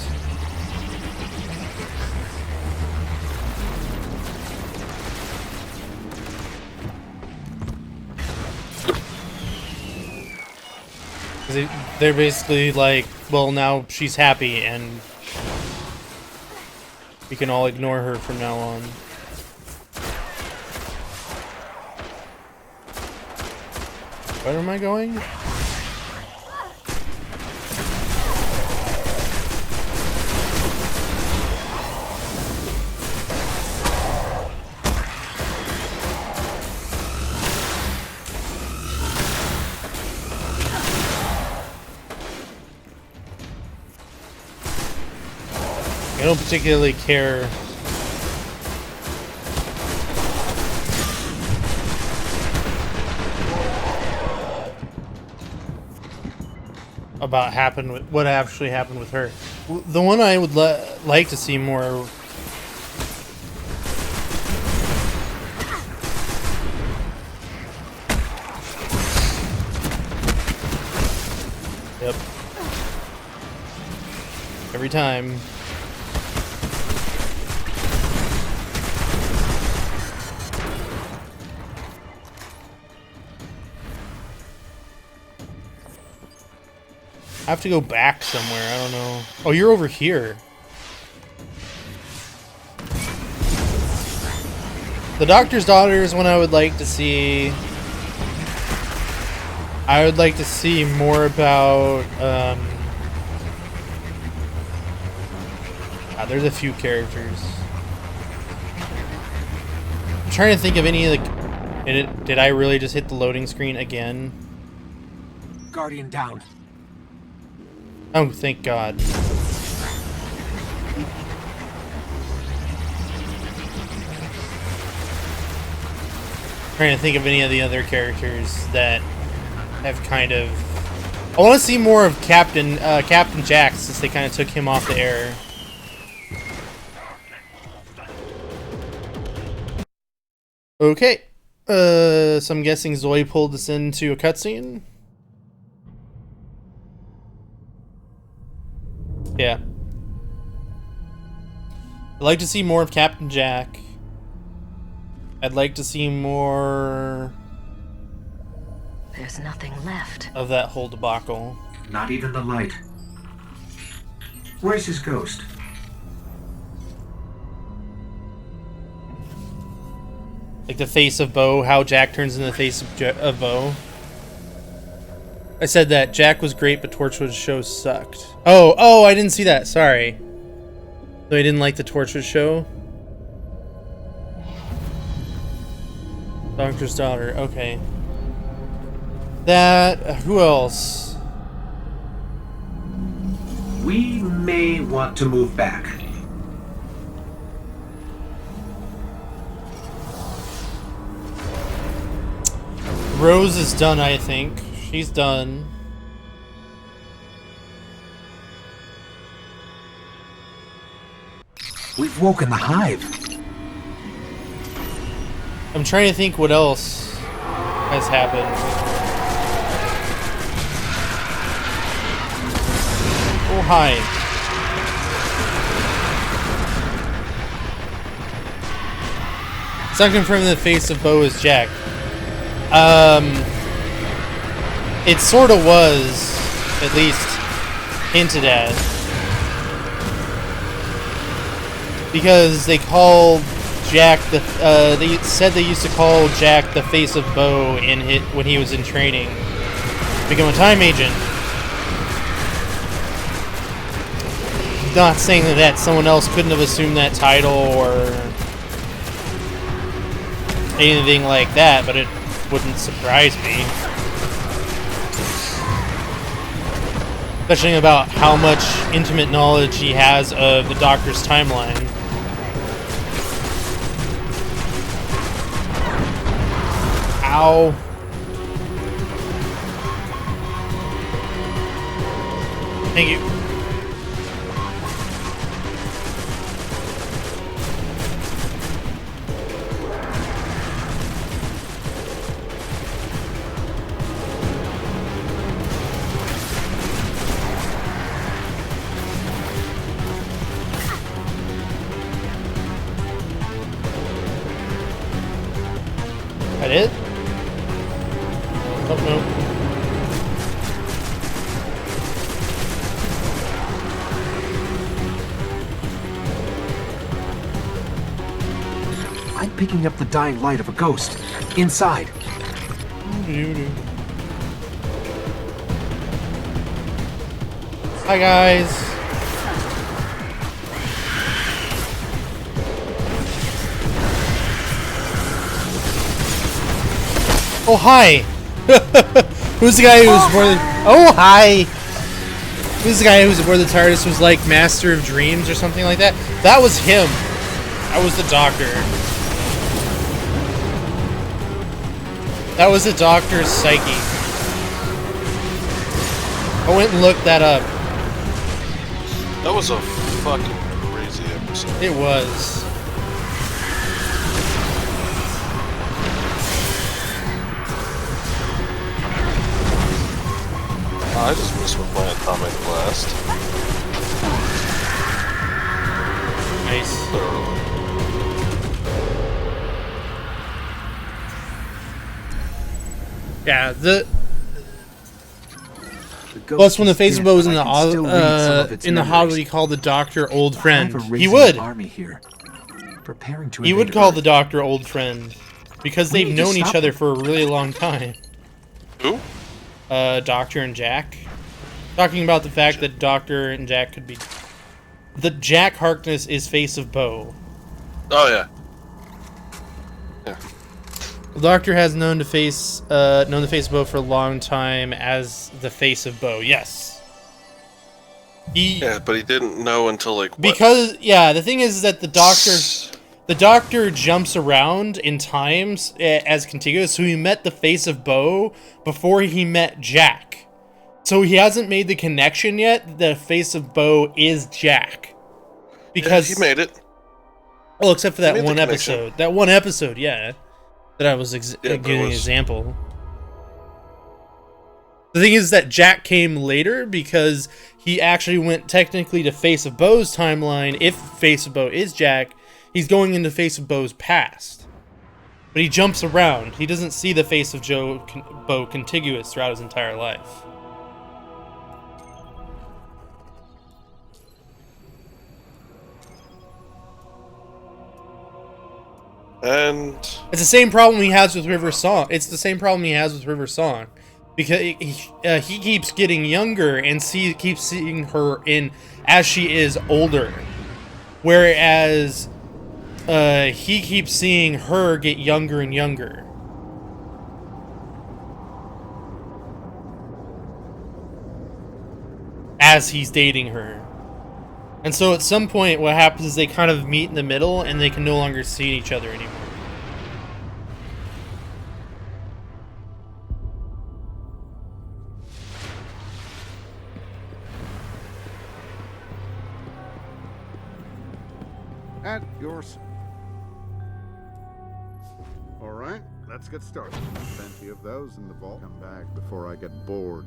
They're basically like, well, now she's happy and we can all ignore her from now on. Where am I going? I don't particularly care about what actually happened with her. The one I would like to see more. Yep. Every time. I have to go back somewhere. I don't know. Oh, you're over here. The Doctor's Daughter is one I would like to see. I would like to see more about. There's a few characters. I'm trying to think of any of the. Did I really just hit the loading screen again? Guardian down. Oh, thank God. Trying to think of any of the other characters that have kind of. I want to see more of Captain Jack since they kind of took him off the air. Okay. So I'm guessing Zoe pulled us into a cutscene. Yeah. I'd like to see more of Captain Jack. I'd like to see more. There's nothing left Of that whole debacle. Not even the light. Where's his ghost? Like the face of Bo, how Jack turns into the face of Bo. I said that Jack was great, but Torchwood's show sucked. Oh, I didn't see that. Sorry. So I didn't like the Torchwood show. Doctor's Daughter. Okay. Who else? We may want to move back. Rose is done, I think. She's done. We've woken the hive. I'm trying to think what else has happened. Oh, hi. It's not confirmed the face of Bo is Jack. It sort of was, at least hinted at, because they called Jack they said they used to call Jack the face of Bo when he was in training to become a time agent. not saying that someone else couldn't have assumed that title or anything like that, but it wouldn't surprise me. Especially about how much intimate knowledge he has of the Doctor's timeline. Ow. Thank you. That it? Oh, no. I'm picking up the dying light of a ghost. Inside. Hi, guys. Oh, hi. Who's the guy who was more than... Oh, hi. Who's the guy who was aboard the TARDIS was like Master of Dreams or something like that? That was him. That was the Doctor. That was the Doctor's psyche. I went and looked that up. That was a fucking crazy episode. It was. I just miss with my atomic blast. Nice. Yeah, plus when the face of Bo was in the hobby, he called the Doctor old friend. He would. He would call the Doctor old friend because they've known each other for a really long time. Who? Doctor and Jack. Talking about the fact that Doctor and Jack could be... That Jack Harkness is face of Bo. Oh, yeah. Yeah. The Doctor has known the face of Bo for a long time as the face of Bo, yes. Yeah, but he didn't know until, like, what? Because, yeah, the thing is that the Doctor jumps around in times as contiguous, so he met the face of Bo before he met Jack. So he hasn't made the connection yet. The face of Bo is Jack. Because yeah, he made it. Well, except for that one episode. That one episode, yeah. That I was giving an example. The thing is that Jack came later because he actually went technically to Face of Bo's timeline. If Face of Bo is Jack, he's going into Face of Bo's past. But he jumps around. He doesn't see the Face of Bo contiguous throughout his entire life. And it's the same problem he has with River Song. It's the same problem he has with River Song, because he keeps getting younger and keeps seeing her in as she is older, whereas he keeps seeing her get younger and younger. As he's dating her. And so at some point what happens is they kind of meet in the middle and they can no longer see each other anymore. At yours. Alright, let's get started. Plenty of those in the vault. Come back before I get bored.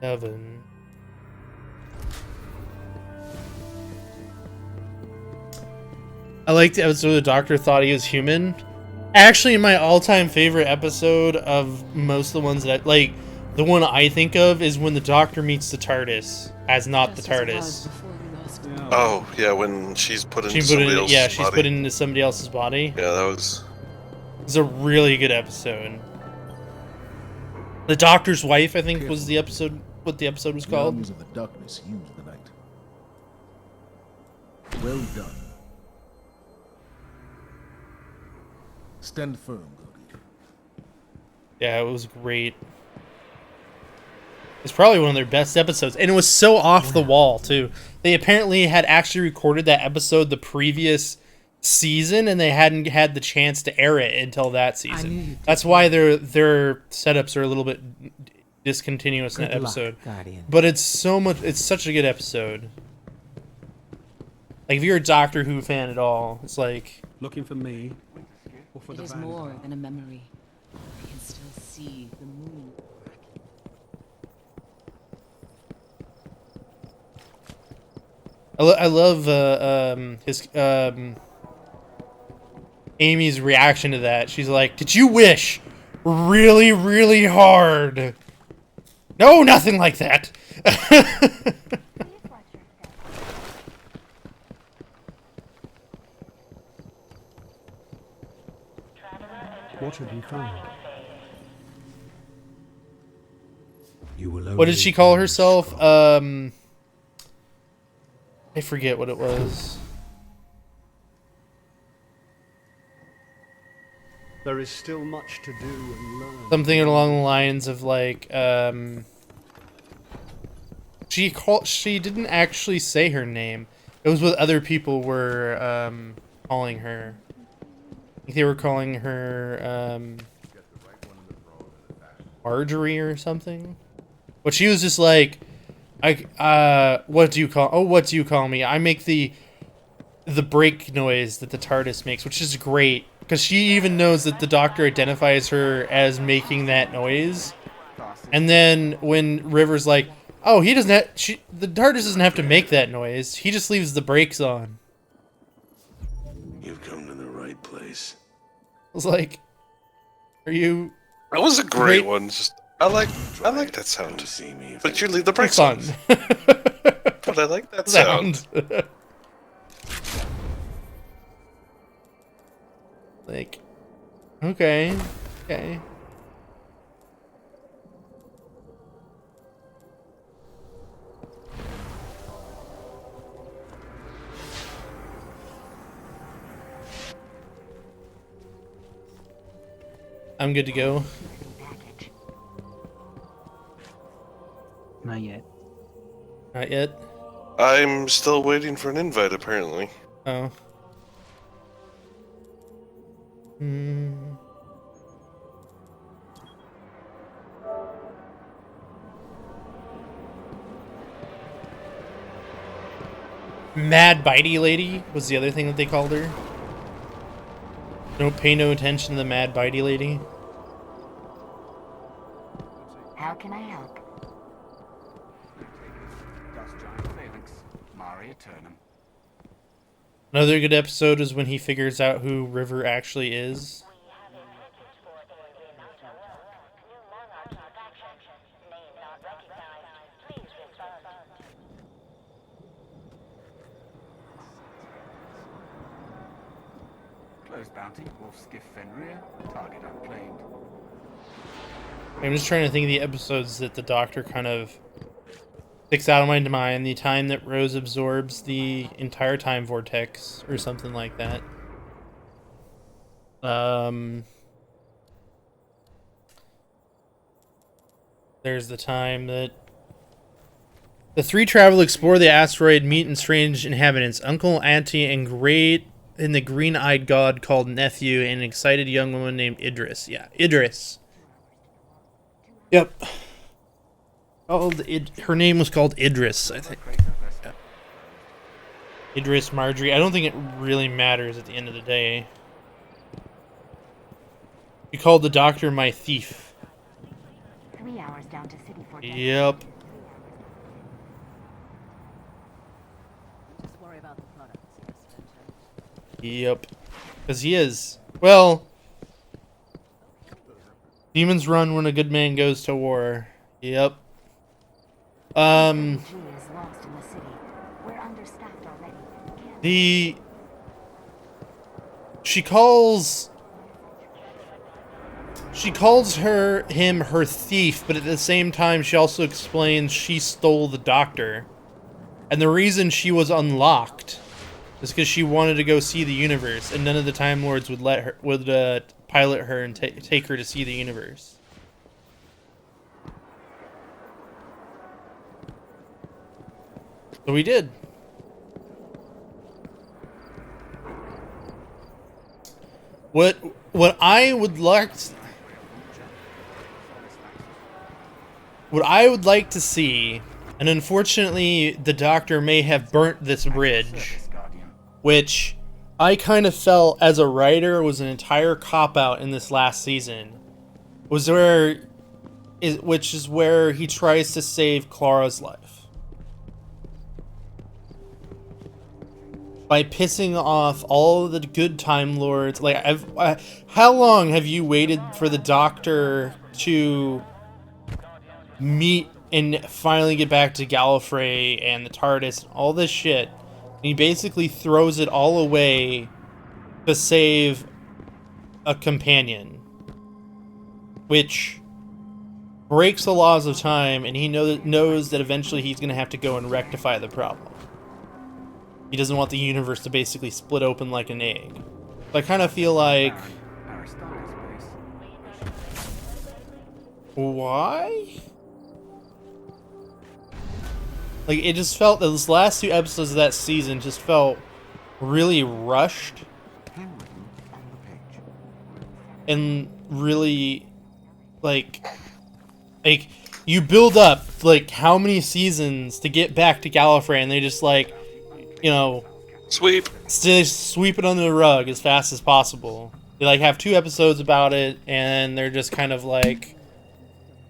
Seven. I liked the episode where the Doctor thought he was human. Actually, my all-time favorite episode of most of the ones that like, the one I think of is when the Doctor meets the TARDIS as not the TARDIS. Oh, yeah, when she's put into She put somebody in, else's yeah, body. she's put into somebody else's body. Yeah, that was... It's a really good episode. The Doctor's Wife, I think, was the episode. What the episode was The called. armies of the darkness use the night. Well done. Stand firm, Gogi. Yeah, it was great. It's probably one of their best episodes, and it was so off the wall too. They apparently had actually recorded that episode the previous season, and they hadn't had the chance to air it until that season. That's why their setups are a little bit discontinuous in that episode. But it's such a good episode. Like if you're a Doctor Who fan at all, it's like looking for me. Or for It the is Vanguard. more than a memory. I can still see the moon. I love his Amy's reaction to that. She's like, "Did you wish really, really hard?" No, nothing like that. What have you found? You will What did she call herself? I forget what it was. There is still much to do and learn. Something along the lines of like, she didn't actually say her name. It was what other people were calling her. I think they were calling her Marjorie or something. But she was just like, what do you call me? I make the brake noise that the TARDIS makes, which is great because she even knows that the Doctor identifies her as making that noise. And then when River's like, oh, the TARDIS doesn't have to make that noise. He just leaves the brakes on. You've come to the right place. I was like, are you? That was a great one. Just I like that sound. But you leave the brakes on. But I like that sound. Like, okay. I'm good to go. Not yet. Not yet? I'm still waiting for an invite, apparently. Oh. Mad Bitey Lady was the other thing that they called her. Don't pay no attention to the Mad Bitey Lady. How can I help? Another good episode is when he figures out who River actually is. Close bounty, Wolf Skiff Fenrir, target unclaimed. I'm just trying to think of the episodes that the Doctor kind of sticks out of my mind. The time that Rose absorbs the entire time vortex, or something like that. There's the time that the three travel explore the asteroid, meet and strange inhabitants, uncle, auntie, and the green-eyed god called Nephew, and an excited young woman named Idris. Yeah, Idris. Yep. Her name was called Idris, I think. Yeah. Idris Marjorie. I don't think it really matters at the end of the day. You called the Doctor my thief. 3 hours down to City for Yep. Just worry about the products, yes, Spencer. Yep. Because he is. Well, demons run when a good man goes to war. Yep. G is lost in the city. We're understaffed already. She calls him her thief, but at the same time she also explains she stole the doctor. And the reason she was unlocked is because she wanted to go see the universe, and none of the Time Lords would pilot her and take her to see the universe. So we did. What I would like to see, and unfortunately the Doctor may have burnt this bridge, which I kind of felt as a writer was an entire cop-out in this last season, which is where he tries to save Clara's life by pissing off all of the good Time Lords. Like, how long have you waited for the Doctor to meet and finally get back to Gallifrey and the TARDIS and all this shit? And he basically throws it all away to save a companion, which breaks the laws of time, and he knows that eventually he's going to have to go and rectify the problem. He doesn't want the universe to basically split open like an egg. So I kind of feel like... Why? Like, it just felt that those last 2 episodes of that season just felt really rushed. And really, like you build up, like, how many seasons to get back to Gallifrey, and they just, like, you know, sweep it under the rug as fast as possible. They, like, have 2 episodes about it, and they're just kind of like,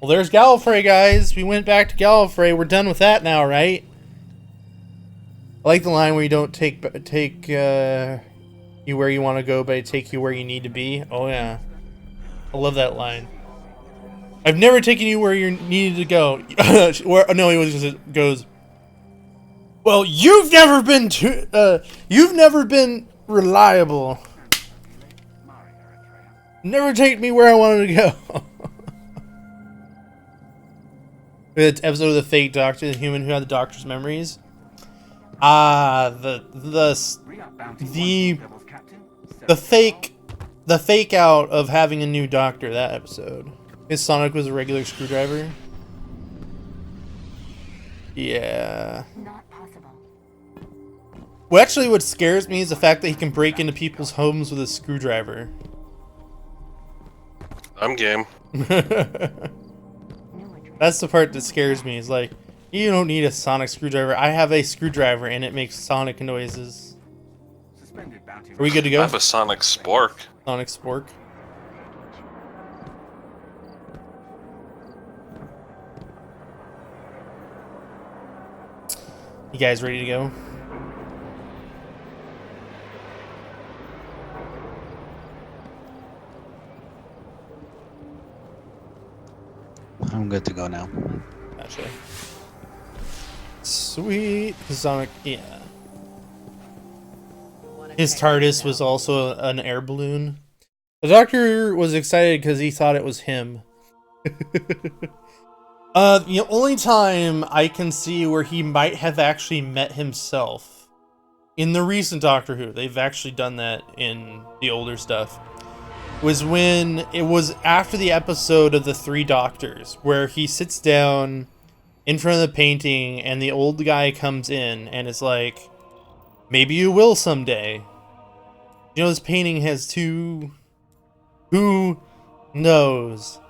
well, there's Gallifrey, guys. We went back to Gallifrey. We're done with that now, right? I like the line where you don't take you where you want to go, but I take you where you need to be. Oh yeah, I love that line. I've never taken you where you needed to go. No, he just goes, well, you've never been reliable. Never take me where I wanted to go. The episode of the fake doctor, the human who had the Doctor's memories. The fake out of having a new Doctor, that episode. His Sonic was a regular screwdriver. Yeah. Not possible. Well, actually, what scares me is the fact that he can break into people's homes with a screwdriver. I'm game. That's the part that scares me. Is like, you don't need a sonic screwdriver. I have a screwdriver and it makes sonic noises. Are we good to go? I have a sonic spork. Sonic spork. You guys ready to go? I'm good to go now. Gotcha. Sweet. Sonic, yeah. His TARDIS was also an air balloon. The Doctor was excited because he thought it was him. The only time I can see where he might have actually met himself in the recent Doctor Who, they've actually done that in the older stuff, was when it was after the episode of the 3 Doctors, where he sits down in front of the painting and the old guy comes in and is like, maybe you will someday. You know, this painting has 2... Who knows?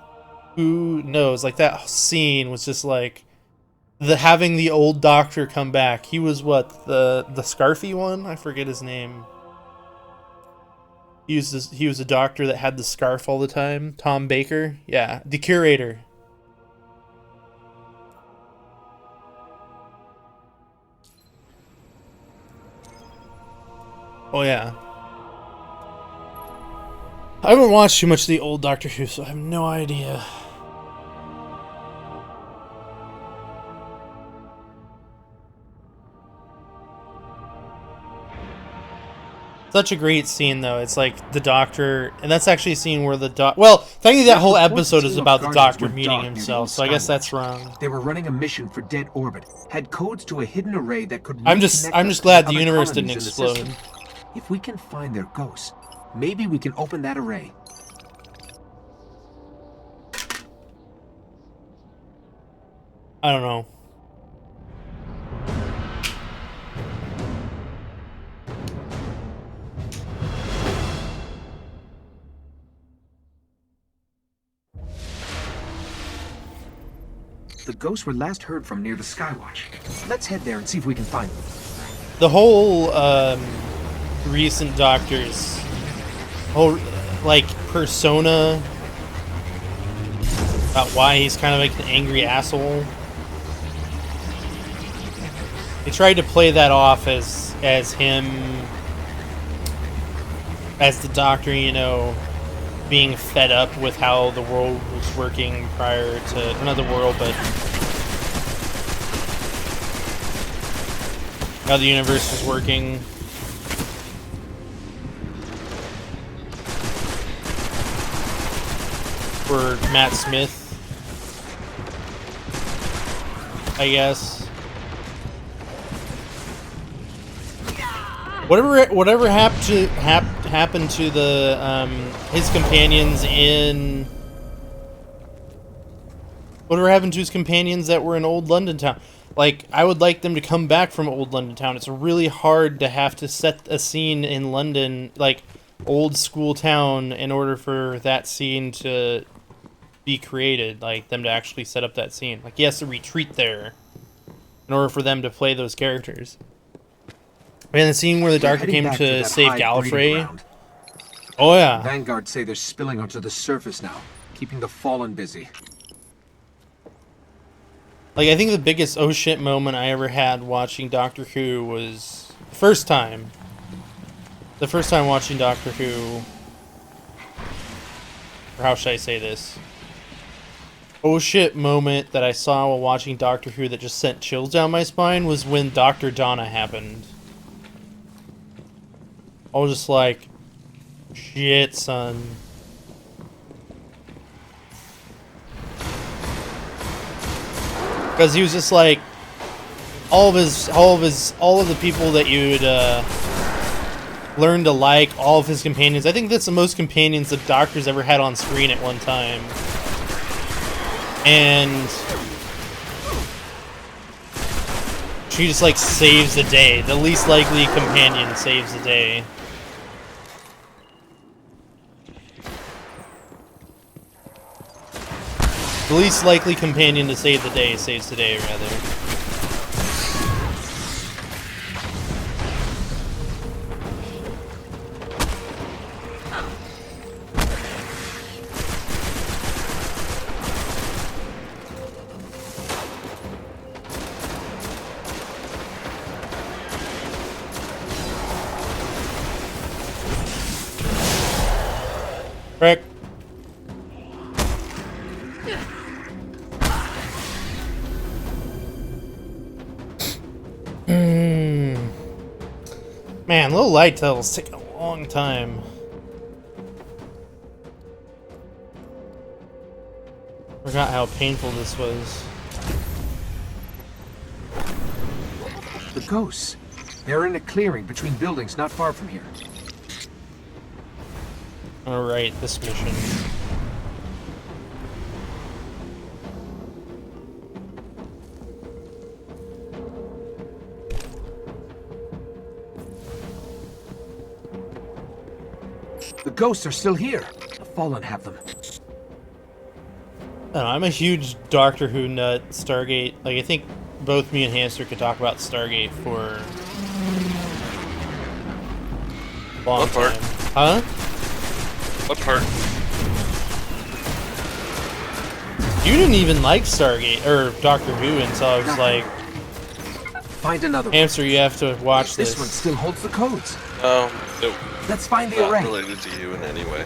Who knows? Like, that scene was just like having the old Doctor come back. He was what, the scarfy one? I forget his name. He was a doctor that had the scarf all the time. Tom Baker? Yeah, the curator. Oh yeah. I haven't watched too much of the old Doctor Who, so I have no idea. Such a great scene, though. It's like the Doctor, and that's actually a scene where the Well, thankfully that whole episode is about the Doctor meeting himself, so I guess that's wrong. They were running a mission for Dead Orbit, had codes to a hidden array that could. I'm just glad the universe didn't explode. If we can find their ghosts, maybe we can open that array. I don't know. The ghosts were last heard from near the Skywatch. Let's head there and see if we can find them. The whole recent Doctor's whole like persona about why he's kind of like an angry asshole. They tried to play that off as him as the Doctor, you know, being fed up with how the world was working prior to, not the world, but how the universe was working. For Matt Smith, I guess. Whatever happened to the his companions in whatever happened to his companions that were in Old London Town? Like, I would like them to come back from Old London Town. It's really hard to have to set a scene in London, like old school town, in order for that scene to be created. Like, them to actually set up that scene. Like, he has to retreat there in order for them to play those characters. And the scene where the Doctor came to save Gallifrey. Oh yeah. Vanguard say they're spilling onto the surface now, keeping the Fallen busy. Like, I think the biggest oh shit moment I ever had watching Doctor Who was the first time watching Doctor Who, or how should I say this? Oh shit moment that I saw while watching Doctor Who that just sent chills down my spine was when Dr. Donna happened. I was just like, shit, son. Because he was just like, all of the people that you'd learn to like, all of his companions. I think that's the most companions the Doctor's ever had on screen at one time. And she just like saves the day. The least likely companion saves the day. The least likely companion to save the day saves the day, rather. Correct. Man, little light titles take a long time. Forgot how painful this was. The ghosts. They're in a clearing between buildings not far from here. Alright, this mission. The ghosts are still here. The Fallen have them. I don't know, I'm a huge Doctor Who nut. Stargate, like, I think both me and Hamster could talk about Stargate for a long time. Huh? What part? You didn't even like Stargate or Doctor Who until I was like, find another one. Hamster, you have to watch this. This one still holds the codes. No, nope. Let's find the array. Not related to you in any way.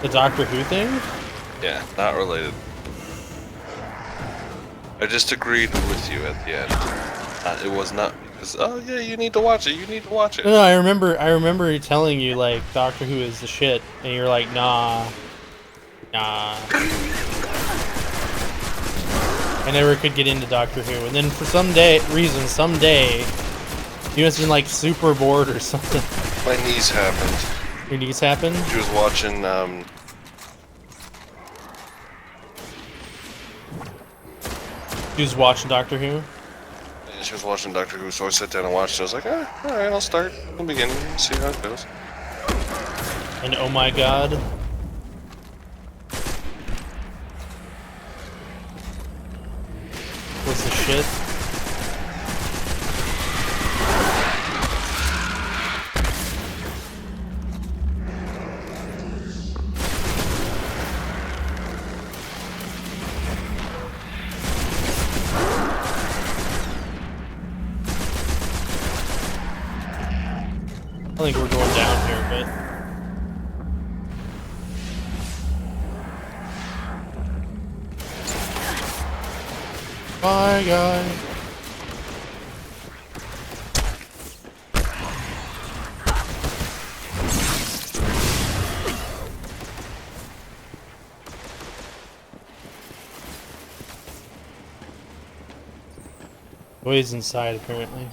The Doctor Who thing? Yeah, not related. I just agreed with you at the end. It was not Because, oh yeah, you need to watch it. You need to watch it. No, I remember telling you like Doctor Who is the shit, and you're like, nah. I never could get into Doctor Who, and then for someday you must have been like super bored or something. My niece happened. Your niece happened? She was watching. She was watching Doctor Who. She was watching Doctor Who, so I sat down and watched it. I was like, all right, I'll start from the beginning and see how it goes. And oh my god. What's the shit? I think we're going down here a bit. Bye, guys. Boy's inside, apparently.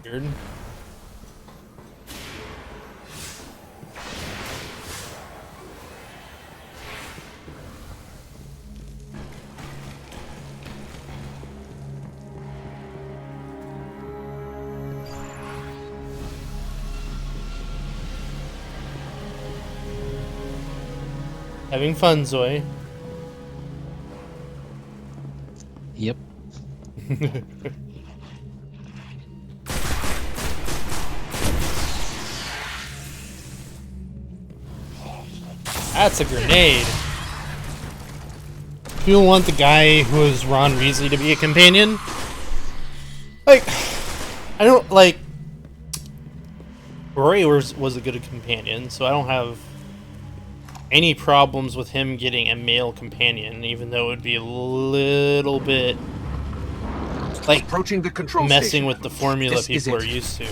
Weird. Having fun, Zoe. Yep. That's a grenade. You don't want the guy who is Ron Weasley to be a companion? Like, I don't, like... Rory was a good companion, so I don't have any problems with him getting a male companion, even though it would be a little bit... like, approaching the control messing station. with the formula This is people it. are used to.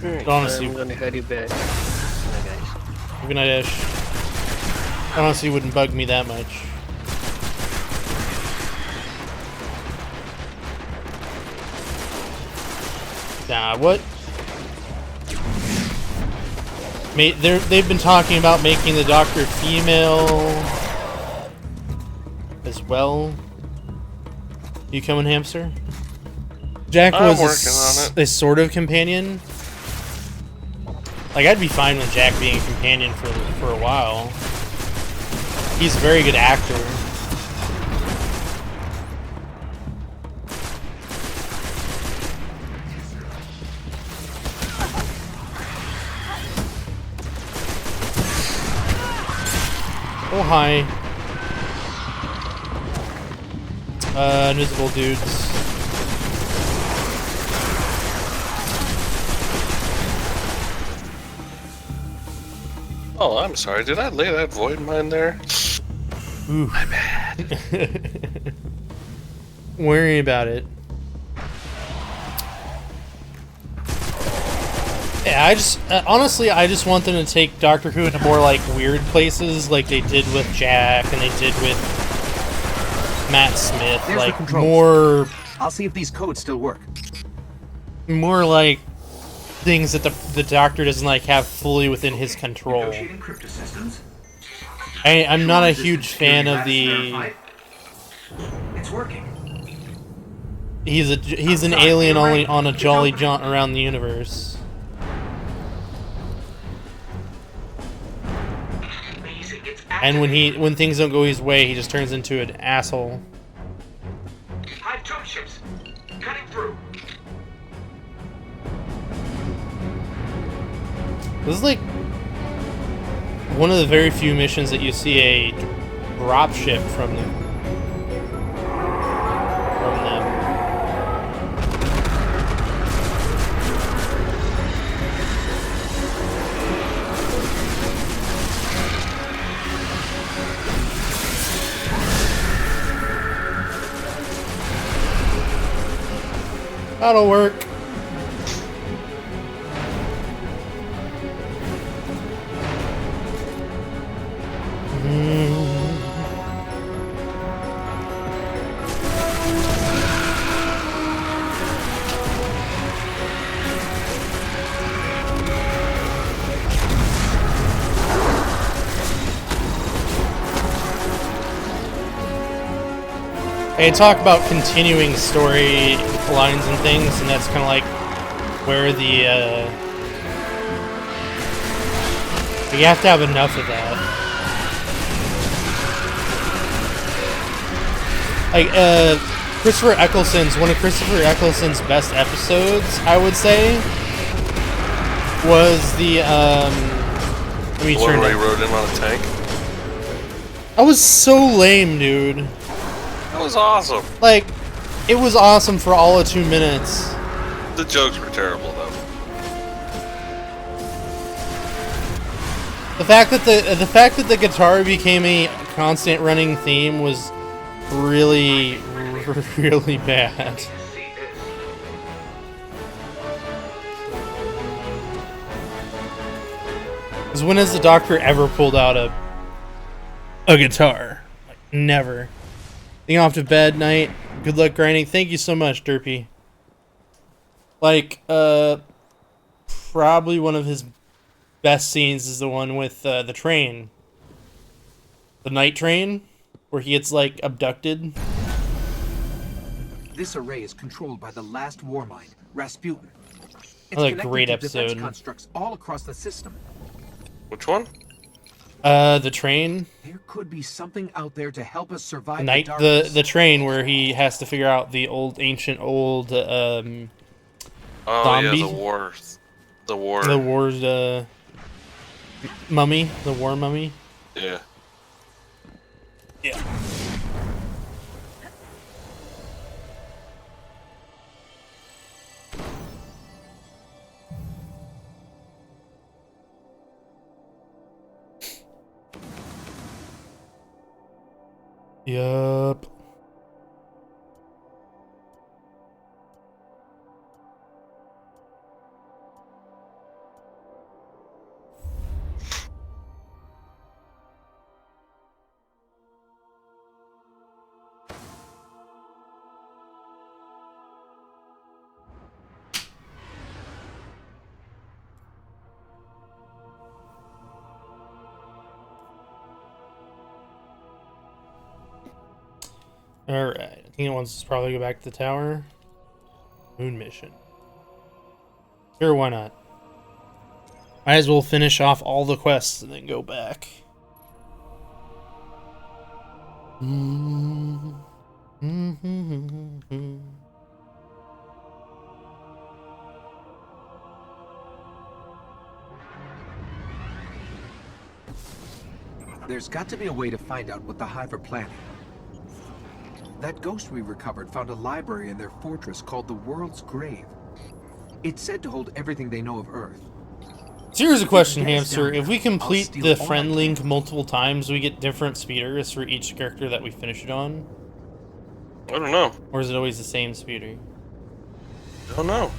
But honestly, I'm gonna head you back. Good night, Ash. Honestly, wouldn't bug me that much. Nah, what? They've been talking about making the Doctor female as well. You coming, hamster? Jack was a sort of companion. Like, I'd be fine with Jack being a companion for a while. He's a very good actor. Oh, hi. Invisible dudes. Oh, I'm sorry. Did I lay that void mine there? Ooh. My bad. Worry about it. Yeah, honestly, I just want them to take Doctor Who into more, like, weird places, like they did with Jack, and they did with Matt Smith. There's like, the controls. more... I'll see if these codes still work. More, like, things that the Doctor doesn't, like, have fully within his control. Negotiating crypto systems. I'm not a huge fan of the... It's working. He's an alien only on a jolly jaunt around the universe. And when things don't go his way, he just turns into an asshole. Hive jump ships. Cutting through. This is like one of the very few missions that you see a drop ship from them. from them. That'll work. They talk about continuing story lines and things, and that's kind of like where the you have to have enough of that. Like Christopher Eccleston's one of Christopher Eccleston's best episodes, I would say, was the let me the one turn where it. he rode in on a tank. That was so lame, dude. That was awesome. Like, it was awesome for all of 2 minutes. The jokes were terrible, though. The fact that the guitar became a constant running theme was really, really bad. Because when has the Doctor ever pulled out a guitar? Like, never. Getting off to bed night. Good luck grinding. Thank you so much, Derpy. Like, probably one of his best scenes is the one with the train. The night train, where he gets, like, abducted. This array is controlled by the last war mind, Rasputin. It's Another connected great to defense episode. constructs all across the system. Which one? The train. There could be something out there to help us survive The train where he has to figure out the ancient Oh zombie. yeah, the war mummy, the war mummy. Yeah. Yeah. Yup. Alright, I think it wants to probably go back to the tower. Moon mission. Sure, why not? Might as well finish off all the quests and then go back. There's got to be a way to find out what the Hive are planning. That ghost we recovered found a library in their fortress called the World's Grave. It's said to hold everything they know of Earth. So here's a question, Hamster. If we complete the friend link multiple times, we get different speeders for each character that we finish it on? I don't know. Or is it always the same speeder? I don't know.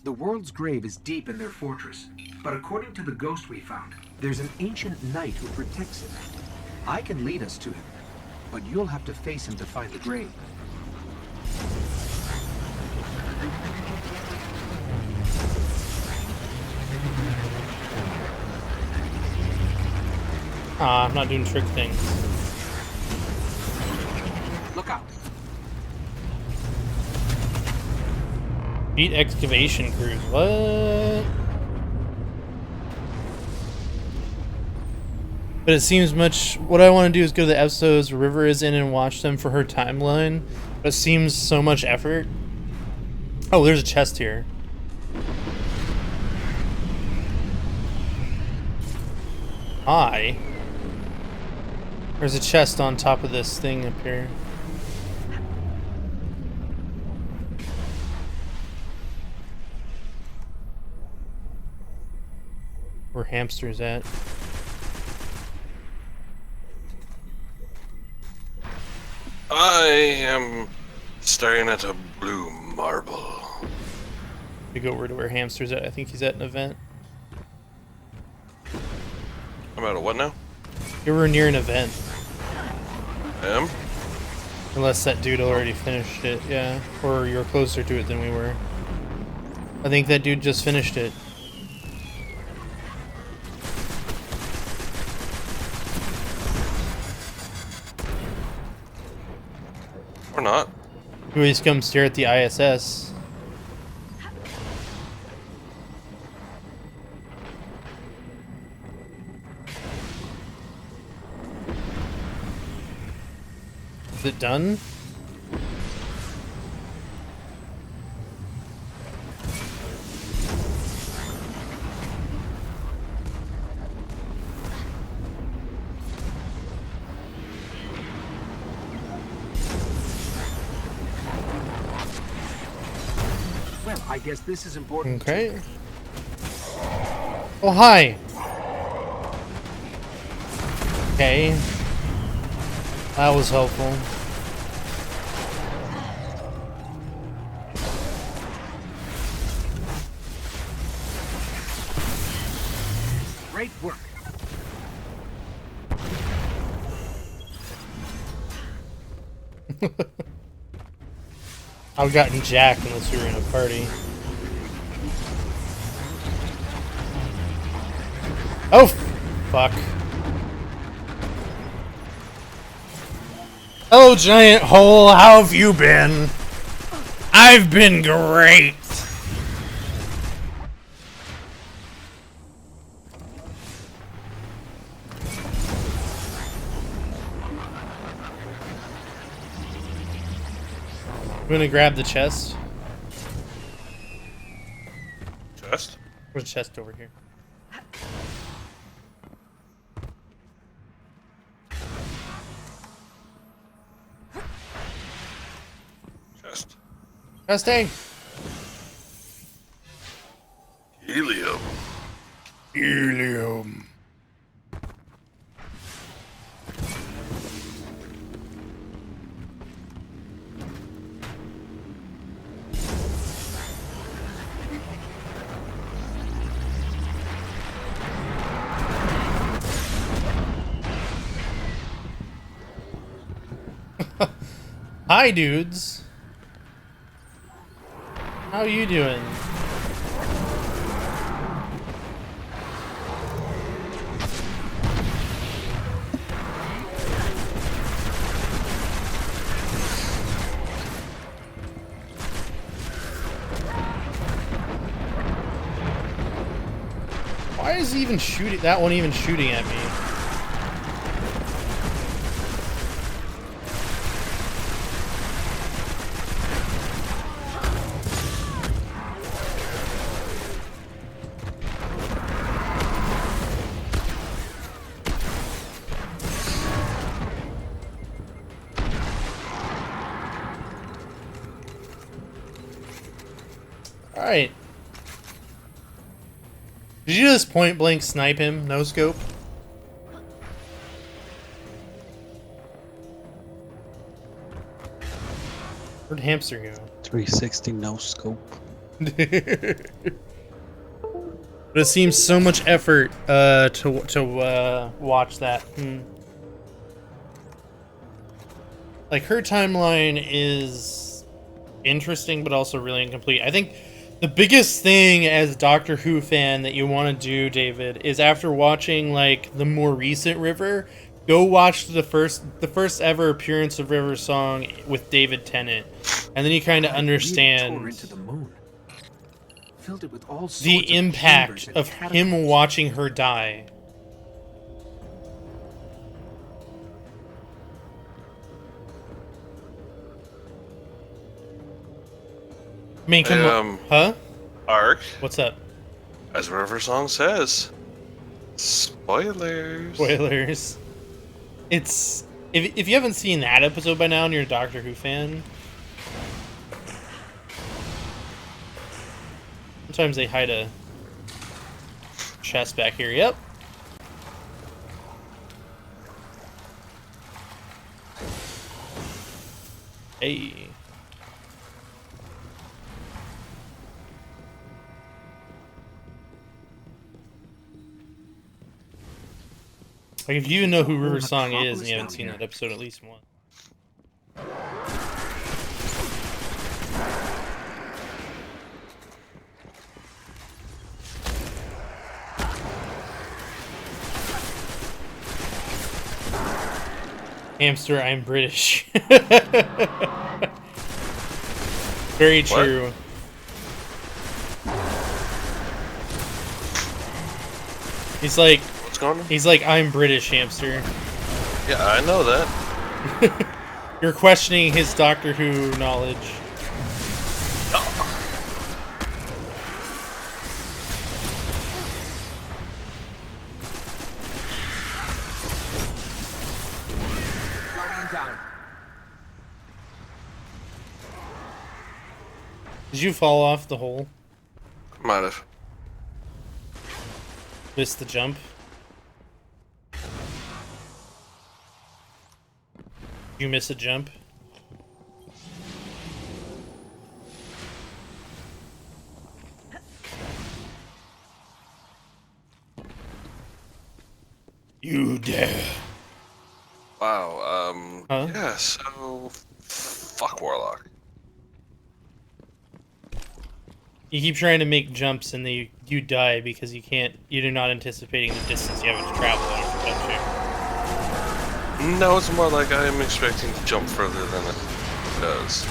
The World's Grave is deep in their fortress, but according to the ghost we found, there's an ancient knight who protects it. I can lead us to him, but you'll have to face him to find the grave. I'm not doing trick things. Look out! Beat excavation crews. What? But it seems much. What I want to do is go to the episodes where River is in and watch them for her timeline. But it seems so much effort. Oh, there's a chest here. Hi. There's a chest on top of this thing up here. Where hamsters at? I am staring at a blue marble. We go over to where hamsters at. I think he's at an event. I'm at a what now? You were near an event. I am? Unless that dude already finished it, yeah. Or you're closer to it than we were. I think that dude just finished it. Or not. You always come stare at the ISS. Is it done? Well, I guess this is important. Okay. Oh, hi. Okay. That was helpful. Great work. I've gotten jacked unless we were in a party. Oh, fuck. Hello, giant hole. How have you been? I've been great. I'm gonna grab the chest. Chest? There's a chest over here. Chest. Testing. Helium. Helium. Hi, dudes. How you doing? Why is he even shooting? That one even shooting at me? Alright. Did you just point blank snipe him? No scope? Where'd hamster go? 360 no scope. But it seems so much effort to watch that. Like, her timeline is interesting but also really incomplete. I think the biggest thing as a Doctor Who fan that you want to do, David, is after watching like the more recent River, go watch the first ever appearance of River Song with David Tennant, and then you kind of understand Filled it with all sorts the impact of him watching her die. I mean, come on. Huh? Ark. What's up? As River Song says, Spoilers. Spoilers. It's if you haven't seen that episode by now and you're a Doctor Who fan, sometimes they hide a chest back here. Yep. Hey. Like, if you even know who River Song is and you haven't seen that episode at least once. Hamster, I'm British. Very true. He's like, what's going on? He's like, I'm British, hamster. Yeah, I know that. You're questioning his Doctor Who knowledge. Did you fall off the hole? Might have. Missed the jump? You miss a jump? You dare. Wow, Huh? yeah, so... Fuck Warlock. You keep trying to make jumps and you die because you're not anticipating the distance you have to travel over, don't you? No, it's more like I am expecting to jump further than it does.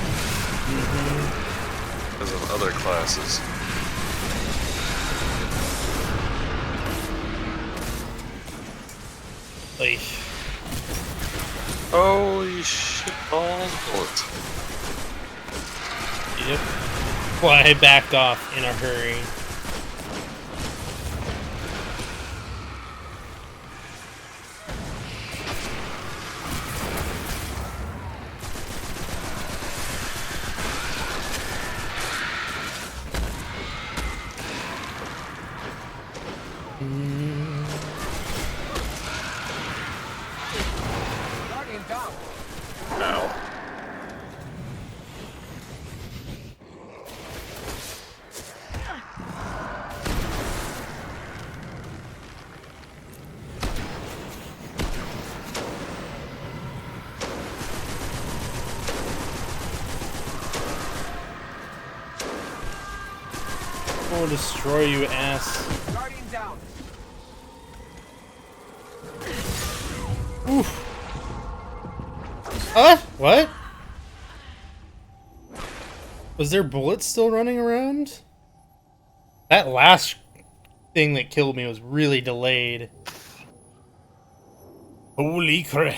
Because of other classes. Like... Holy shit, balls bullets. Yep. Well, I backed off in a hurry. Ow. I will destroy you, ass. Guardian down. Oof. Huh? What? Was there bullets still running around? That last thing that killed me was really delayed. Holy crap.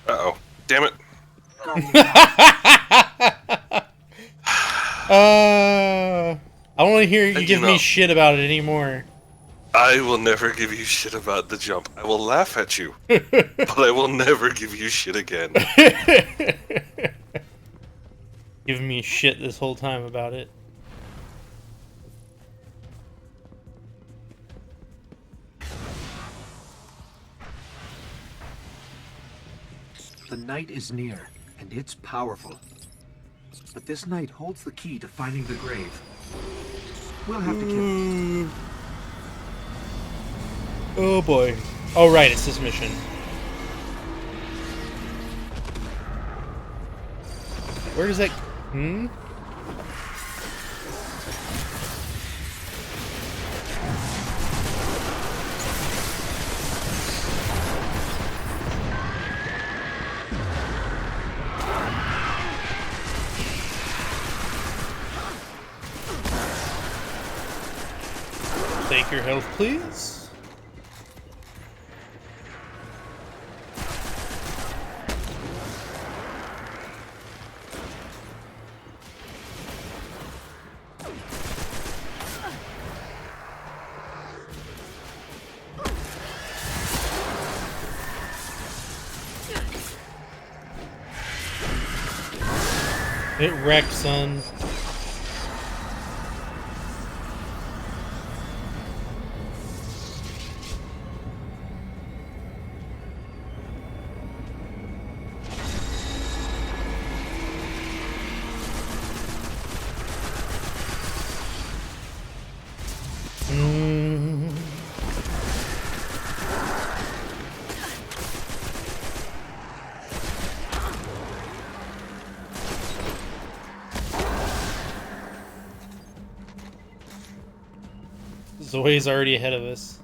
Uh-oh. Damn it. I don't want to hear you give me know. shit about it anymore. I will never give you shit about the jump. I will laugh at you. But I will never give you shit again. Giving me shit this whole time about it. The night is near, and it's powerful. But this night holds the key to finding the grave. We'll have to kill it. Oh boy. Oh right, it's this mission. Where does that... Hmm? Take your health, please. It wrecked, son. Zoe's already ahead of us.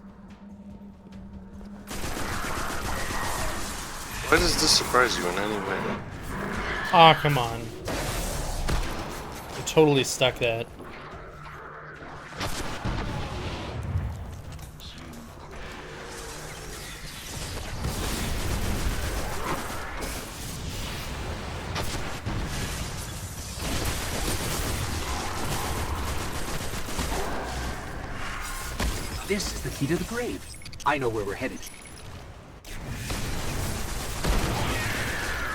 Why does this surprise you in any way? Aw, come on. I totally stuck that. This is the key to the grave. I know where we're headed.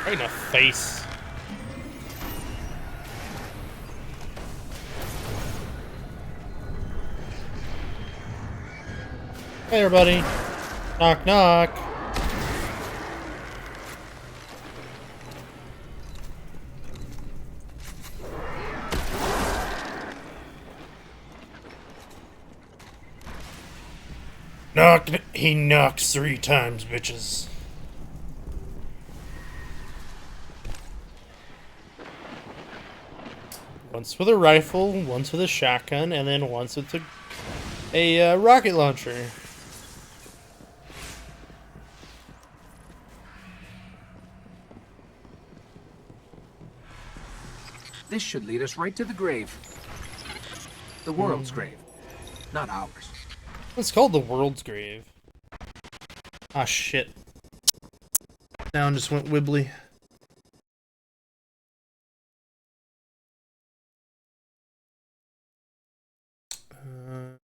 Right in the face. Hey there, buddy. Knock, knock. Knock. He knocks 3 times, bitches. Once with a rifle, once with a shotgun, and then once with a rocket launcher. This should lead us right to the grave. The world's grave, not ours. It's called the world's grave. Ah, shit. Down just went wibbly.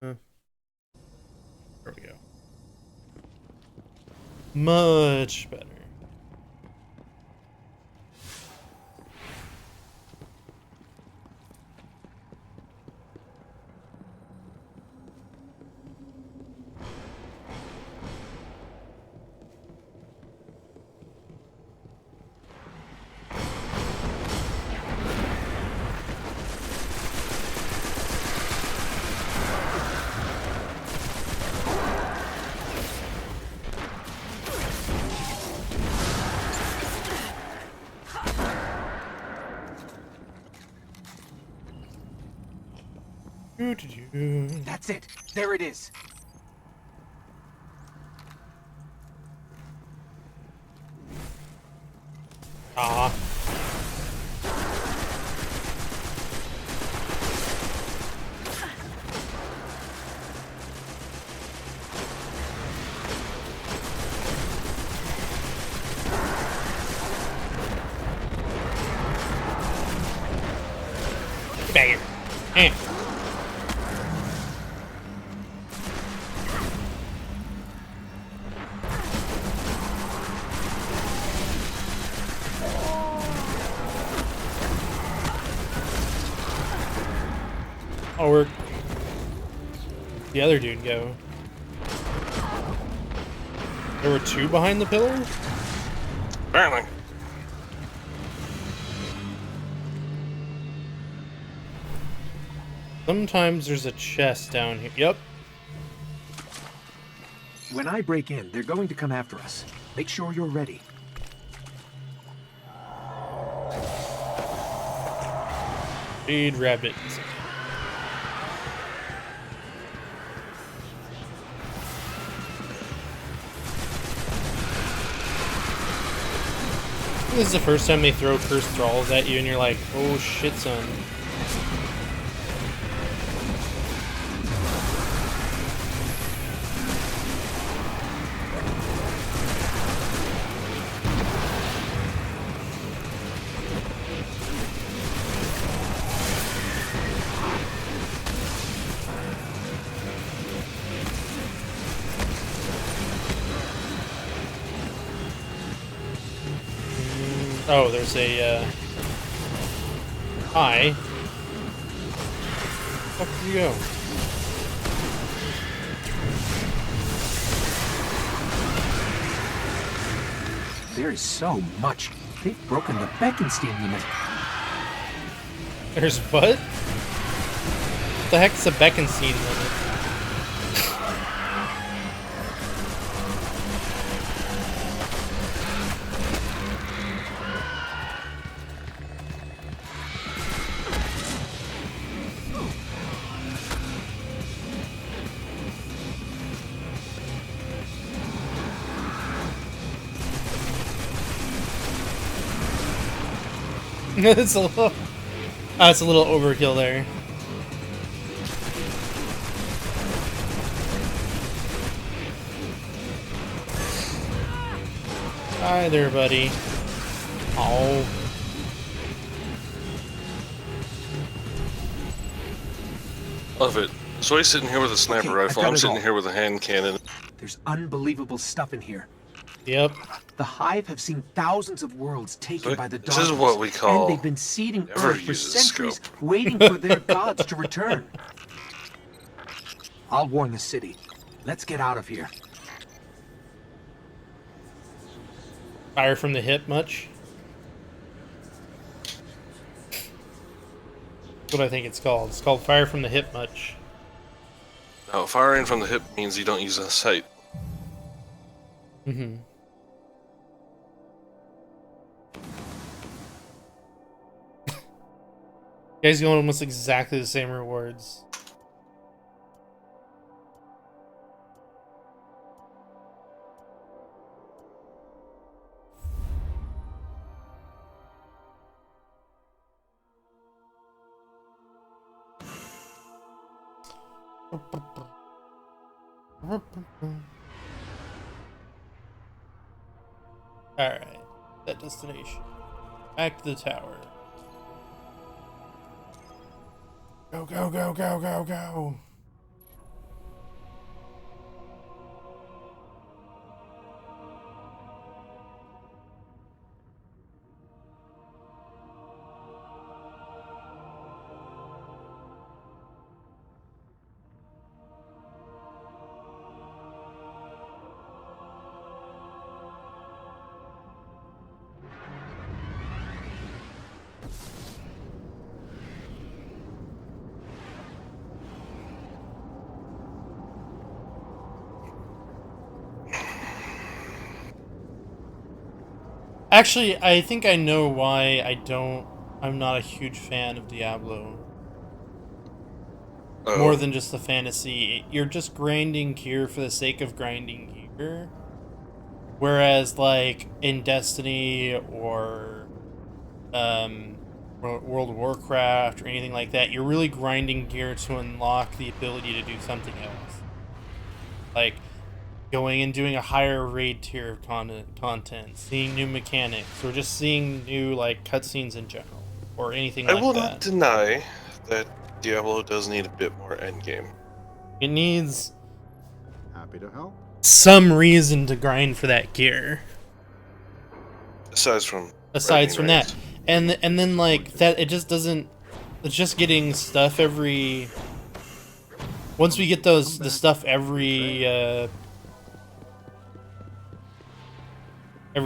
There we go. Much better. That's it. There it is. Ah. Get back here. Eh. Oh, where'd the other dude go? There were 2 behind the pillar? Apparently. Sometimes there's a chest down here. Yep. When I break in, they're going to come after us. Make sure you're ready. Feed rabbit. This is the first time they throw cursed thralls at you and you're like, oh shit, son. Oh, there's a, Hi. Where the fuck did you go? There is so much. They've broken the Bekenstein limit. There's what? What the heck's the Bekenstein limit? It's a little, it's a little overkill there. Hi there, buddy. Oh. Love it. So he's sitting here with a sniper Okay, rifle. I've got I'm it sitting all. here with a hand cannon. There's unbelievable stuff in here. Yep. The Hive have seen thousands of worlds taken So by the this is Darkness, what we call and they've been seeding never Earth for use a centuries, scope. waiting for their gods to return. I'll warn the city. Let's get out of here. Fire from the hip much? That's what I think it's called. It's called fire from the hip much. Now, firing from the hip means you don't use a sight. Mm-hmm. You guys going almost exactly the same rewards. Alright, that destination. Back to the tower. Go, go, go, go, go, go. Actually, I think I know why I'm not a huge fan of Diablo. Oh. More than just the fantasy. You're just grinding gear for the sake of grinding gear. Whereas, like, in Destiny or World of Warcraft or anything like that, you're really grinding gear to unlock the ability to do something else. Like, going and doing a higher raid tier of content, seeing new mechanics, or just seeing new, like, cutscenes in general, or anything like that. I will not deny that Diablo does need a bit more endgame. It needs Happy to help. some reason to grind for that gear. Aside from that. And then, like, that, it just doesn't... It's just getting stuff every... Once we get the stuff every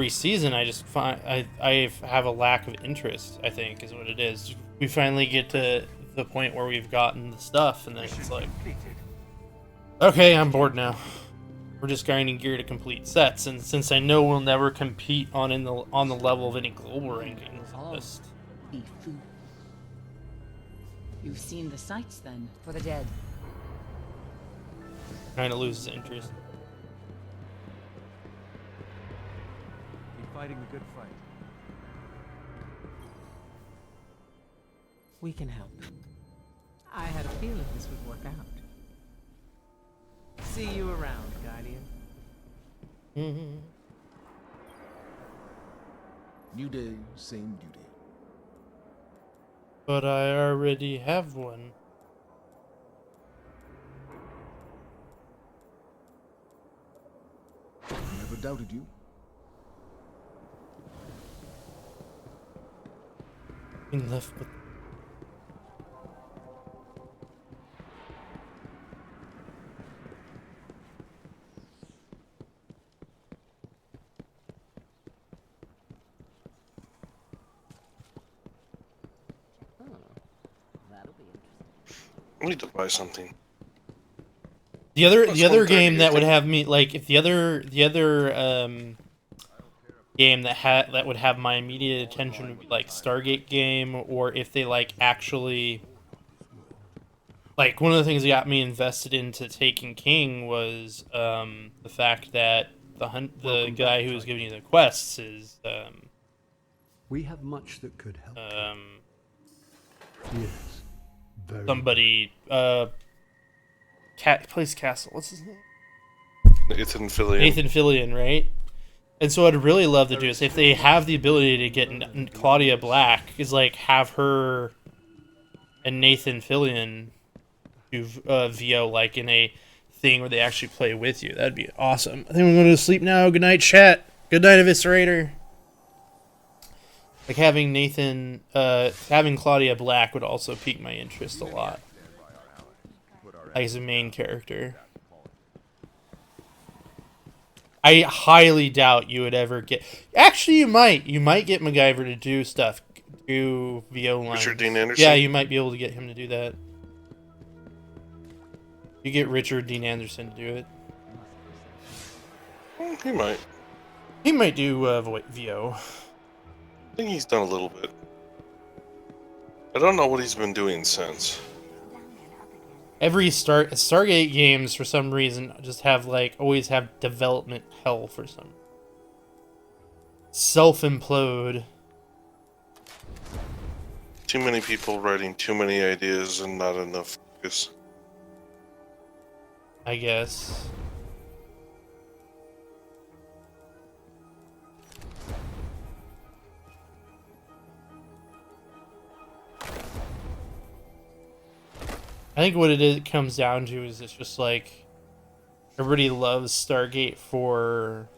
season, I just find I have a lack of interest, I think, is what it is. We finally get to the point where we've gotten the stuff, and then it's like, okay, I'm bored now. We're just grinding gear to complete sets, and since I know we'll never compete on the level of any global rankings, just You've seen the sights then? For the dead. kind of loses interest. Fighting the good fight. We can help. I had a feeling this would work out. See you around, Guardian. Mm-hmm. New day, same duty. But I already have one. Never doubted you. Been left with I need to buy something. The other That's game 130, that I would think. have me like if the other game that would have my immediate attention would be like Stargate game, or if they like actually like one of the things that got me invested into Taken King was the fact that the guy who was giving you the quests is We have much that could help. Yes. Very somebody plays Castle. What's his name? Nathan Fillion. Nathan Fillion, right? And so I'd really love to do is if they have the ability to get Claudia Black, is like have her and Nathan Fillion do VO like in a thing where they actually play with you. That'd be awesome. I think we're going to sleep now. Good night, chat. Good night, Eviscerator. Like having having Claudia Black would also pique my interest a lot. Like as a main character. I highly doubt you would ever get. Actually, you might. You might get MacGyver to do stuff, do VO lines. Richard Dean Anderson? Yeah, you might be able to get him to do that. You get Richard Dean Anderson to do it. He might. He might do VO. I think he's done a little bit. I don't know what he's been doing since. Every Stargate games for some reason just have always have development hell for some. Self-implode. Too many people writing too many ideas and not enough focus. I guess. I think what it comes down to is it's just like everybody loves Stargate for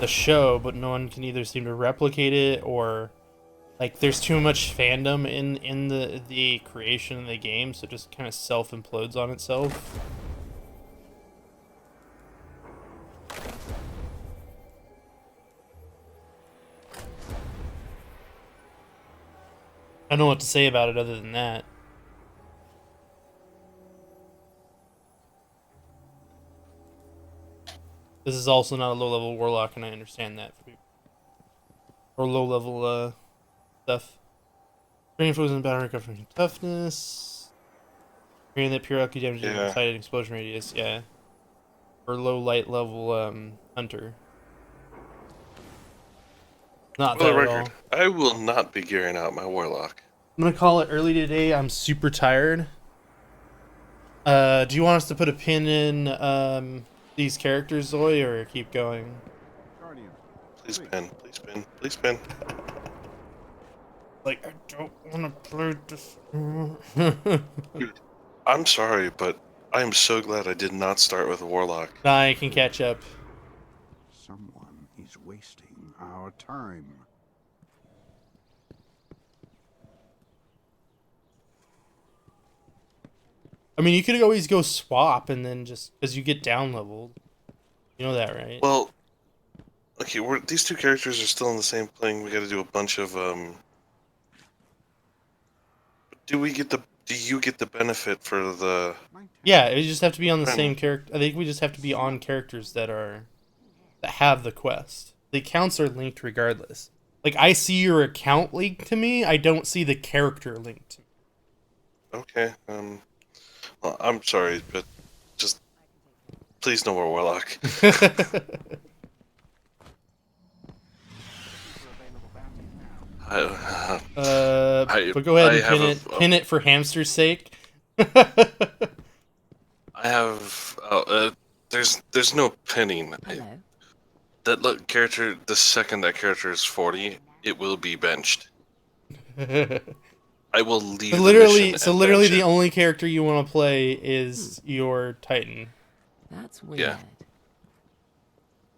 the show, but no one can either seem to replicate it or like there's too much fandom in the creation of the game, so it just kind of self-implodes on itself. I don't know what to say about it other than that. This is also not a low-level warlock, and I understand that. Or low-level stuff. Training focus on battle recovery from toughness. Training that pure alky damage sighted explosion radius, yeah. Or low light level hunter. Not For that the at all. record, I will not be gearing out my warlock. I'm gonna call it early today. I'm super tired. Do you want us to put a pin in these characters, Zoe, or keep going? Please pin, please pin, please pin. Like, I don't want to play this. Dude, I'm sorry, but I am so glad I did not start with a warlock. Nah, I can catch up. Someone is wasting our time. I mean, you could always go swap and then just because you get down leveled. You know that, right? Well, okay, these two characters are still in the same plane. We got to do a bunch of Do you get the benefit for the? Yeah, we just have to be on the same character. I think we just have to be on characters that have the quest. The accounts are linked regardless. Like I see your account linked to me, I don't see the character linked to me. Okay. Well, I'm sorry, but just please no more warlock. But go ahead and pin it for hamster's sake. I have. There's no pinning. Character. The second that character is 40, it will be benched. I will leave. Literally, the only character you want to play is your Titan. That's weird. Yeah.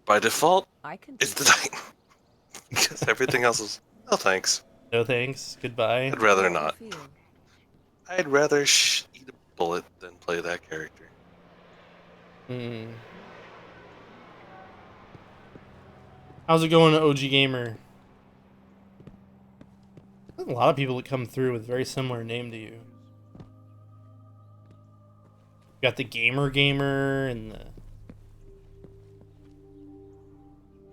By default, it's the Titan. Because everything else is. No thanks. No thanks. Goodbye. I'd rather not. I'd rather eat a bullet than play that character. Hmm. How's it going, OG Gamer? There's a lot of people that come through with very similar name to you. You got the gamer and the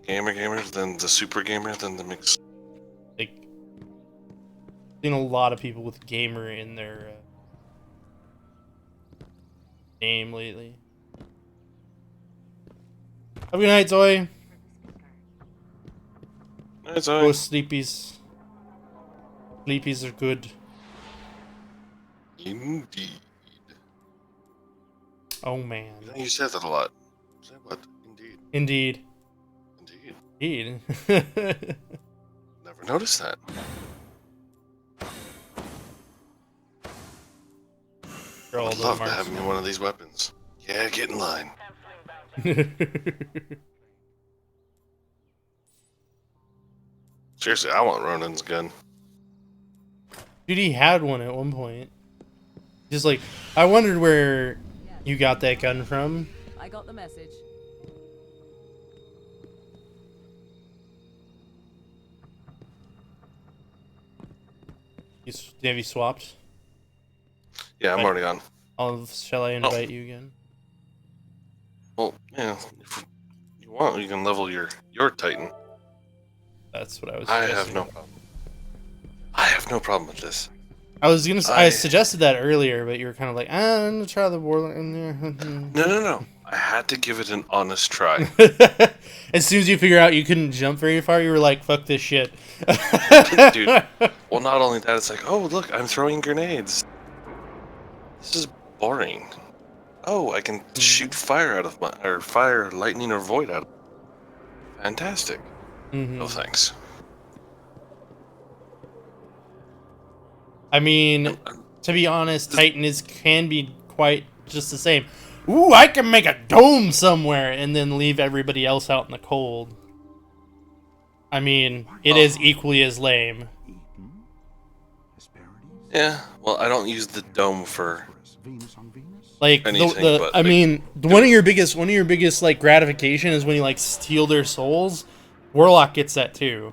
gamer, then the super gamer, then the mix. like. Seen a lot of people with gamer in their name lately. Have a good night, Zoe. Night, Zoe. Oh, sleepies. Sleepies are good. Indeed. Oh man. You said that a lot. Say what? Indeed. Indeed. Indeed. Never noticed that. I'd love to have me one of these weapons. Yeah, get in line. Seriously, I want Ronan's gun. Dude, he had one at one point. Just like, I wondered where you got that gun from. I got the message. Have you swapped? Yeah, I'm already on. Shall I invite you again? Well, yeah, if you want, you can level your Titan. That's what I was I suggesting. have no problem. I have no problem with this. I suggested that earlier, but you were kind of like, I'm gonna try the warlock. No. I had to give it an honest try. As soon as you figure out you couldn't jump very far, you were like, fuck this shit. Dude, well, not only that, it's like, oh, look, I'm throwing grenades. This is boring. Oh, I can shoot fire out of fire, lightning, or void out of it. Fantastic. No thanks. I mean, to be honest, Titan can be quite just the same. Ooh, I can make a dome somewhere and then leave everybody else out in the cold. I mean, it is equally as lame. Yeah, well, I don't use the dome for like anything. I mean, one of your biggest like gratification is when you like steal their souls. Warlock gets that too.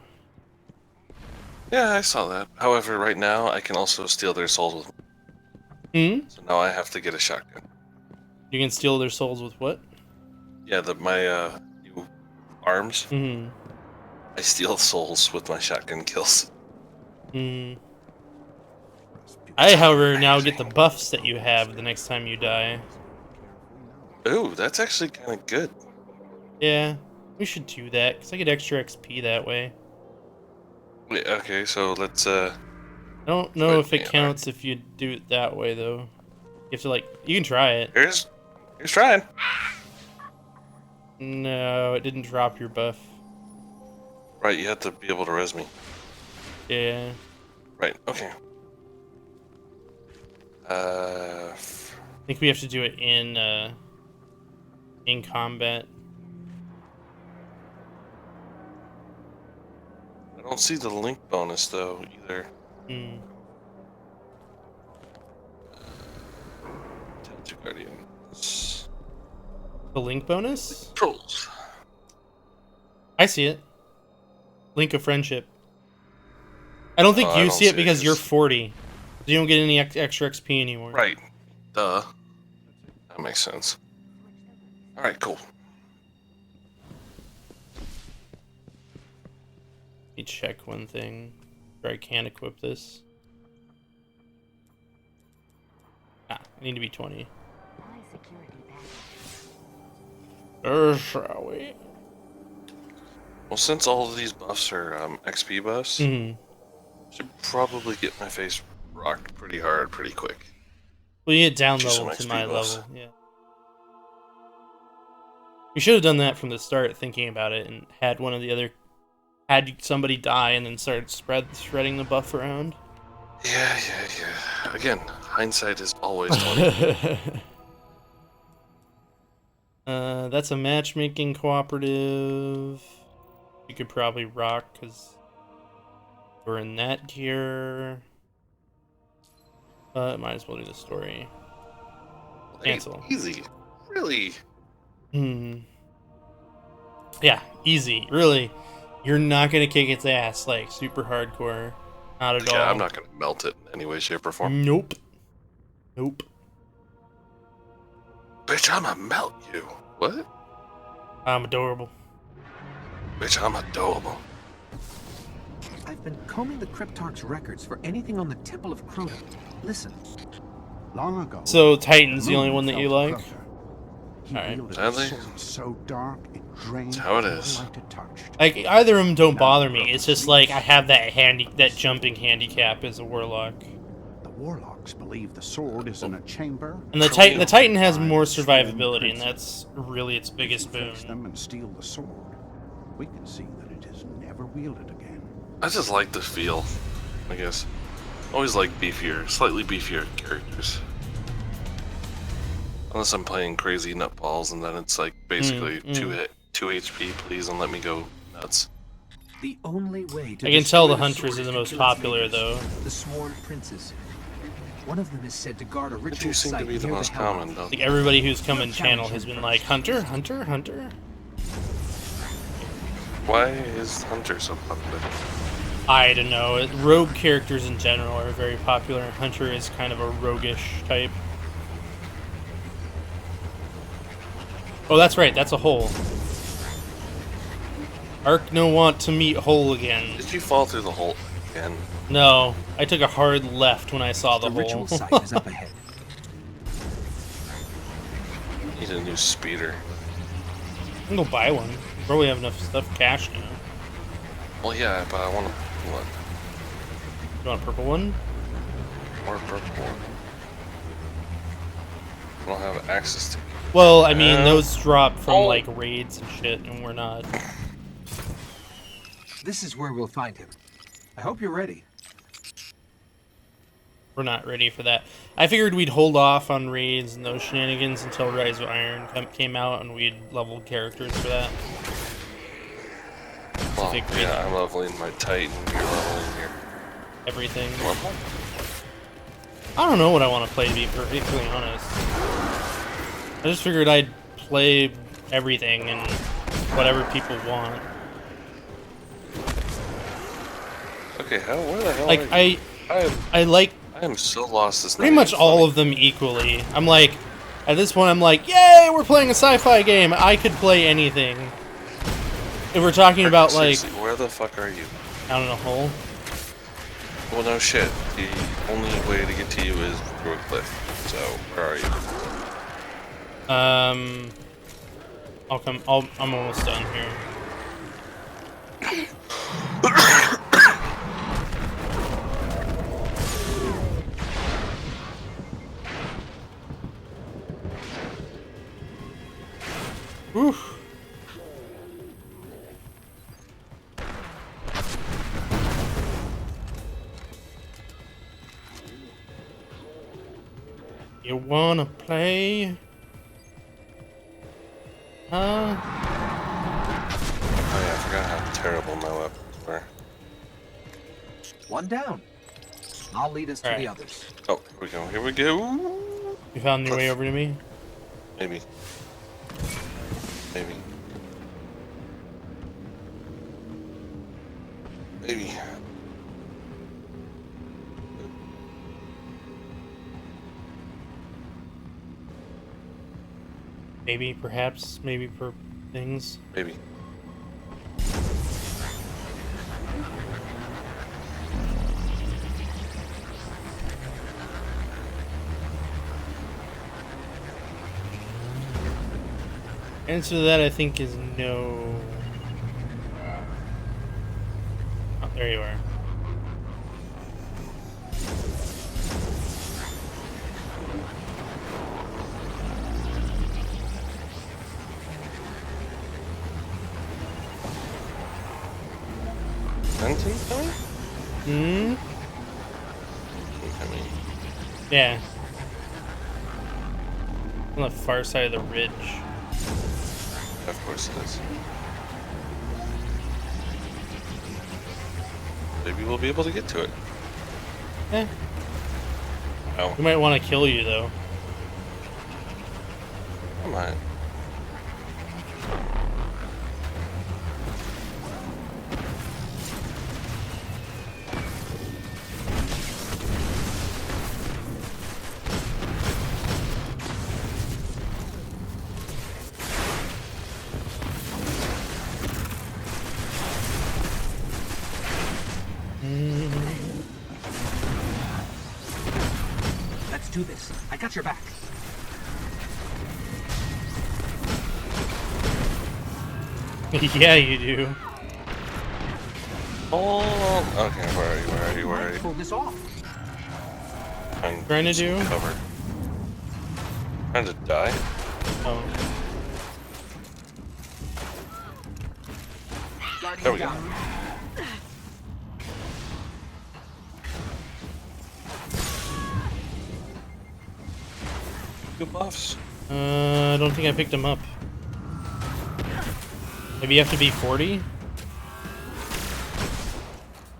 Yeah, I saw that. However, right now I can also steal their souls with. So now I have to get a shotgun. You can steal their souls with what? Yeah, my new arms. I steal souls with my shotgun kills. I, however, now get the buffs that you have the next time you die. Ooh, that's actually kind of good. Yeah, we should do that because I get extra XP that way. Wait, okay, so let's. I don't know if it counts if you do it that way though. You have to like, you can try it. Here's trying. No, it didn't drop your buff. Right, you have to be able to res me. Yeah. Right. Okay. I think we have to do it in combat. I don't see the link bonus though either. Tattoo Guardians. The link bonus? Trolls. I see it. Link of friendship. I don't think you see it because you're 40. You don't get any extra XP anymore. Right. Duh. That makes sense. Alright, cool. Let me check one thing. Where I can equip this. I need to be 20. Shall we? Well, since all of these buffs are XP buffs, should probably get my face rocked pretty hard, pretty quick. Well, you get down level to my level, yeah. We should have done that from the start, thinking about it, and had one of the other, had somebody die and then started spreading the buff around. Yeah. Again, hindsight is always 20. That's a matchmaking cooperative. You could probably rock because we're in that gear. But might as well do the story. Cancel. Easy. Really? Yeah, easy. Really. You're not gonna kick its ass like super hardcore. Not at all. Yeah, I'm not gonna melt it in any way, shape, or form. Nope. Nope. Bitch, I'ma melt you. What? I'm adorable. Bitch, I'm adorable. I've been combing the Cryptarch's records for anything on the Temple of Crota. Listen. Long ago. So Titan's the only one that you like? Alright. Sadly, so dark it drained that's how it is. Like either of them don't bother me. It's just like I have that jumping handicap as a warlock. The warlocks believe the sword is in a chamber. And the Titan has more survivability, and that's really its biggest boon. Them and steal the sword. We can see that it is never wielded again. I just like the feel, I guess. Always like beefier, slightly beefier characters. Unless I'm playing crazy nutballs, and then it's like basically 2 HP, please, and let me go nuts. The only way to I can tell the destroy Hunters sword is the to most kill its popular, leaders, though. The Sworn Princes. One of them is said to guard a They ritual do seem to site be the near most Hellmouth. common, don't Like they? everybody who's come in channel has been like, Hunter, Hunter, Hunter. Why is Hunter so popular? I don't know. Rogue characters in general are very popular. Hunter is kind of a roguish type. Oh, that's right. That's a hole. Ark no want to meet hole again. Did you fall through the hole again? No, I took a hard left when I saw the ritual hole. site is up ahead. Need a new speeder. I can go buy one. Probably have enough stuff cash now. Well, yeah, but I want a what? You want a purple one? Or a purple one. I don't have access to. Well, I mean, those drop from like raids and shit, and we're not. This is where we'll find him. I hope you're ready. We're not ready for that. I figured we'd hold off on raids and those shenanigans until Rise of Iron came out, and we'd level characters for that. Well, yeah, I'm leveling my Titan. You're leveling your everything. Level? I don't know what I want to play, to be perfectly honest. I just figured I'd play everything and whatever people want. Okay, where the hell? Like I like. I am so lost. This pretty much all of them equally. I'm like, at this point, I'm like, yay, we're playing a sci-fi game. I could play anything. If we're talking about like, seriously, where the fuck are you? Out in a hole. Well, no shit. The only way to get to you is through a cliff. So where are you? I'll come. I'm almost done here. Oof. You wanna play? Oh yeah, I forgot how terrible my weapons were. One down. I'll lead us to the others. Oh, here we go. Here we go. You found your way over to me? Maybe. Maybe. Maybe. Maybe, perhaps, maybe for things. Maybe. Answer to that, I think, is no. Oh, there you are. Hunting coming? Hmm? Coming. Yeah. On the far side of the ridge. Of course it is. Maybe we'll be able to get to it. Eh. Oh. We might want to kill you, though. I might. Let's do this. I got your back. Yeah, you do. Oh, okay. Where are you? Where are you? Where are you? Pull this off. I'm Trying to do? cover. Trying to die. Oh. There we go. Good buffs. I don't think I picked him up. Maybe you have to be 40?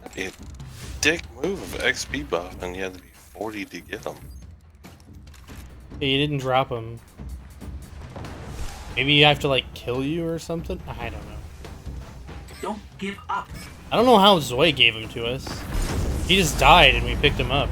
That'd be a dick move of XP buff, and you had to be 40 to get them. Yeah, you didn't drop him. Maybe you have to, like, kill you or something? I don't know. Don't give up. I don't know how Zoe gave him to us. He just died and we picked him up.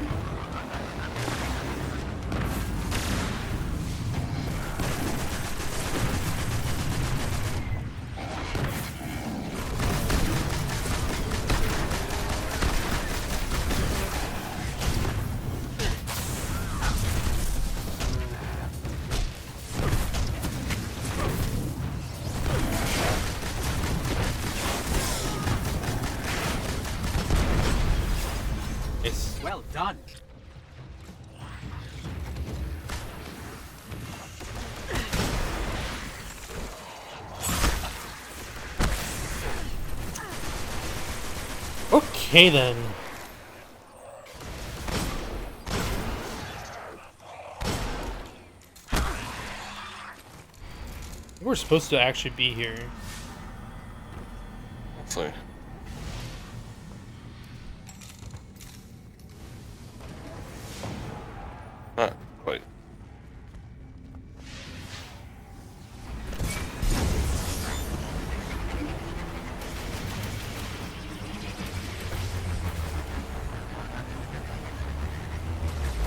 Well done. Okay then. We're supposed to actually be here. Hopefully. Not quite.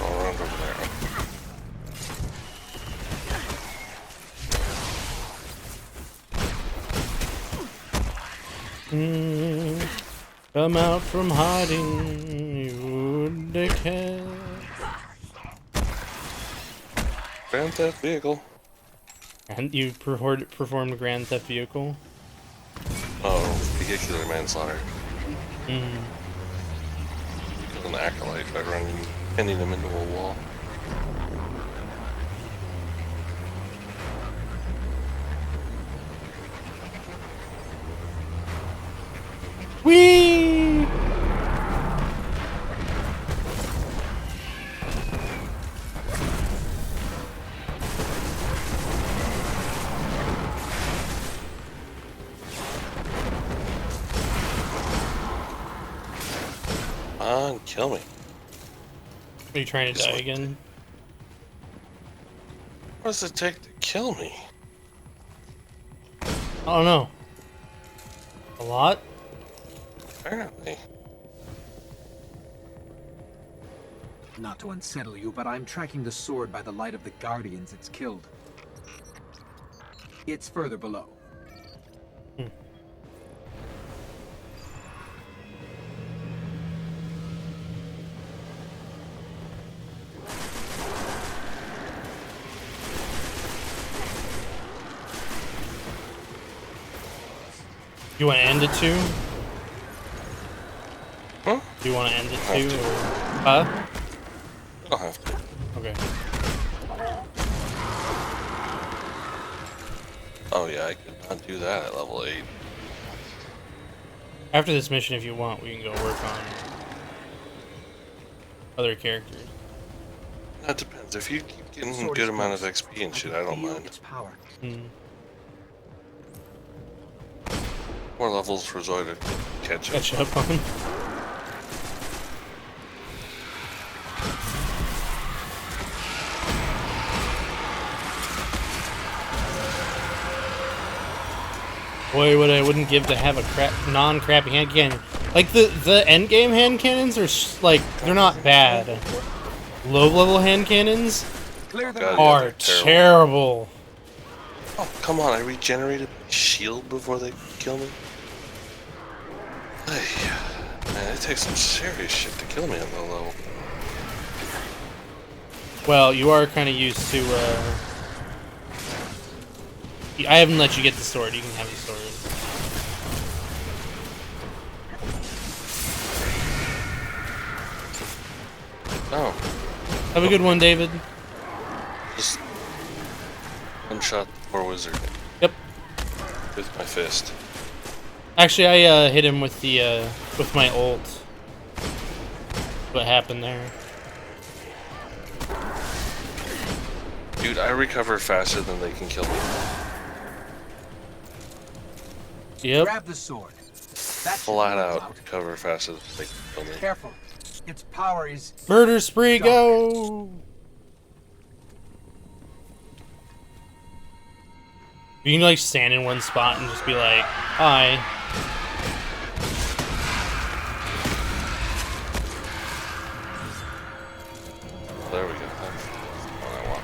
All around over there. Come out from hiding, you dickhead. Grand Theft Vehicle. And you performed Grand Theft Vehicle? Oh, vehicular manslaughter. Mm. Killed an acolyte by pinning him into a wall. Whee! Come on, kill me. Are you trying to die again? What does it take to kill me? I don't know. A lot? Apparently. Not to unsettle you, but I'm tracking the sword by the light of the guardians it's killed. It's further below. You want to end it too? Huh? Do you want to end it too? Or... Huh? I'll have to. Okay. Oh yeah, I could not do that at level 8. After this mission, if you want, we can go work on other characters. That depends. If you keep getting a good amount of XP and shit, I don't mind. Its power. More levels for Zoe to catch up on. Boy, what I wouldn't give to have a non-crappy hand cannon. Like the end game hand cannons are like they're not bad. Low-level hand cannons are terrible. Oh come on! I regenerated my shield before they kill me. Hey, man, it takes some serious shit to kill me on low level. Well, you are kind of used to, I haven't let you get the sword. You can have the sword. Oh. Have a good one, David. Just one shot the poor wizard. Yep. With my fist. Actually, I hit him with the with my ult. What happened there? Dude, I recover faster than they can kill me. Yep. Grab the sword. That should Flat rule out out. recover faster than they can kill me. Careful. Its power is Murder spree, go! You can like stand in one spot and just be like, "Hi." There we go. That's what I want.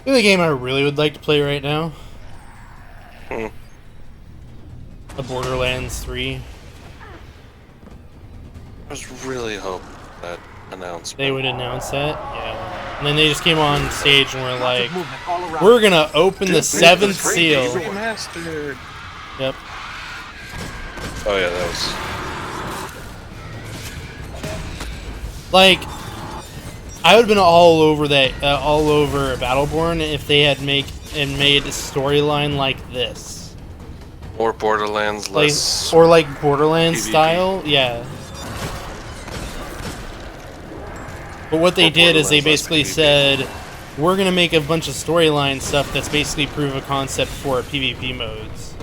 The only game I really would like to play right now. A Borderlands 3. I was really hoping that announcement. They would announce that, yeah. And then they just came on stage and were like, "We're gonna open the 7th seal." Remastered. Yep. Oh yeah, that was. Like, I would have been all over that, all over Battleborn if they had made a storyline like this, Or Borderlands like, less. or like Borderlands PvP. style, yeah. But what they did is they basically said, "We're gonna make a bunch of storyline stuff that's basically proof of concept for PvP modes."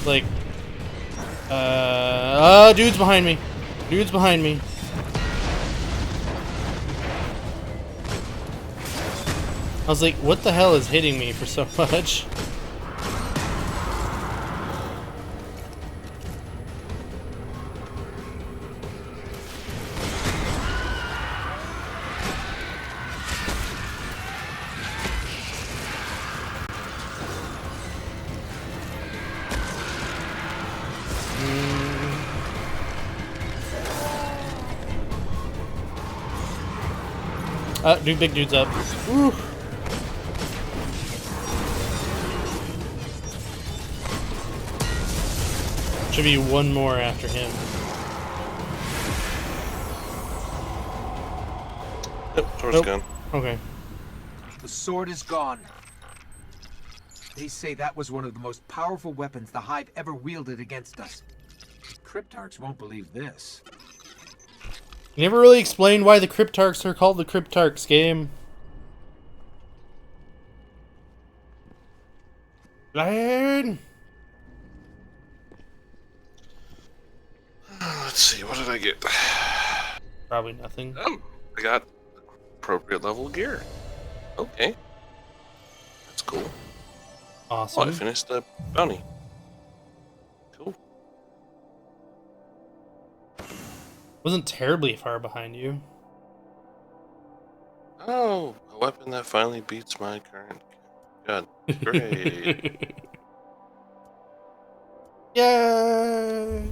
Like, dude's behind me. Dude's behind me. I was like, what the hell is hitting me for so much? Dude, big dude's up. Ooh. Should be one more after him. Yep, sword's gone. Okay. The sword is gone. They say that was one of the most powerful weapons the Hive ever wielded against us. Cryptarchs won't believe this. You never really explained why the Cryptarchs are called the Cryptarchs, game. Lad. Let's see, what did I get? Probably nothing. I got appropriate level gear. Okay. That's cool. Awesome. Oh, I finished the bounty. Cool. Wasn't terribly far behind you. Oh, a weapon that finally beats my current. God, great. Yay!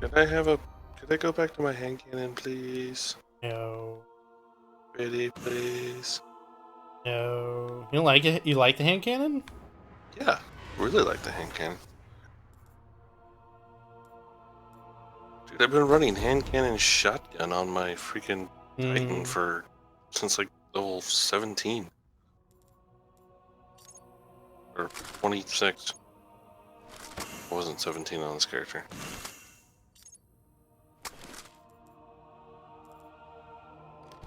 Could I go back to my hand cannon, please? No. Pretty, please. No. You don't like it? You like the hand cannon? Yeah, really like the hand cannon. Dude, I've been running hand cannon shotgun on my freaking Titan since like level 17. Or 26. I wasn't 17 on this character.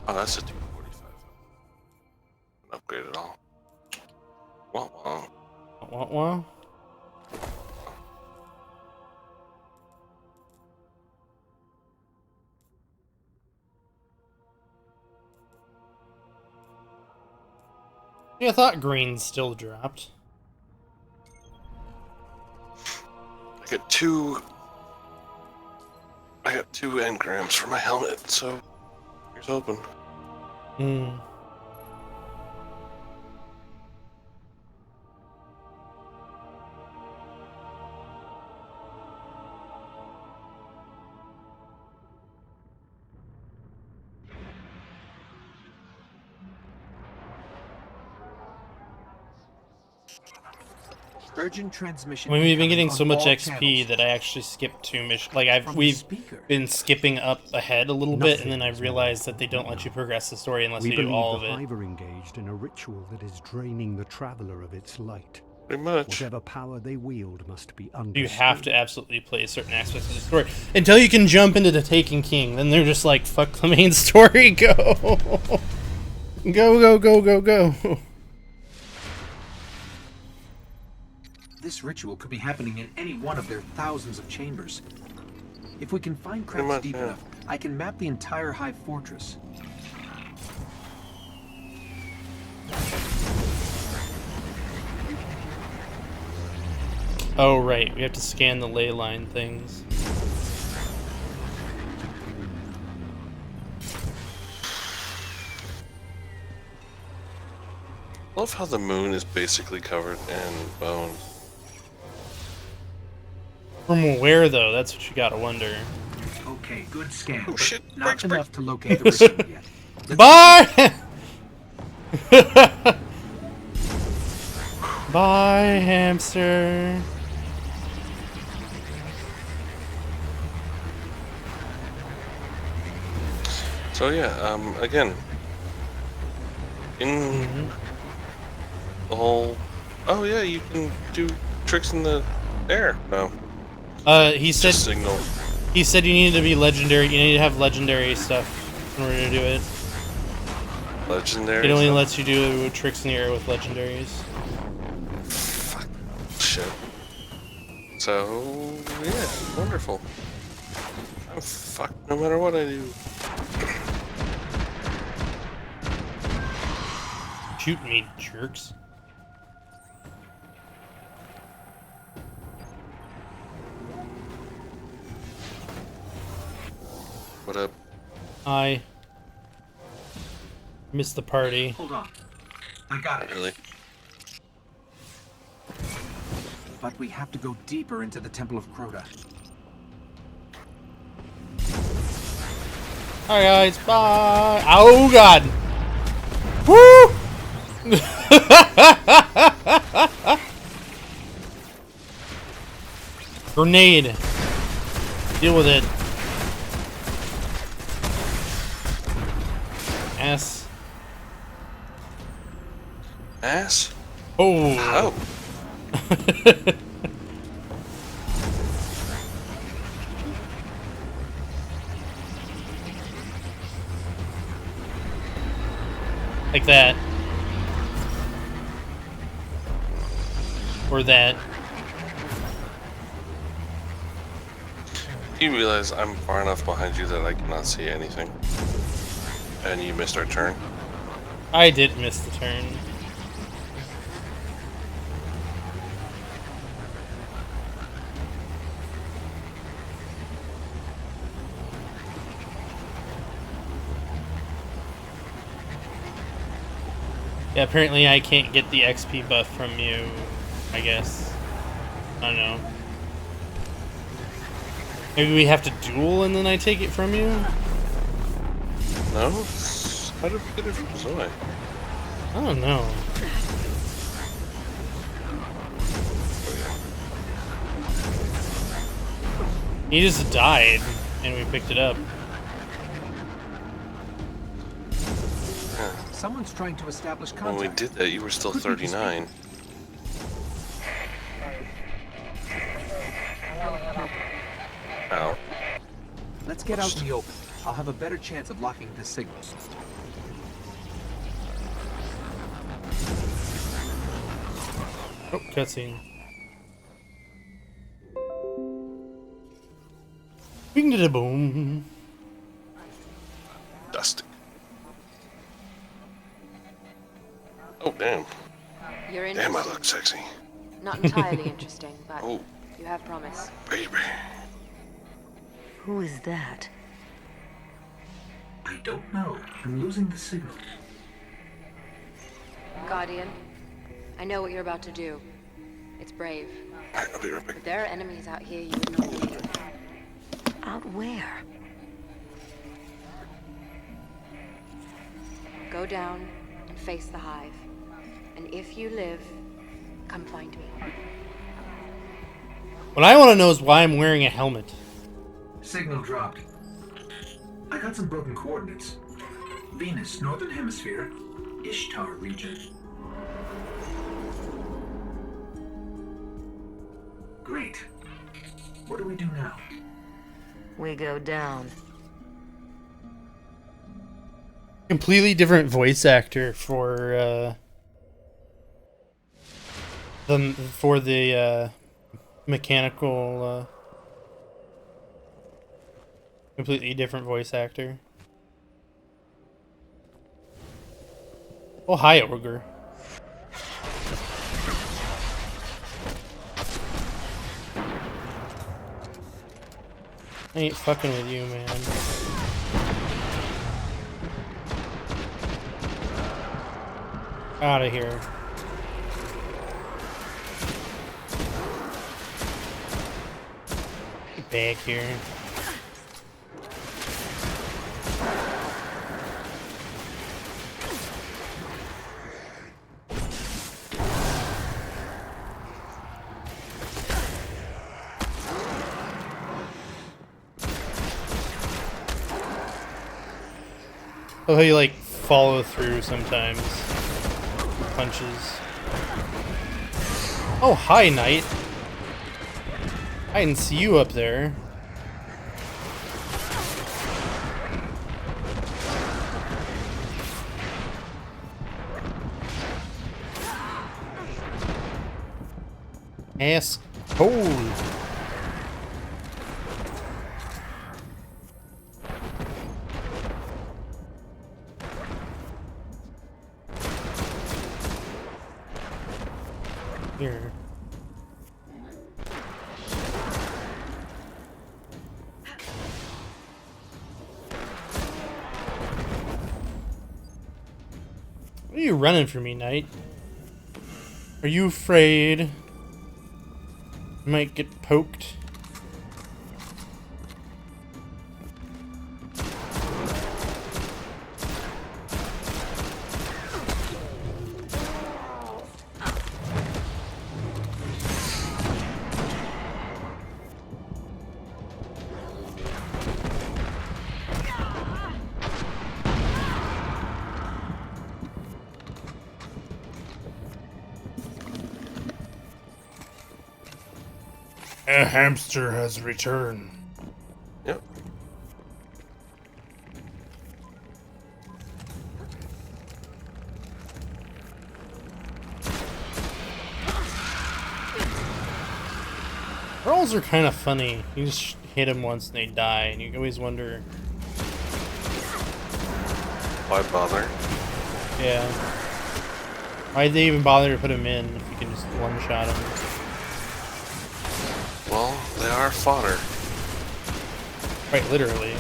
Oh, that's a 245. An upgrade at all. Wah wah. Wah wah. Yeah, I thought green still dropped. I got two engrams for my helmet, so here's hoping. Hmm. Urgent transmission. I mean, we've been getting on so much all XP channels. that I actually skipped 2 missions. Like From the we've speaker. been skipping up ahead a little bit, and then I Nothing is realized that they don't let you progress the story unless We you do believe all the of it. Hive are engaged in a ritual that is draining the Traveler of its light. Pretty much. Whatever power they wield must be understood. You have to absolutely play certain aspects of the story until you can jump into the Taken King. Then they're just like, "Fuck the main story, go, go, go, go, go, go." This ritual could be happening in any one of their thousands of chambers. If we can find Pretty cracks much, deep yeah. enough, I can map the entire Hive fortress. Oh right, we have to scan the ley line things. Love how the moon is basically covered in bones. From where though? That's what you gotta wonder. Okay, good scan. Oh but shit! Not Breaks. Enough to locate the ritual yet. Bye! Bye, hamster. So yeah, again, in the whole. Oh yeah, you can do tricks in the air. No. He said. Just signal. He said you needed to be legendary. You need to have legendary stuff in order to do it. Legendary. It only lets you do tricks in the air with legendaries. Fuck. Shit. So yeah, wonderful. I'm fucked no matter what I do. Shoot me, jerks. What up? I missed the party. Hold on. I got it. Really? But we have to go deeper into the Temple of Crota. Alright guys, bye! Oh god! Woo! Grenade! Deal with it. Ass. Ass? Oh! Oh! Like that. Or that. You realize I'm far enough behind you that I cannot see anything. And you missed our turn. I did miss the turn. Yeah, apparently I can't get the XP buff from you, I guess. I don't know. Maybe we have to duel and then I take it from you? No? How did we get it from Zoe? I don't know. He just died and we picked it up. Someone's trying to establish When contact. we did that, you were still 39. Ow. Let's get out in the open. I'll have a better chance of locking this signal. Oh, cutscene. Bing da boom. Dusty. Oh, damn. You're Damn, I interesting. look sexy. Not entirely interesting, but Oh. you have promise. Baby. Who is that? I don't know. I'm losing the signal. Guardian, I know what you're about to do. It's brave. I'll be right back. But there are enemies out here you would not believe. Out where? Go down and face the hive. And if you live, come find me. What I want to know is why I'm wearing a helmet. Signal dropped. I got some broken coordinates. Venus, Northern Hemisphere, Ishtar region. Great. What do we do now? We go down. Completely different voice actor for the mechanical. Completely different voice actor. Oh, hi, Ogre. I ain't fucking with you, man. Out of here. Get back here. Oh, you like follow through sometimes. Punches. Oh, hi, Knight. I didn't see you up there. Ass hole. Here. What are you running from me, Knight? Are you afraid you might get poked? A hamster has returned. Yep. Rolls are kind of funny. You just hit them once and they die, and you always wonder. Why bother? Yeah. Why'd they even bother to put him in if you can just one-shot him? Well, they are fodder. Quite literally.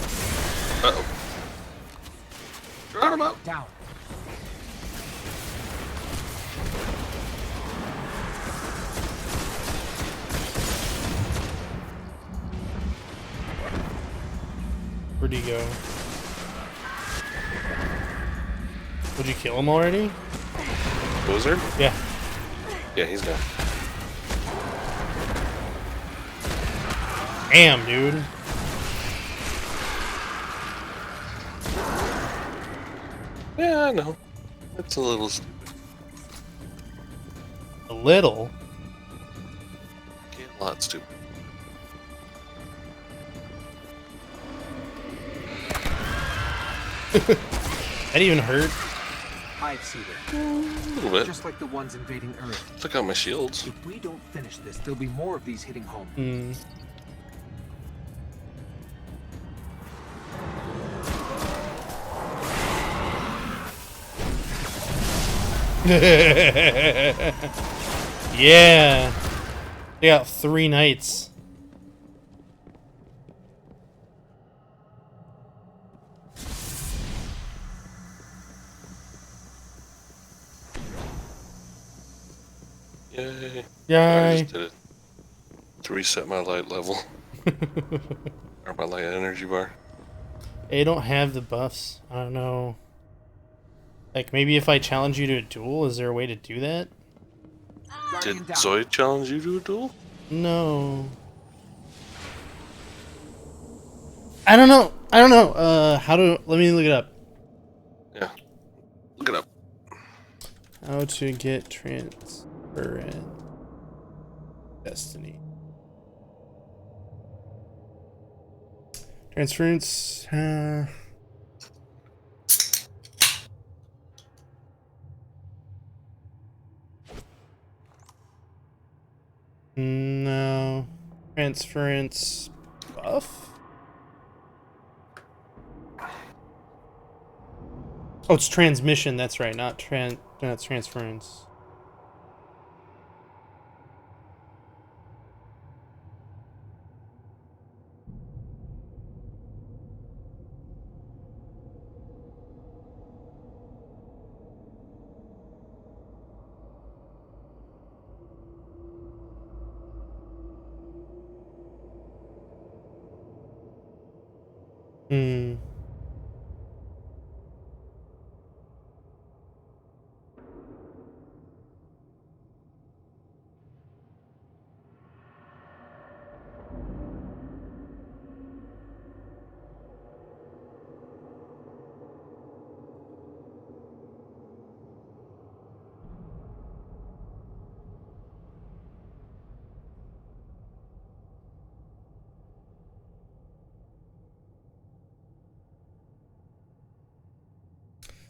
Uh-oh. Drop him up. Down. Where'd he go? Would you kill him already? Wizard? Yeah. Yeah, he's gone. Damn, dude. Yeah, I know. It's a little stupid. A little? Okay, a lot stupid. That even hurt? I've seen it. A little bit. Just like the ones invading Earth. Took out my shields. If we don't finish this, there'll be more of these hitting home. Hmm. Yeah. They got 3 knights. Yay. Yay. I just did it to reset my light level. Or my light energy bar. They don't have the buffs. I don't know. Like, maybe if I challenge you to a duel, is there a way to do that? Did Zoe challenge you to a duel? No. I don't know. Let me look it up. Yeah. Look it up. How to get transparent Destiny. Transference, no. Transference buff? Oh, it's transmission, that's right, not transference. Hmm.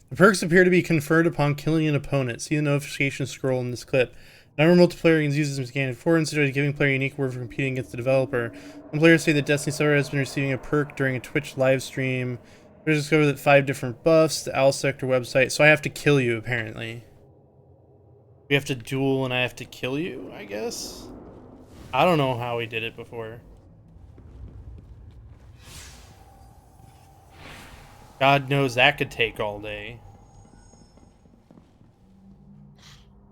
The perks appear to be conferred upon killing an opponent. See the notification scroll in this clip. Number of multiplayer uses this mechanic. 4 instead giving player a unique word for competing against the developer. Some players say that Destiny server has been receiving a perk during a Twitch live stream. Players discovered that 5 different buffs, the Owl Sector website. So I have to kill you, apparently. We have to duel and I have to kill you, I guess? I don't know how we did it before. God knows that could take all day.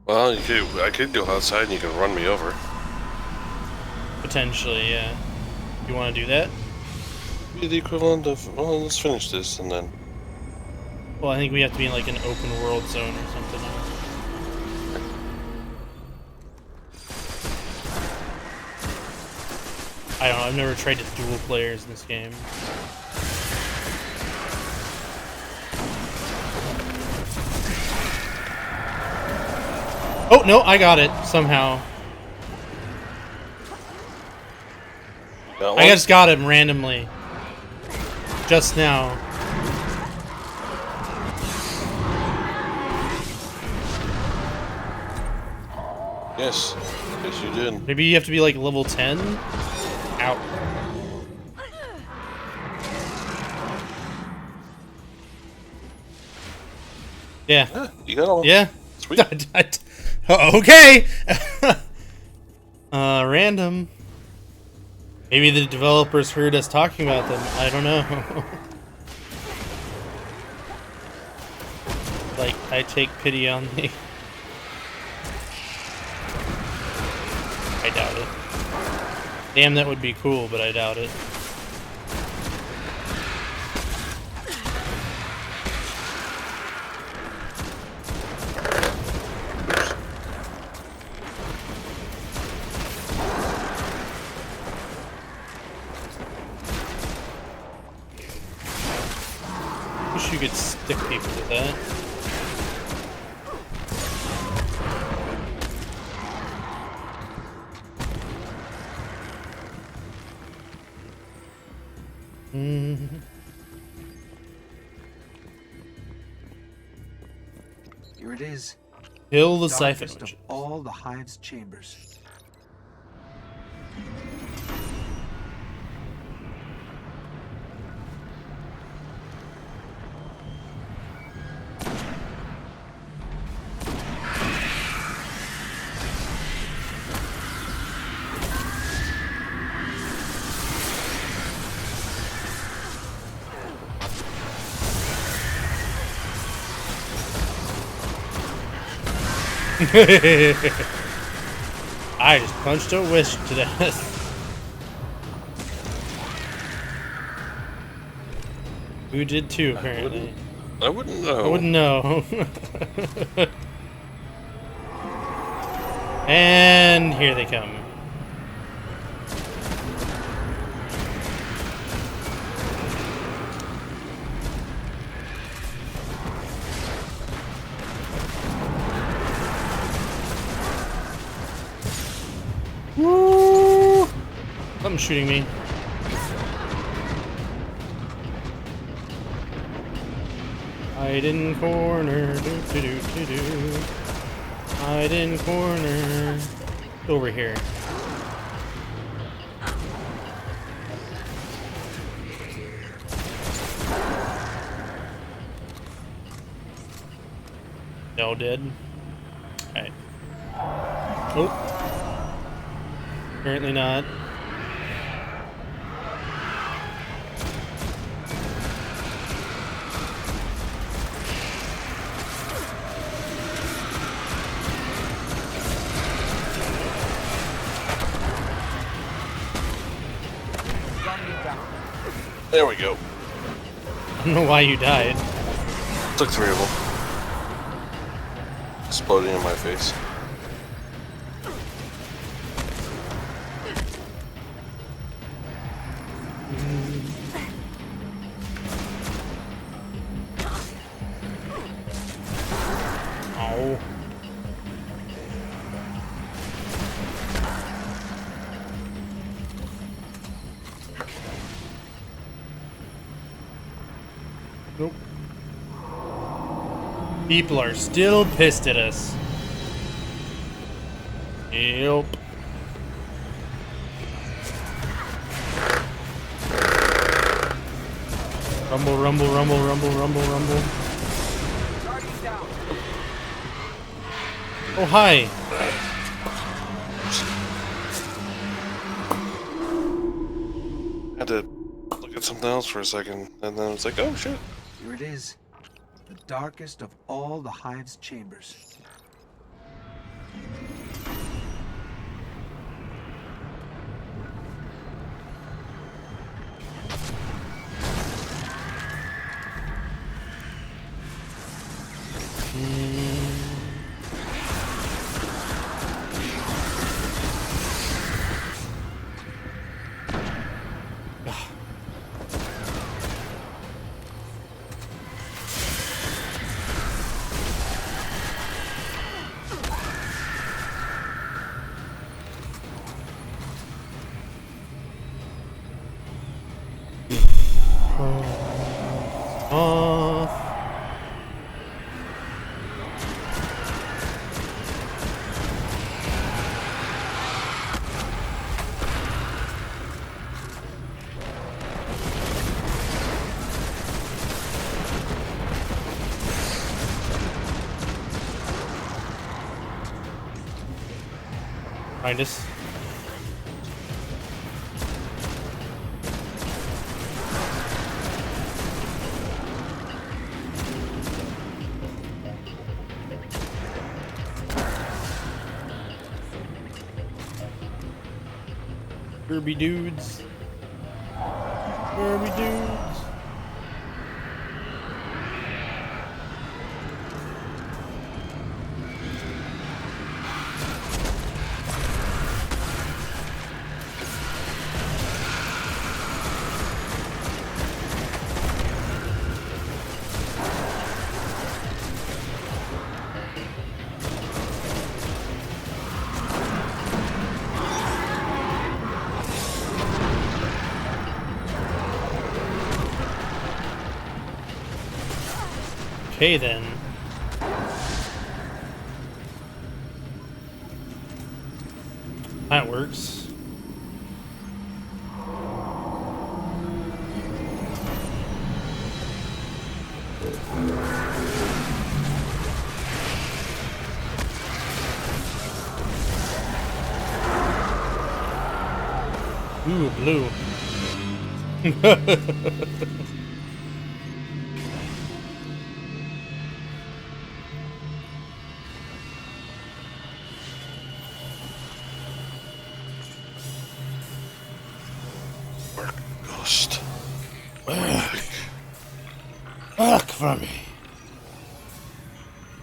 Well, I could go outside and you can run me over. Potentially, yeah. You want to do that? Be the equivalent of, well, let's finish this and then. Well, I think we have to be in like an open world zone or something. I don't know, I've never tried to duel players in this game. Oh, no, I got it, somehow. I just got him randomly. Just now. Yes. Yes, you did. Maybe you have to be like level 10? Ow. Yeah. You got all. Yeah. Sweet. Okay. Random. Maybe the developers heard us talking about them. I don't know. Like, I take pity on me. I doubt it. Damn, that would be cool, but I doubt it. Wish you could stick people with that. Here it is. Kill the siphon Darkest witch. of all the hive's chambers. I just punched a wish to death. Who did too, apparently. I wouldn't know. I wouldn't know. And here they come. Woo! Something's shooting me. Hide in corner, do do do do do. Hide in corner. Over here. No dead. Alright. Oh. Apparently not. There we go. I don't know why you died. Took 3 of them. Exploding in my face. Oh. Nope. People are still pissed at us. Yep. Rumble, rumble, rumble, rumble, rumble, rumble. Oh, hi. Had to look at something else for a second, and then it's like, oh shit. Here it is. The darkest of all the hive's chambers. Find us. Kirby dudes. Kirby dudes. Okay then. That works. Ooh, blue. from me.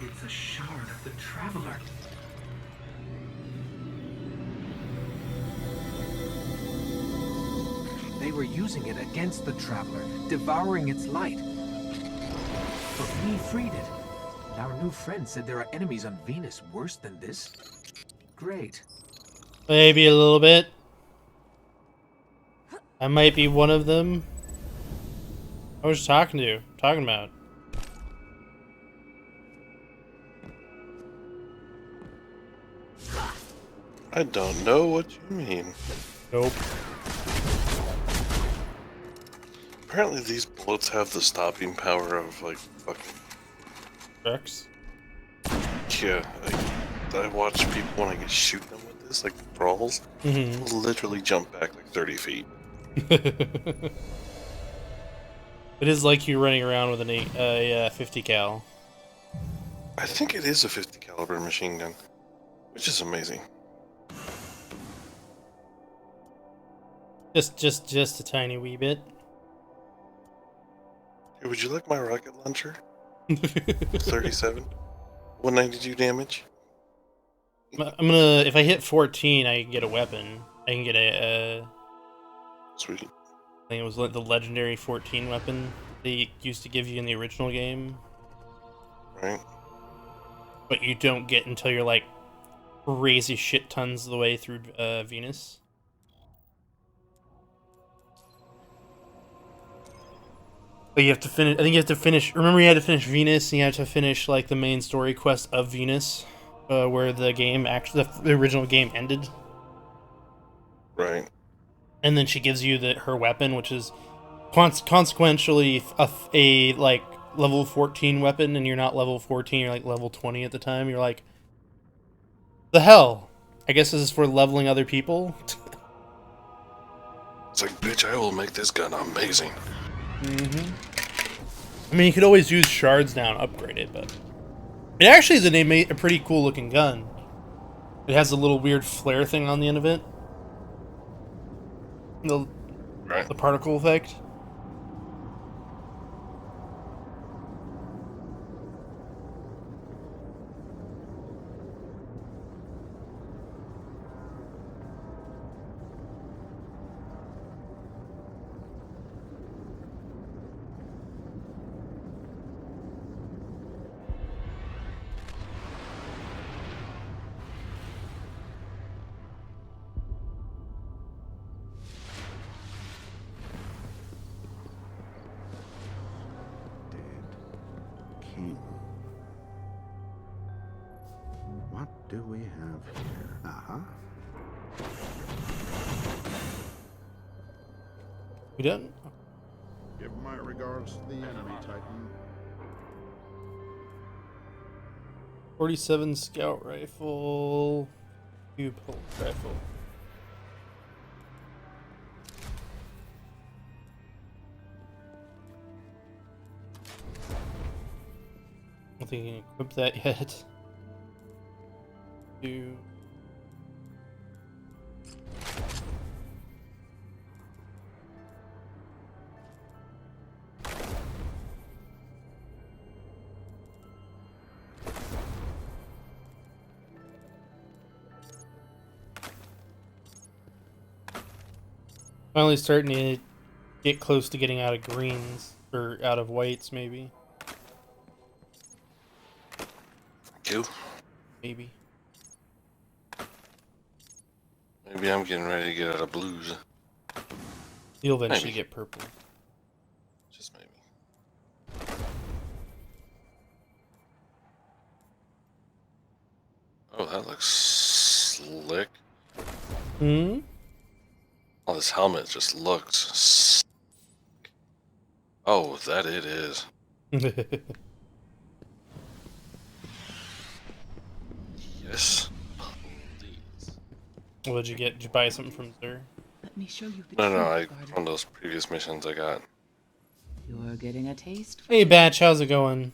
It's a shard of the Traveler. They were using it against the Traveler, devouring its light. But we freed it. Our new friend said there are enemies on Venus worse than this. Great. Maybe a little bit. I might be one of them. I was talking about. I don't know what you mean. Nope. Apparently these bullets have the stopping power of, like, fucking... Trucks? Yeah, I watch people when I get shooting them with this, like brawls, will literally jump back like 30 feet. It is like you running around with a 50 cal. I think it is a 50 caliber machine gun, which is amazing. Just a tiny wee bit. Hey, would you like my rocket launcher? 37, 192 damage. I'm gonna, if I hit 14, I can get a weapon. I can get a Sweet. I think it was the legendary 14 weapon they used to give you in the original game. Right. But you don't get until you're like crazy shit tons of the way through Venus. But you have to finish. I think you have to finish. Remember, you had to finish Venus, and you have to finish like the main story quest of Venus, where the game actually, the original game ended. Right. And then she gives you her weapon, which is consequentially a like level 14 weapon, and you're not level 14. You're like level 20 at the time. You're like, the hell? I guess this is for leveling other people. It's like, bitch, I will make this gun amazing. I mean, you could always use shards now and upgrade it, but it actually is a pretty cool looking gun. It has a little weird flare thing on the end of it. The particle effect. King. What do we have here? Uh-huh. We done? Give my regards to the enemy, Titan. 47 scout rifle, pulse rifle. I don't think you can equip that yet. Two. Finally starting to get close to getting out of greens, or out of whites, maybe. Thank you. Maybe. Maybe I'm getting ready to get out of blues. You'll eventually Maybe. get purple. Just maybe. Oh, that looks slick. Hmm? Oh, this helmet just looks sick. Oh, that it is. Yes. What did you get? Did you buy something from Sir? Let me show you the No, truth, I Guardian. from those previous missions I got. You're getting a taste. Hey, Batch, how's it going?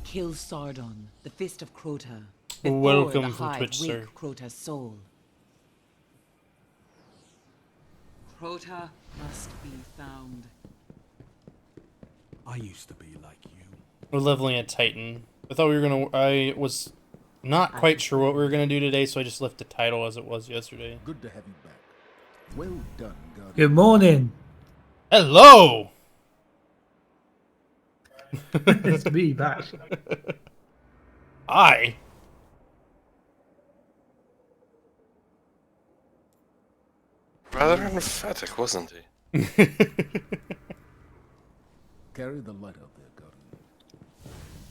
Kill Sardon, the Fist of Crota. Welcome the from hive Twitch, wake sir. Crota's soul. Crota must be found. I used to be like you. We're leveling a Titan. I thought we were gonna. I was not quite sure what we were gonna do today, so I just left the title as it was yesterday. Good to have you back. Well done, Guardian. Good morning. Hello. It's me back. Hi. Rather emphatic, wasn't he? Carry the light out there, Guardian.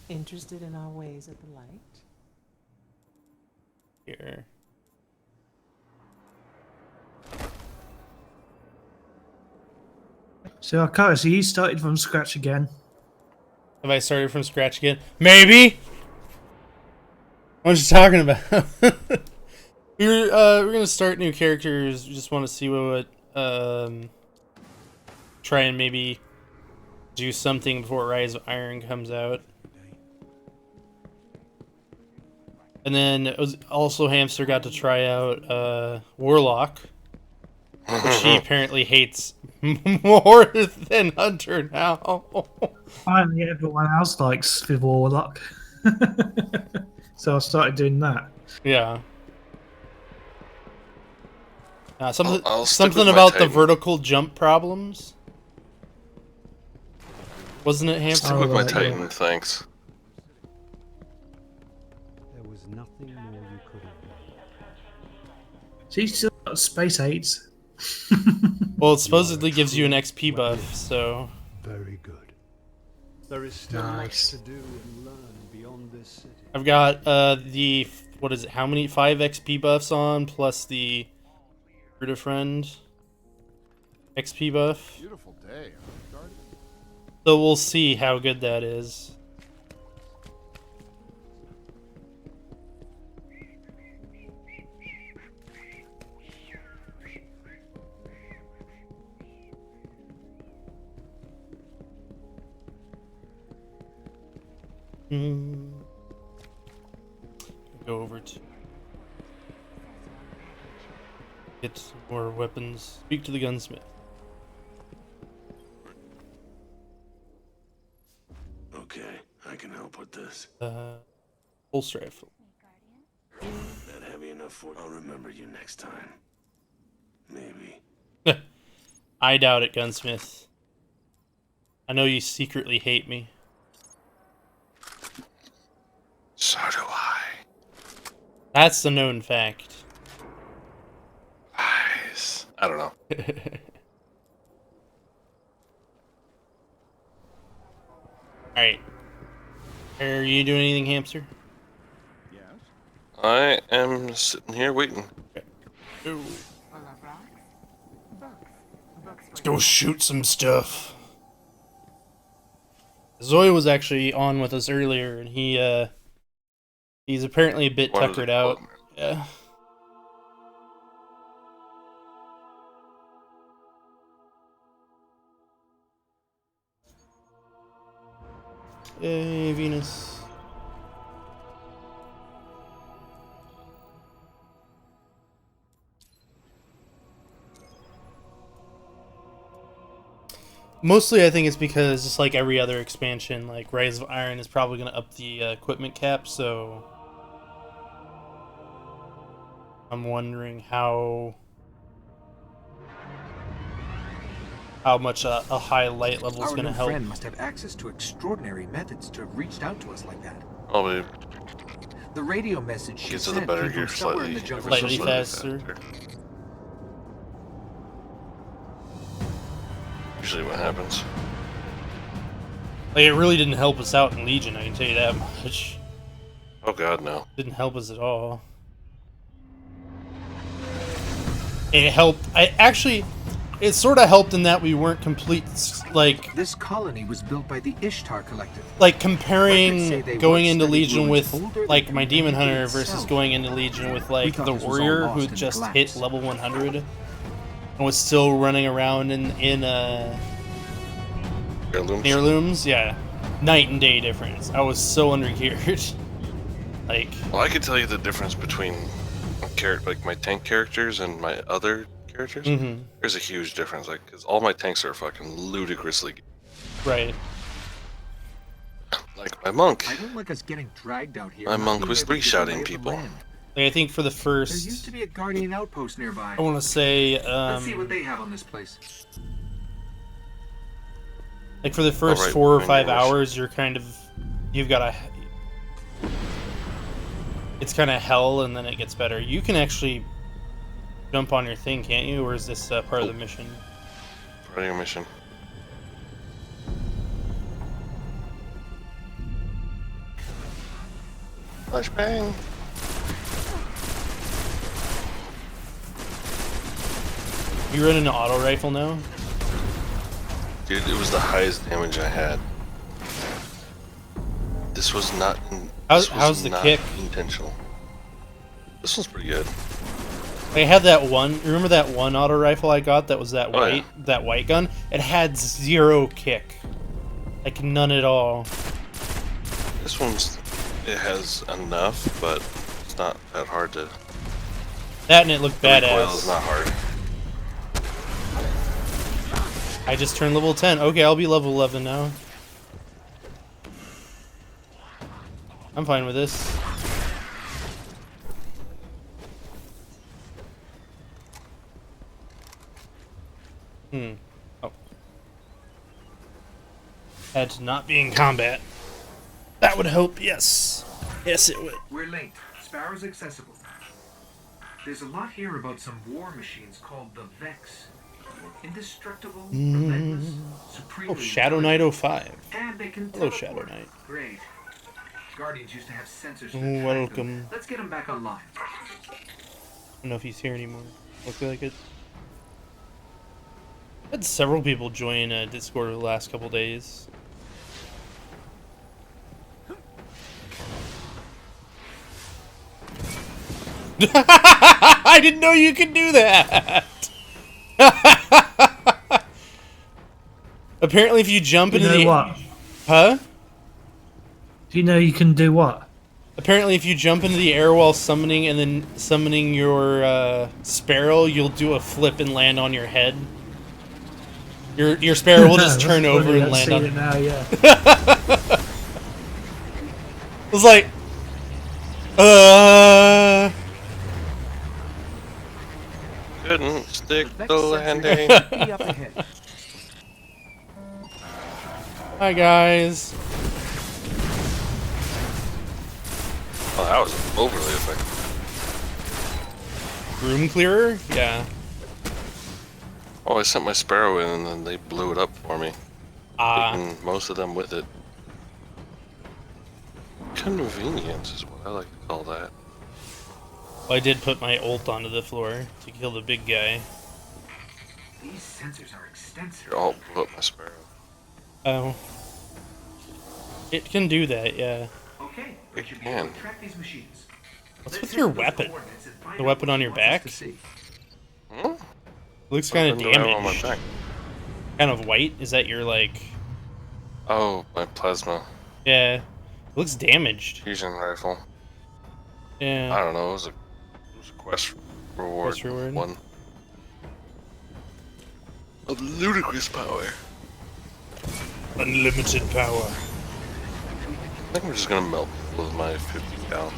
Interested in our ways of the light? Here. So, Arkaras, so you started from scratch again? Have I started from scratch again? Maybe. What you talking about? we're gonna start new characters. We just want to see what try and maybe do something before Rise of Iron comes out. And then it was also Hamster got to try out Warlock, which he apparently hates more than Hunter now. Finally, everyone else likes the Warlock. So I started doing that. Yeah. Something I'll stick something with my about the Titan. vertical jump problems. Wasn't it, Hamster? Stick with my Titan, thanks. There was nothing more you could have done. She's still got space aids. Well, it supposedly gives you an XP buff, so. Very good. There is still much to do and learn beyond this city. I've got the what is it? How many 5 XP buffs on plus the Fruit of Friend XP buff. Beautiful day, Guardian. So we'll see how good that is. Go over to get some more weapons. Speak to the gunsmith. Okay, I can help with this. Holster rifle. That heavy enough for... I'll remember you next time. Maybe. I doubt it, gunsmith. I know you secretly hate me. So do I. That's the known fact. Nice. I don't know. Alright. Are you doing anything, Hamster? Yes. I am sitting here waiting. Ooh. Let's go shoot some stuff. Zoe was actually on with us earlier, and he's apparently a bit Wanted to tuckered out. quote me. Yeah. Hey, Venus. Mostly, I think it's because, just like every other expansion, like Rise of Iron is probably going to up the equipment cap, so I'm wondering how much a high light level is Our going to new help. friend must have access to extraordinary methods to have reached out to us like that. Probably The radio message she gets to the sent better came from here somewhere slightly. in the jungle. Slightly faster. Usually what happens. Like, it really didn't help us out in Legion, I can tell you that much. Oh god, no. Didn't help us at all. It helped. It sort of helped in that we weren't complete, like... This colony was built by the Ishtar Collective. Like, Records say comparing they going once into studied Legion ruins with, older like, than my Demon humanity Hunter versus itself. going into Legion with, We like, thought the this was all Warrior lost who in just collapse. hit level 100 and was still running around in Heirlooms? heirlooms. Yeah. Night and day difference. I was so under-geared. Like... Well, I could tell you the difference between like my tank characters and my other characters. Mhm. There's a huge difference, like, because all my tanks are fucking ludicrously. Right. Like my monk. I don't like us getting dragged out here. My not monk being was able to get the three-shotting lay of the people. land. Like, I think for the There used first, to be a guardian outpost nearby. I want to say, Let's see what they have on this place. like for the first right, 4 or behind 5 yours. hours, you're kind of, you've got it's kind of hell, and then it gets better. You can actually jump on your thing, can't you? Or is this part of the mission? Part of your mission. Flashbang. You run an auto rifle now? Dude, it was the highest damage I had. This was not. How's the kick? Intentional. This one's pretty good. I had that one. Remember that one auto rifle I got? That was that Oh, white, that white gun. It had 0 kick, like none at all. This one's. It has enough, but it's not that hard to. That and it looked The recoil badass. is not hard. I just turned level 10. Okay, I'll be level 11 now. I'm fine with this. Oh. Had to not be in combat. That would help, yes. Yes, it would. We're late. Sparrow's accessible. There's a lot here about some war machines called the Vex. Indestructible, relentless, supremely Oh, Shadow Knight intelligent. 05. And they can Hello, teleport. Shadow Knight. Great. Guardians used to have sensors to Oh, track welcome. them. Let's get him back online. I don't know if he's here anymore. Looks like it. Had several people join Discord the last couple days. I didn't know you could do that. Apparently, if you jump into the what? Huh? Do you know you can do what? Apparently, if you jump into the air while summoning and then summoning your sparrow, you'll do a flip and land on your head. Your sparrow will just turn over and land on. It now, yeah. It was like, Couldn't stick the landing. Hi guys. Oh, that was overly effective. Room clearer? Yeah. Oh, I sent my sparrow in and then they blew it up for me. Taking most of them with it. Convenience is what I like to call that. Well, I did put my ult onto the floor to kill the big guy. These sensors are extensive. Your ult blew up my sparrow. Oh. It can do that, yeah. Okay, It can. track these machines. What's with your weapon? The weapon on your back? Hmm? Looks kind of What do I have on my damaged. back? Kind of white? Is that your, like... Oh, my plasma Yeah. It looks damaged. fusion rifle. Yeah. I don't know. It was a quest reward. Quest reward? One. Of ludicrous power. Unlimited power. I think I'm just gonna melt with my 50 cal.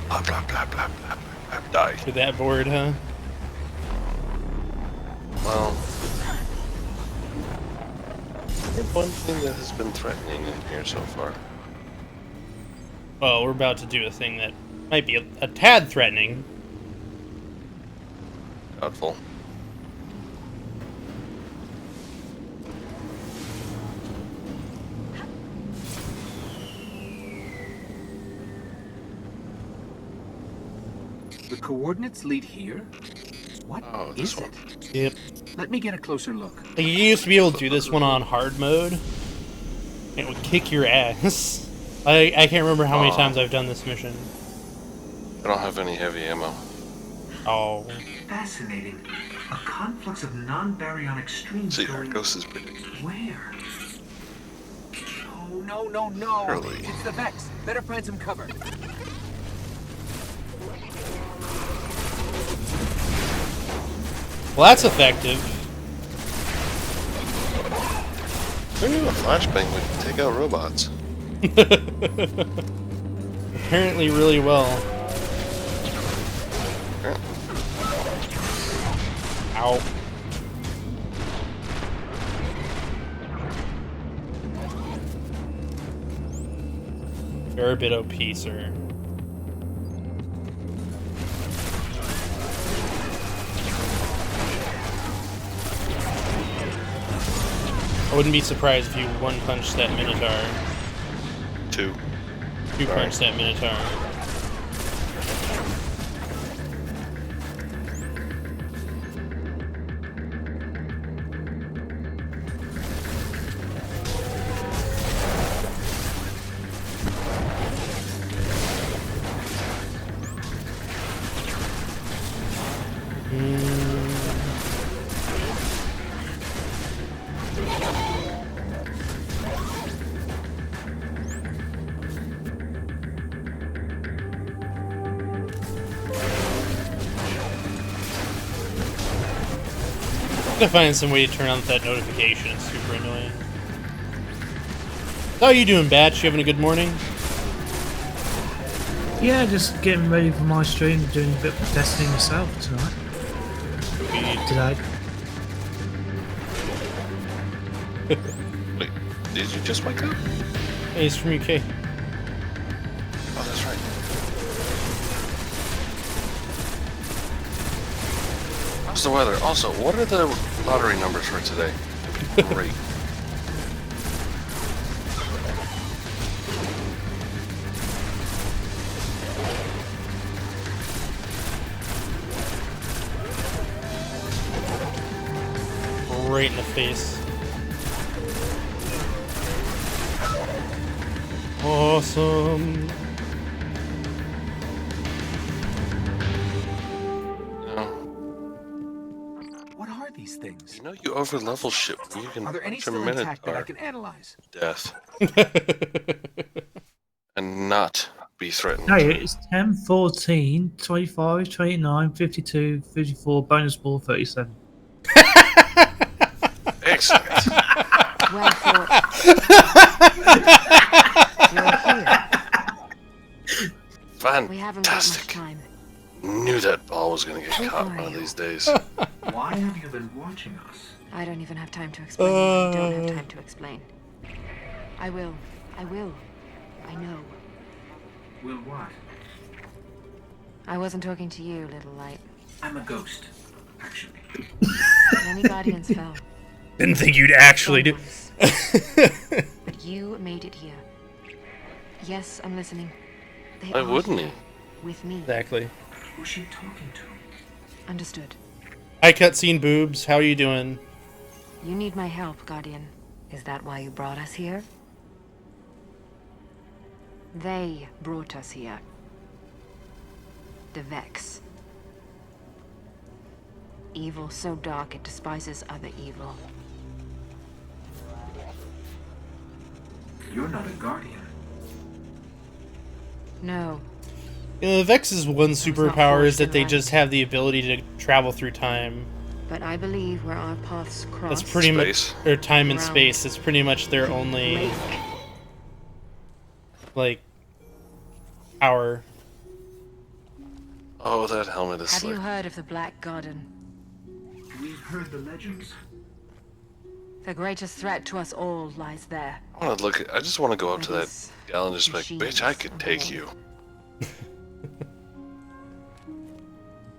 Blah blah blah blah blah blah. Die. You're that bored, huh? Well, one thing that has been threatening in here so far. Well, we're about to do a thing that might be a tad threatening. Doubtful. The coordinates lead here? What is it? Yep. Let me get a closer look. Like, you used to be able to do this one on hard mode. And it would kick your ass. I can't remember how many times I've done this mission. I don't have any heavy ammo. Oh. Fascinating. A conflux of non-baryonic streams See, going... Arcos is pretty. Where? Oh, no, no, no! Surely. It's the Vex. Better find some cover. Well, that's effective. Who knew a flashbang would take out robots? Apparently really well. Ow. You're a bit OP, sir. I wouldn't be surprised if you one-punched that Minotaur. Two-punched that Minotaur. I'm gonna find some way to turn on that notification. It's super annoying. How are you doing, Batch? You having a good morning? Yeah, just getting ready for my stream, doing a bit of Destiny myself tonight. Today. Wait, did you just wake up? Hey, he's from UK. Oh, that's right. How's the weather? Also, what are the lottery numbers for today? Great. Right in the face. Awesome. What are these things? You know you over-level shit. You can Are there any punch a still intact that I Minotaur can analyze? death. And not be threatened. No, it's 10, 14, 25, 29, 52, 54, bonus ball 37. Excellent. Well fought. You're here. Fantastic. We haven't got much time. Knew that ball was gonna get caught one of these days. Why have you been watching us? I don't even have time to explain. I don't have time to explain. I will. I will. I know. Will what? I wasn't talking to you, little light. I'm a ghost, actually. Many guardians fell. Didn't think you'd actually do. But you made it here. Yes, I'm listening. They Why are wouldn't here he? with me. Exactly. Who's she talking to? Understood. Hi, cutscene boobs. How are you doing? You need my help, Guardian. Is that why you brought us here? They brought us here. The Vex. Evil so dark it despises other evil. You're not a guardian. No. You know, the Vex's one superpower is that they just have the ability to travel through time. But I believe where our paths cross. That's pretty much, or time and space. It's pretty much their only, like, power. Oh, that helmet is Have slick. you heard of the Black Garden? We've heard the legends. The greatest threat to us all lies there. I want to look. I just want to go up to that gal and just be like, bitch, I could take you.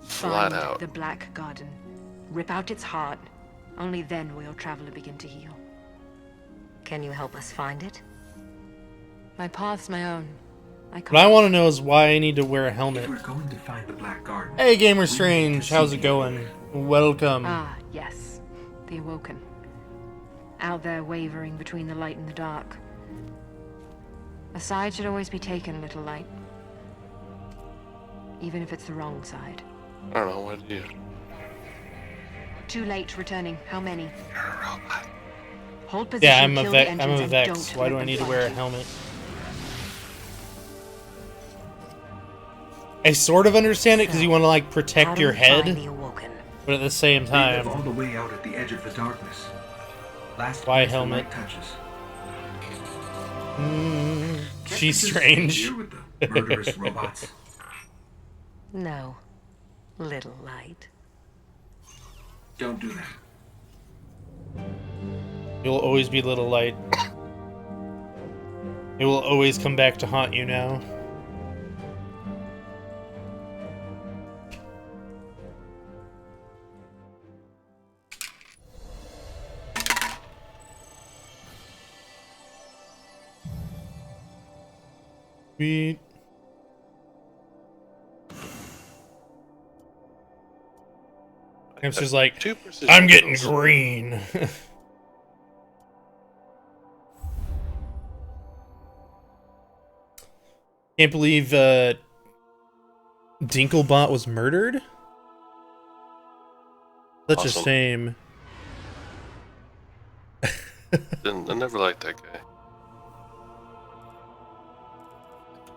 Flat Find out. the Black Garden. Rip out its heart. Only then will your traveler begin to heal. Can you help us find it? My path's my own. What I want to know is why I need to wear a If helmet. we're going to find the Black Garden. Hey, Gamer Strange, how's it going? Welcome. Ah, yes. The Awoken. Out there wavering between the light and the dark. A side should always be taken, little light. Even if it's the wrong side. I don't know, what do you... Too late returning. How many? You're a robot. Hold position, Yeah, I'm a kill the Vex. engines, and Vex. don't Why let do I them need to find wear a you. helmet? I sort of understand it because you want to like protect How do your we find head, the Awoken? but at the same They live time, all the way out at the edge of the darkness. Last Why place the helmet? light touches. She's Just strange. stay here with the murderous robots. No, little light. Don't do that. You'll always be little light. It will always come back to haunt you now. Sweet. Hamster's like, I'm getting green. Can't believe Dinklebot was murdered? Such a shame. I never liked that guy.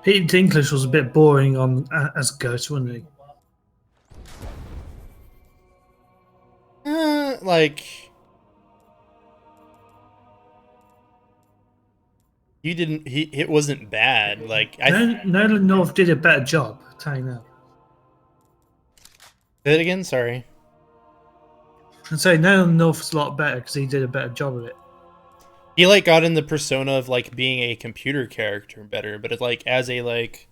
Peter Dinklage was a bit boring on as a ghost, wasn't he? Like, you didn't. It wasn't bad. Like, Nolan North did a better job. I'll tell you now. Say it again. Sorry. I'd say Nolan North was a lot better because he did a better job of it. He like got in the persona of like being a computer character better, but it like as a like,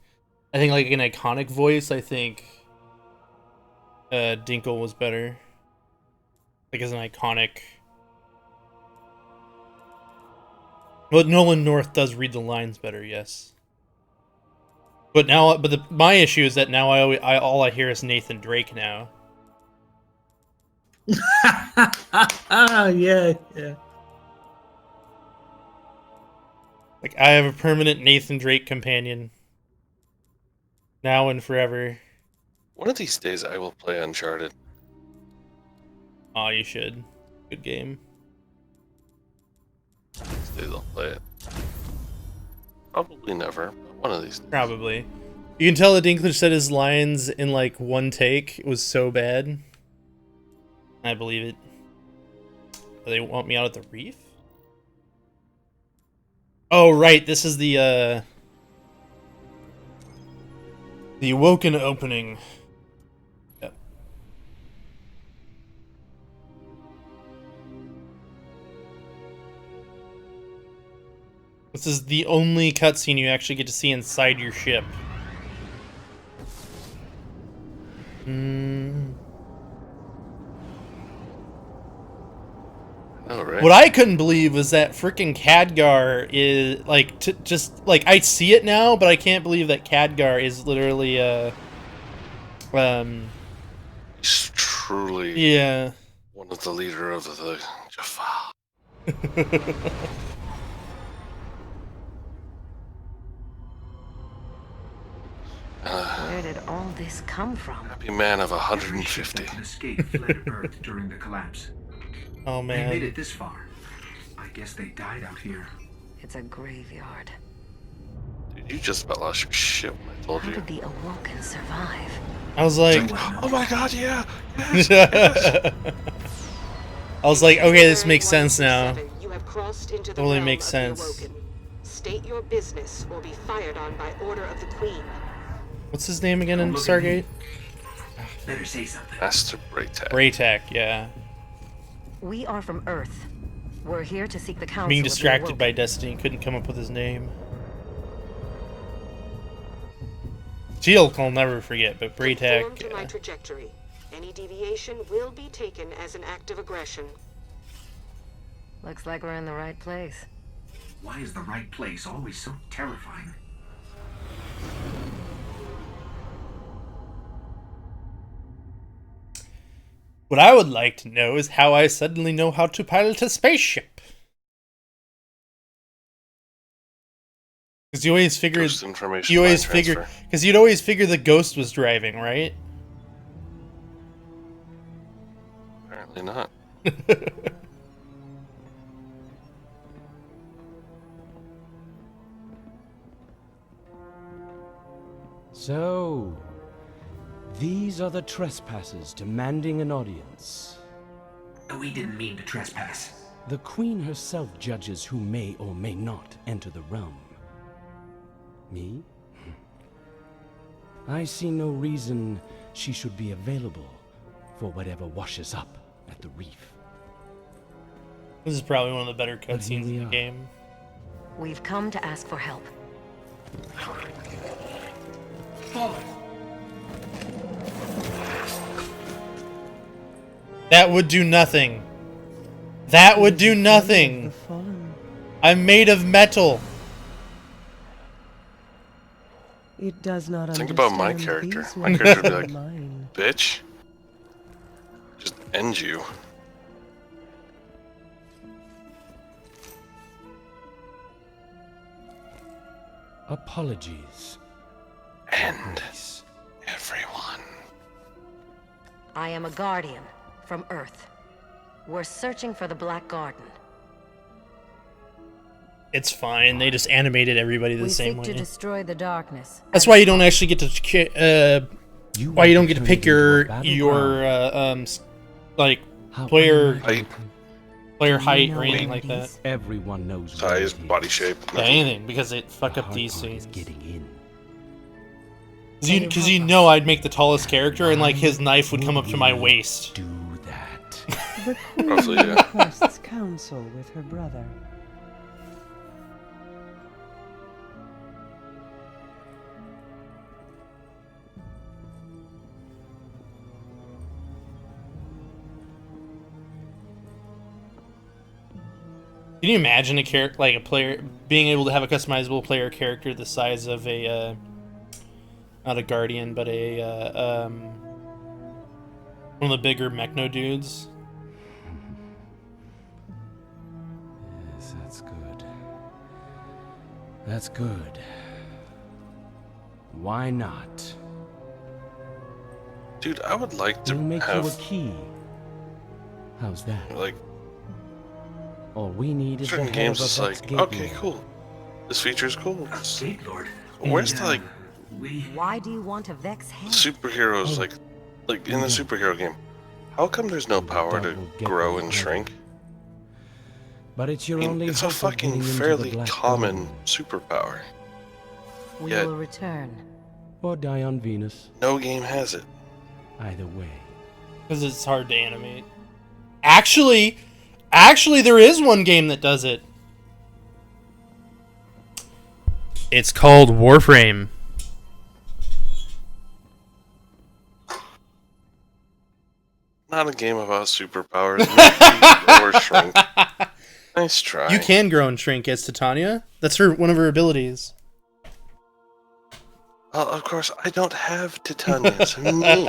I think like an iconic voice. I think Dinkle was better. Like as an iconic. Well, Nolan North does read the lines better, yes. But now, my issue is that now all I hear is Nathan Drake now. Yeah. Like I have a permanent Nathan Drake companion. Now and forever. One of these days I will play Uncharted. Oh, you should. Good game. These days I'll play it. Probably never, but one of these days. Probably. You can tell that Dinklage said his lines in like one take. It was so bad. I believe it. Do they want me out at the reef? Oh, right. This is the Woken opening. Yep. This is the only cutscene you actually get to see inside your ship. Oh, right. What I couldn't believe was that freaking Khadgar is like just like I see it now, but I can't believe that Khadgar is literally He's truly one of the leader of the Jaffa. Where did all this come from? Happy man of 150. Escape fled Earth during the collapse. Oh man. They made it this far. I guess they died out here. It's a graveyard. Dude, you just about lost your shit when I told How you. did the Awoken survive? I was like, oh my god, yeah! Yes, yes. I was like, okay, this makes sense now. You have crossed into the Totally realm makes of sense. the Awoken. State your business or be fired on by order of the Queen. What's his name again in Stargate? Better say something. Master Braytak. Braytak, yeah. We are from Earth. We're here to seek the council. Being of the distracted by Awoken. Destiny, couldn't come up with his name. Teal'c will never forget, but Conform Braytak. to my trajectory. Any deviation will be taken as an act of aggression. Looks like we're in the right place. Why is the right place always so terrifying? What I would like to know is how I suddenly know how to pilot a spaceship. Because you always figured, Ghost information you always line figured, transfer. because you'd always figure the ghost was driving, right? Apparently not. So, these are the trespassers demanding an audience. We didn't mean to trespass. The Queen herself judges who may or may not enter the realm. Me? I see no reason she should be available for whatever washes up at the reef. This is probably one of the better cutscenes in the game. We've come to ask for help. That would do nothing. That would do nothing. I'm made of metal. It does not Think about my character. My character would be like, bitch. Just end you. Apologies. End everyone. I am a guardian from Earth. We're searching for the Black Garden. It's fine. They just animated everybody the We same seek way. to destroy the darkness. That's why you don't actually get to why you don't get to pick your like player height or anything like that. Everyone knows size, body shape, Yeah, anything, because it fuck up these things. Getting in. Because you know I'd make the tallest character and like his knife would come up to my waist. Do that. The Queen Roughly, yeah. requests counsel with her brother. Can you imagine a player being able to have a customizable player character the size of a not a guardian, but a one of the bigger mechno dudes? Yes, that's good. That's good. Why not? Dude, I would like to We'll make have you a key. How's that? like All we need is the certain head games. of a It's Vex like, gate okay, lord. cool. This feature is cool. Gate Lord. Where's the like Why do you want a Vex head? superheroes like in the superhero game? How come there's no power to grow and shrink? But it's your I mean, only it's a hope of fucking getting into the fairly Black common Garden. superpower. We Yet will return. Or die on Venus. no game has it. Either way. Because it's hard to animate. Actually, there is one game that does it. It's called Warframe. Not a game about superpowers. Maybe or shrink. Nice try. You can grow and shrink as Titania. That's one of her abilities. Well, of course, I don't have Titania, so me.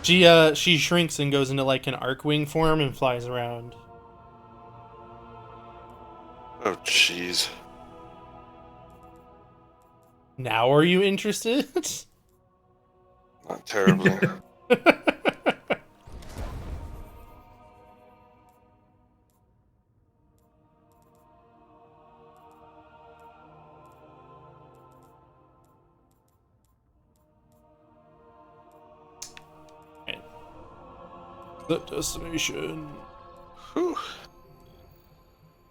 She shrinks and goes into like an Arcwing form and flies around. Oh, jeez. Now are you interested? Not terribly. The destination. Whew.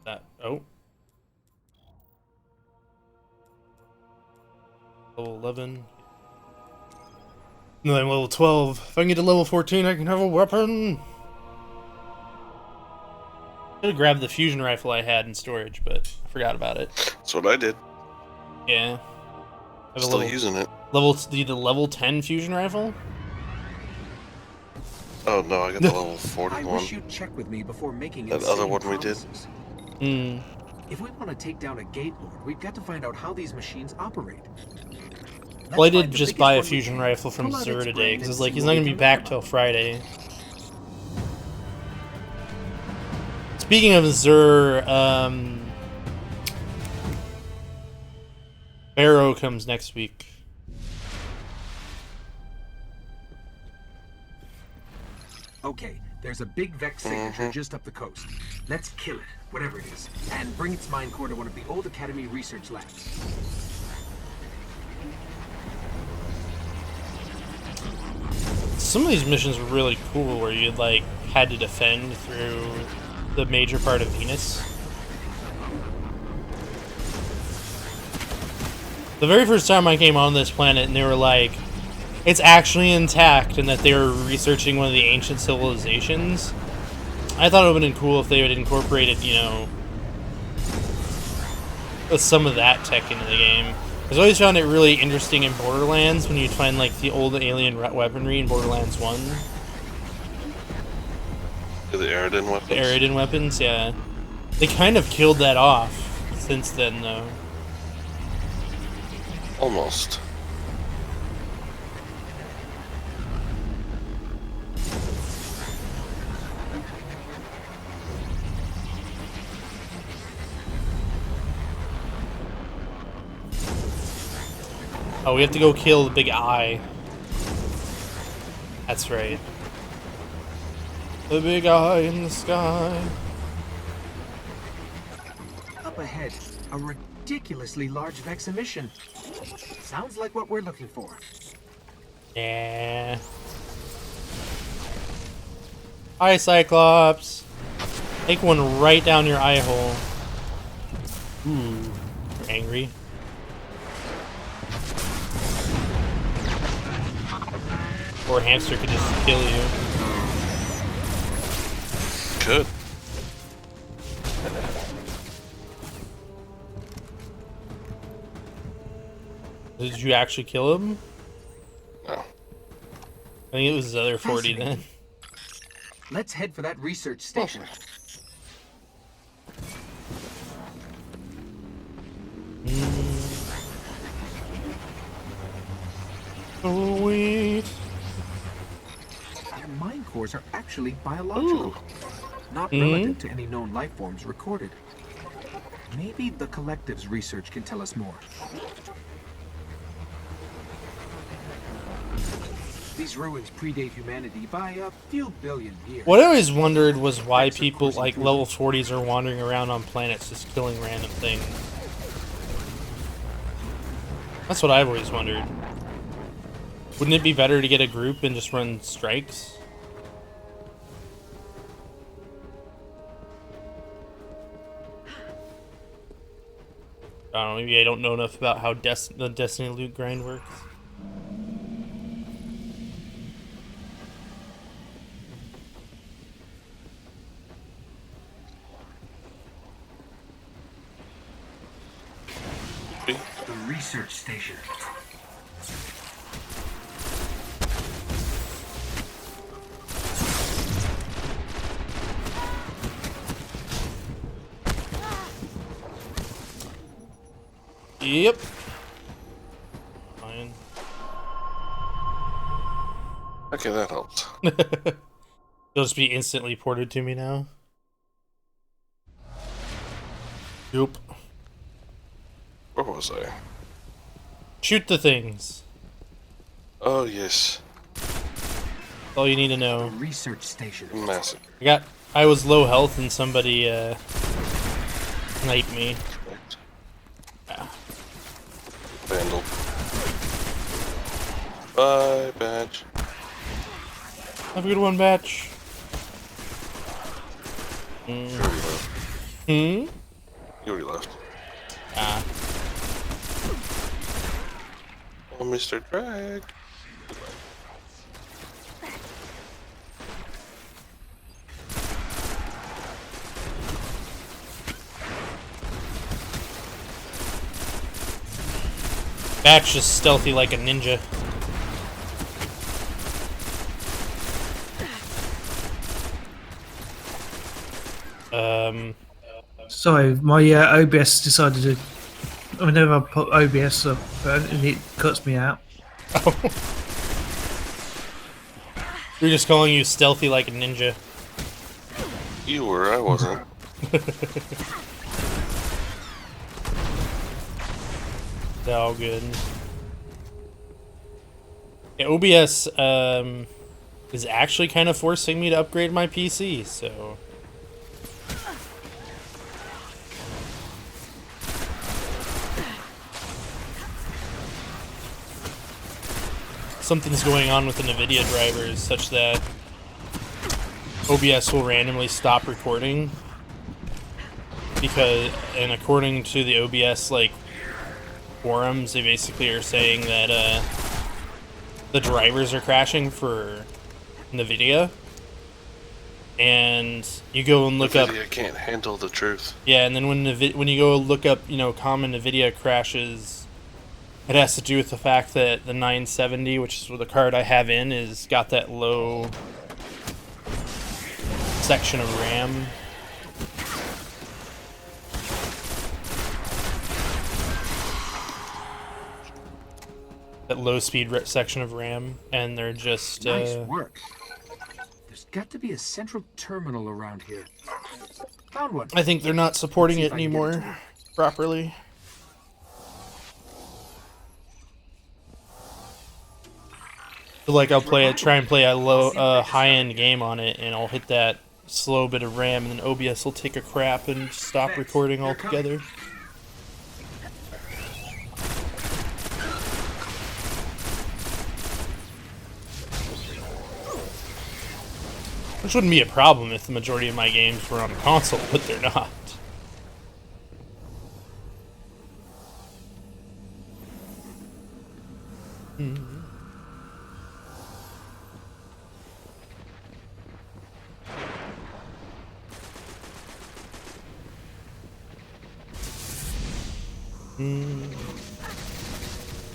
That level 11. No, I'm level 12. If I can get to level 14, I can have a weapon. I could have grabbed the fusion rifle I had in storage, but I forgot about it. That's what I did. Yeah. I have Still using it. The level 10 fusion rifle? Oh no, I got the level I 41. wish you'd check with me before making That insane other one we did. promises. Hmm. If we want to take down a gate lord, we've got to find out how these machines operate. Well, I did just buy a fusion rifle from Zur today, because it's like, he's not going to be back till Friday. Speaking of Zur, Barrow comes next week. Okay, there's a big Vex signature just up the coast. Let's kill it, whatever it is, and bring its mind core to one of the old Academy research labs. Some of these missions were really cool, where you'd like had to defend through the major part of Venus. The very first time I came on this planet and they were like, it's actually intact and that they were researching one of the ancient civilizations, I thought it would have been cool if they had incorporated, you know, some of that tech into the game. Because I always found it really interesting in Borderlands when you'd find like the old alien weaponry in Borderlands 1. The Eridan weapons? The Eridan weapons, yeah. They kind of killed that off since then, though. Almost. Oh, we have to go kill the big eye. That's right. The big eye in the sky. Up ahead, a ridiculously large Vex emission. Sounds like what we're looking for. Yeah. Hi, Cyclops. Take one right down your eye hole. Ooh, you're angry. Or a hamster could just kill you. Could. Did you actually kill him? No. I think it was the other 40 then. Let's head for that research station. Sweet. Their mind cores are actually biological, not relative to any known life forms recorded. Maybe the Collective's research can tell us more. These ruins predate humanity by a few billion years. What I always wondered was why people like level 40s are wandering around on planets just killing random things. That's what I've always wondered. Wouldn't it be better to get a group and just run strikes? I don't know, maybe I don't know enough about how the Destiny loot grind works. The research station. Yep. Fine. Okay, that helps. It'll just be instantly ported to me now. Nope. Where was I? Shoot the things. Oh, yes. That's all you need to know. Research station. Massive. I was low health and somebody sniped me. Yeah. Vandal. Bye, Badge. Have a good one, Batch. You already left. You already left. Ah. Oh, Mr. Drag. Batch is stealthy like a ninja. Sorry, my OBS decided to. Whenever I put OBS up, and it cuts me out. We're just calling you stealthy like a ninja. You were, I wasn't. They're all good. Yeah, OBS is actually kind of forcing me to upgrade my PC, so. Something's going on with the NVIDIA drivers such that OBS will randomly stop recording and according to the OBS like forums, they basically are saying that the drivers are crashing for NVIDIA, and you go and look up. NVIDIA can't handle the truth. Yeah, and then when you go look up, common NVIDIA crashes, it has to do with the fact that the 970, which is the card I have is got that low section of RAM. That low speed section of RAM, and they're just Nice work. There's got to be a central terminal around here. Found one. I think they're not supporting it anymore properly. So like I'll try and play a high-end game on it, and I'll hit that slow bit of RAM, and then OBS will take a crap and stop recording altogether. Which wouldn't be a problem if the majority of my games were on a console, but they're not.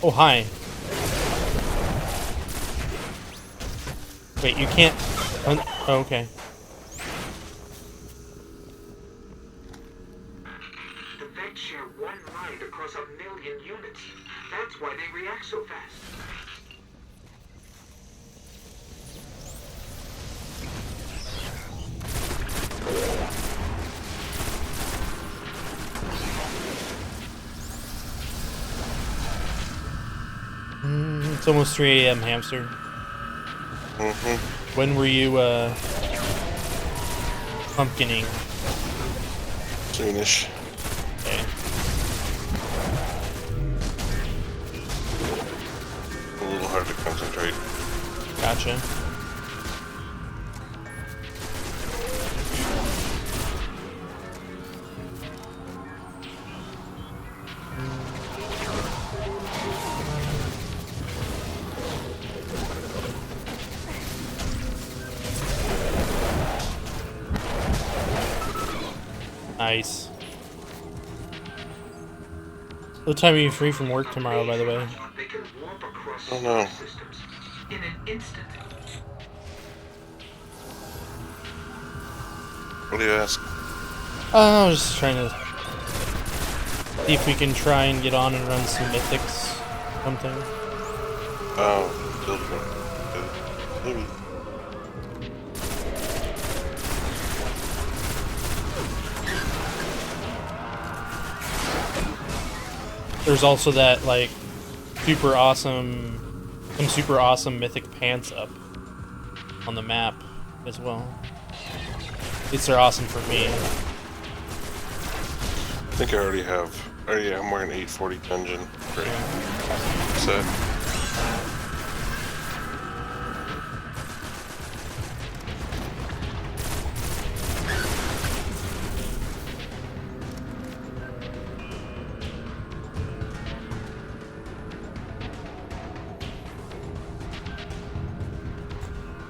Oh, hi. Wait, you can't... Oh, okay. The Vex share one mind across 1 million units. That's why they react so fast. It's almost 3 a.m. hamster. When were you pumpkining? Soonish. Okay. A little hard to concentrate. Gotcha. Nice. What time are you free from work tomorrow, by the way? They can warp across Oh no. systems in an instant. What do you ask? I was just trying to see if we can try and get on and run some mythics, something. Oh, maybe. There's also that like super awesome mythic pants up on the map as well. These are awesome for me. I think I already have. I'm wearing 840 dungeon. Great. Set.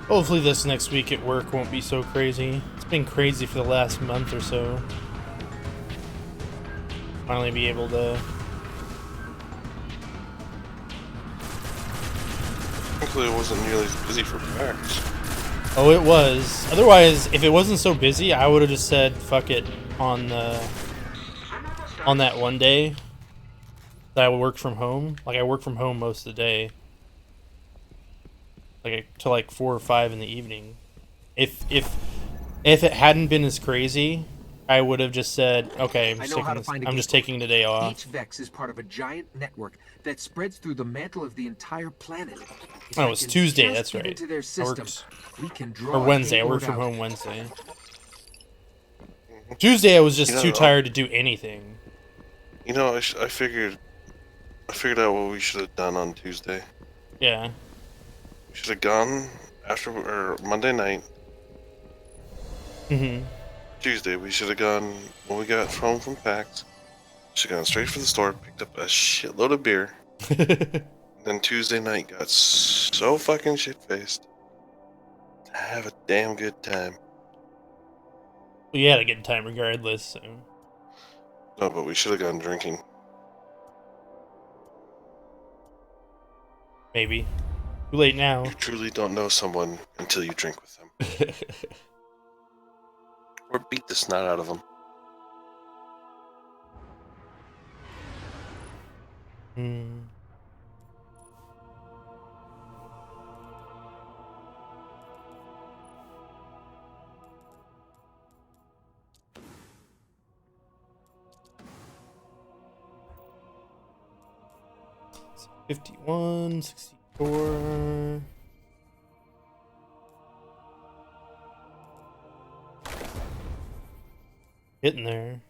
Hopefully this next week at work won't be so crazy. It's been crazy for the last month or so. Finally be able to... Thankfully it wasn't nearly as busy for PAX. Oh, it was. Otherwise, if it wasn't so busy, I would have just said fuck it on that one day that I would work from home. Like I work from home most of the day. Like till like 4 or 5 in the evening. If it hadn't been as crazy, I would have just said, okay, I'm just taking the day off. Each Vex is part of a giant network that spreads through the mantle of the entire planet. Oh, it's Tuesday, that's right. Into their system, we can draw or Wednesday, I work from out. home Wednesday. Tuesday I was just too tired to do anything. You know, I figured out what we should have done on Tuesday. Yeah. We should have gone after or Monday night, Mm-hmm. Tuesday, we should have gone when we got home from PAX. Should have gone straight for the store, picked up a shitload of beer. Then Tuesday night got so fucking shit-faced to have a damn good time. We had a good time regardless. So. No, but we should have gone drinking. Maybe. Too late now. You truly don't know someone until you drink with them. Or beat the snot out of them. Hmm. So 51, 64. Hitting there.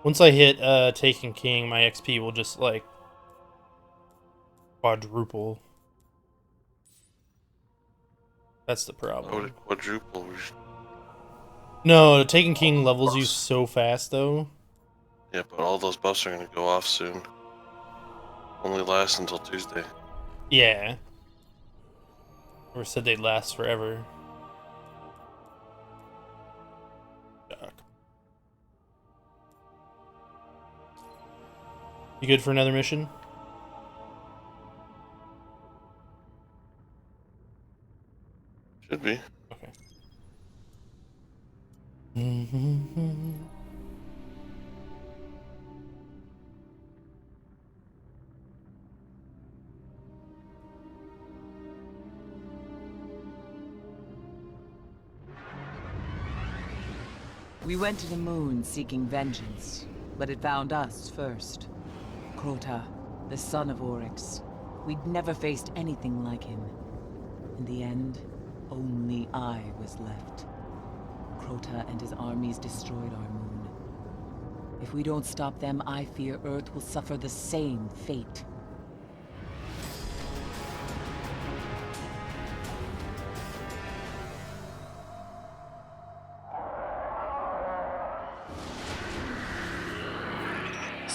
Once I hit Taken King, my XP will just like quadruple. That's the problem. Oh, quadruple. No, Taken King levels you so fast though. Yeah, but all those buffs are gonna go off soon. Only last until Tuesday. Yeah. Never said they'd last forever. You good for another mission? Should be. Okay. We went to the moon seeking vengeance, but it found us first. Crota, the son of Oryx. We'd never faced anything like him. In the end, only I was left. Crota and his armies destroyed our moon. If we don't stop them, I fear Earth will suffer the same fate.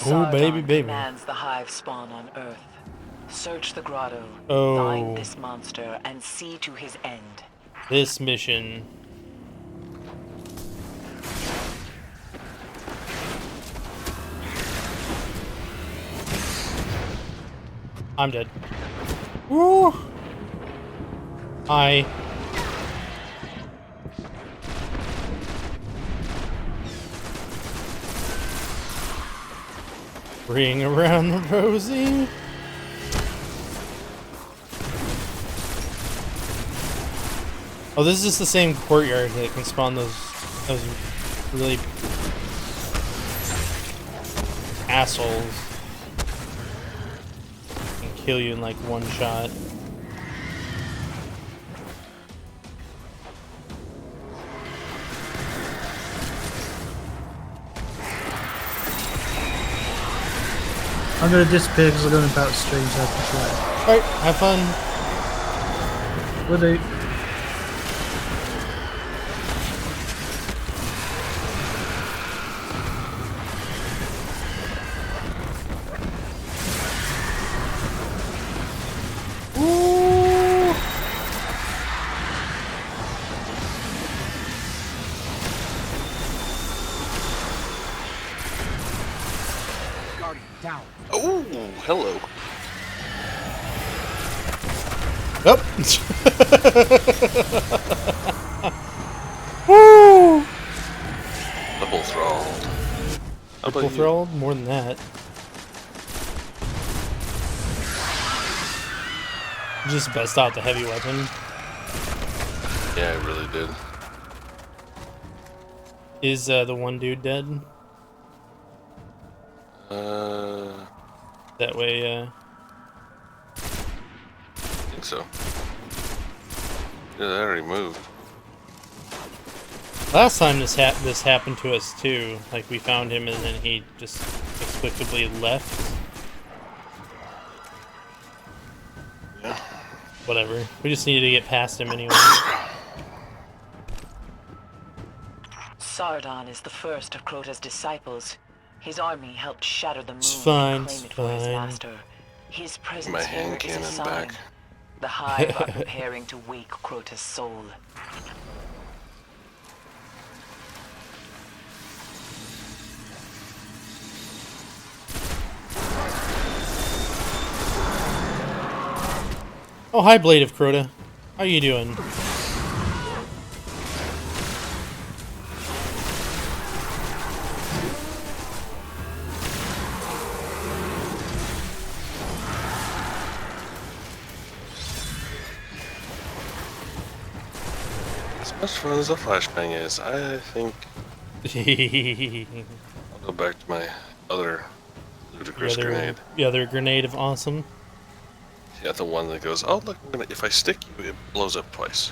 Oh, baby, baby. Commands the hive spawn on Earth. Search the grotto, Oh. find this monster, and see to his end. This mission. I'm dead. Woo! Hi. Ring around the rosy. Oh, this is just the same courtyard that can spawn those really assholes. Can kill you in like one shot. I'm gonna disappear because I'm going about to stream, so I have to play. Alright, have fun. Will do. Down. Oh, hello. Yep. Woo! Double thralled. Triple thralled? More than that. Just best out the heavy weapon. Yeah, I really did. Is the one dude dead? That way, I think so. Yeah, that already moved. Last time this happened to us too. Like we found him and then he just inexplicably left. Yeah. Whatever. We just needed to get past him anyway. Sardan is the first of Crota's disciples. His army helped shatter the moon fine, and claim it for his fine. master. His presence My here hand is a cannon sign. back. The Hive are preparing to wake Crota's soul. Oh, hi, Blade of Crota. How you doing? As much fun as a flashbang is, I think I'll go back to my other ludicrous grenade. The other grenade of awesome. Yeah, the one that goes, oh look, if I stick you, it blows up twice.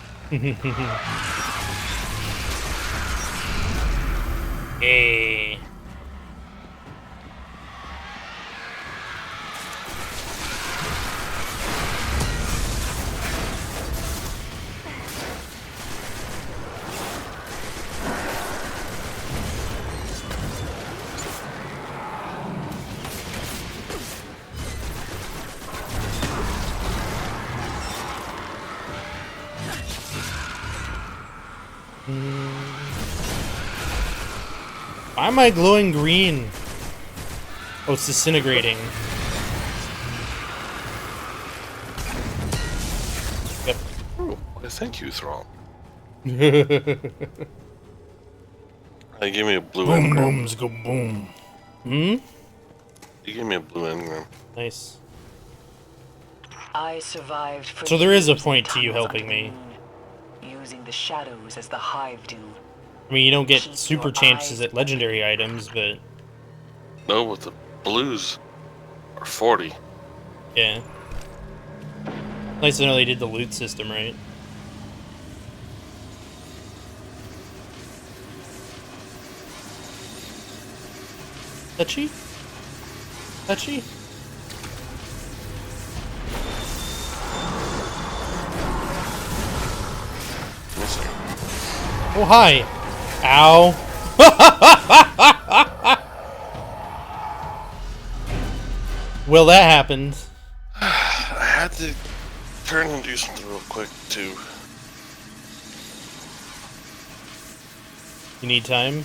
Hey. Why am I glowing green? Oh, it's disintegrating. Yep. Oh, well, thank you, Thrall. Give me a blue Boom, engram. booms, go boom. Hmm? You gave me a blue engram. Nice. I survived for So there is a years point in to you tunnels helping under the me. moon, using the shadows as the Hive do. I mean, you don't get Keep super your chances eyes at legendary items, but No, with the blues are 40. yeah. Nice to know they did the loot system right. Touchy? Touchy? Oh, hi. Ow. Well, that happened. I had to turn and do something real quick, too. You need time?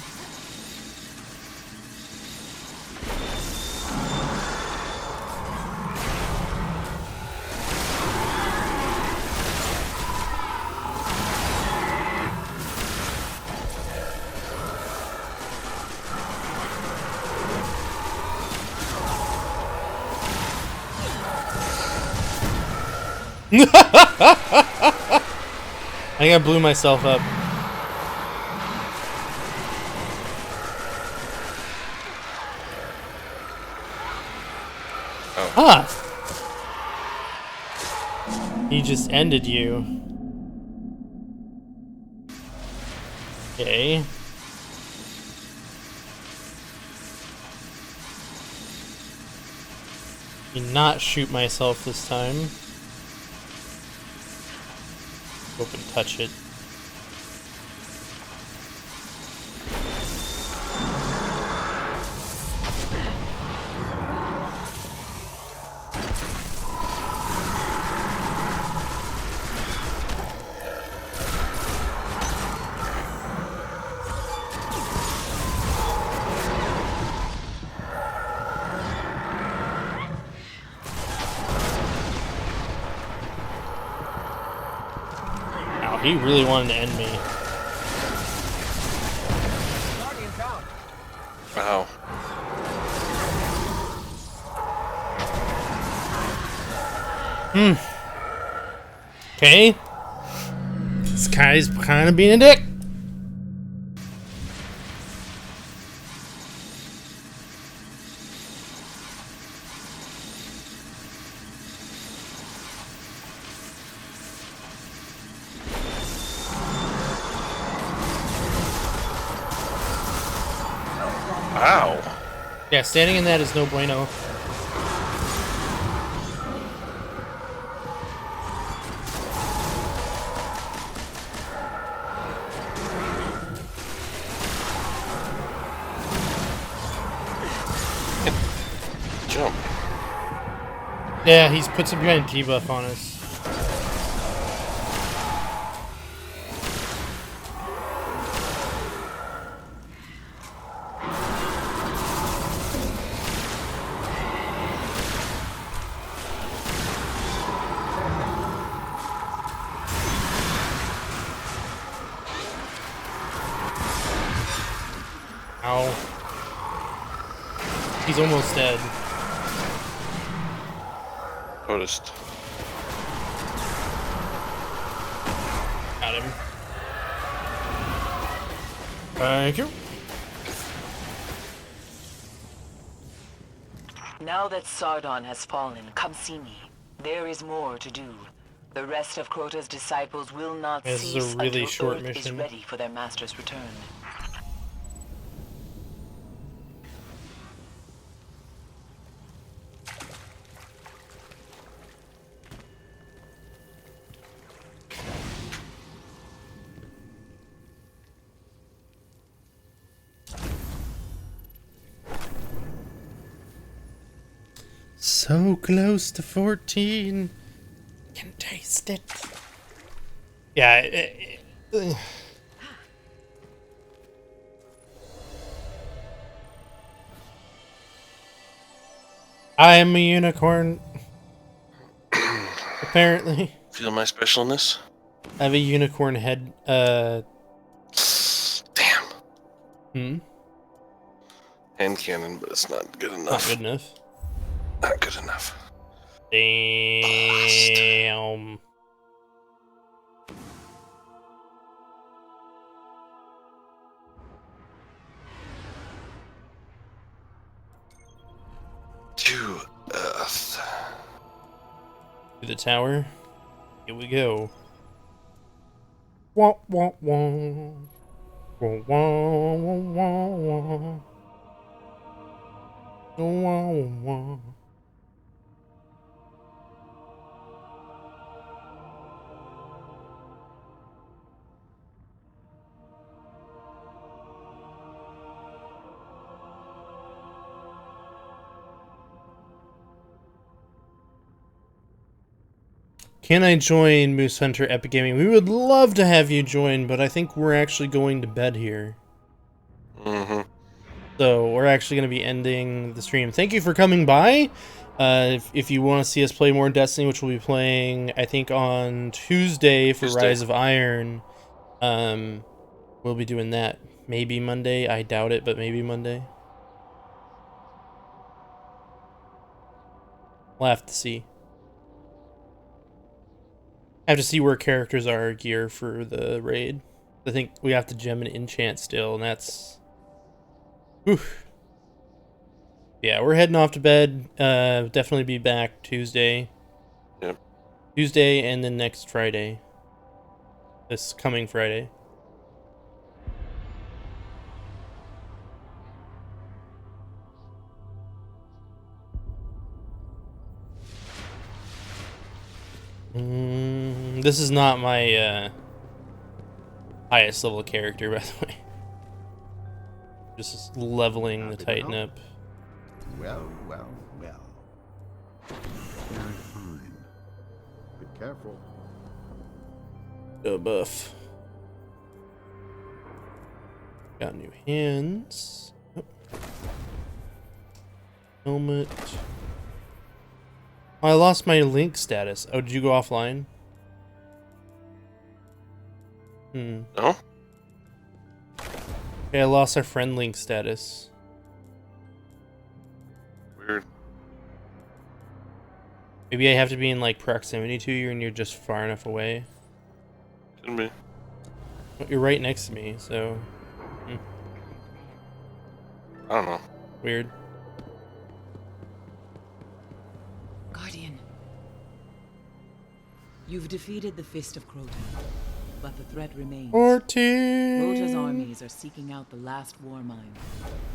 I think I blew myself up. Oh. Huh. He just ended you. Okay. Did not shoot myself this time. Hope and touch it. Ow, he really wanted to end me. Wow. Okay. This guy's kind of being a dick. Wow. Yeah, standing in that is no bueno. Yeah, he's put some kind of debuff on us. Ow. He's almost dead. Noticed. Got him. Thank you. Now that Sardon has fallen, come see me. There is more to do. The rest of Crota's disciples will not This is cease a really until short Earth is mission. ready for their master's return. So close to 14. Can taste it. Yeah. I am a unicorn. Apparently. Feel my specialness? I have a unicorn head. Damn. Hmm? Hand cannon, but it's not good enough. Not good enough. Not good enough. Damn. To Earth. To the tower. Here we go. Wah, wah, wah. Wah, wah, wah, wah, wah. Wah, wah, wah. Can I join Moose Hunter Epic Gaming? We would love to have you join, but I think we're actually going to bed here. Mm-hmm. So we're actually going to be ending the stream. Thank you for coming by. If you want to see us play more Destiny, which we'll be playing, I think on Tuesday for Rise of Iron, we'll be doing that. Maybe Monday. I doubt it, but maybe Monday. We'll have to see. I have to see where characters are gear for the raid. I think we have to gem an enchant still, and that's... Oof. Yeah, we're heading off to bed. Definitely be back Tuesday. Yep. Tuesday and then next Friday. This coming Friday. This is not my highest level character, by the way. Just leveling the Titan up. Well, well, well. Very fine. Be careful. Go buff. Got new hands. Oh. Helmet. Oh, I lost my link status. Oh, did you go offline? No? Okay, I lost our friend link status. Weird. Maybe I have to be in like proximity to you and you're just far enough away. Couldn't be. Well, you're right next to me, so... I don't know. Weird. Guardian. You've defeated the Fist of Crota, but the threat remains. 14! Crota's armies are seeking out the last war mine.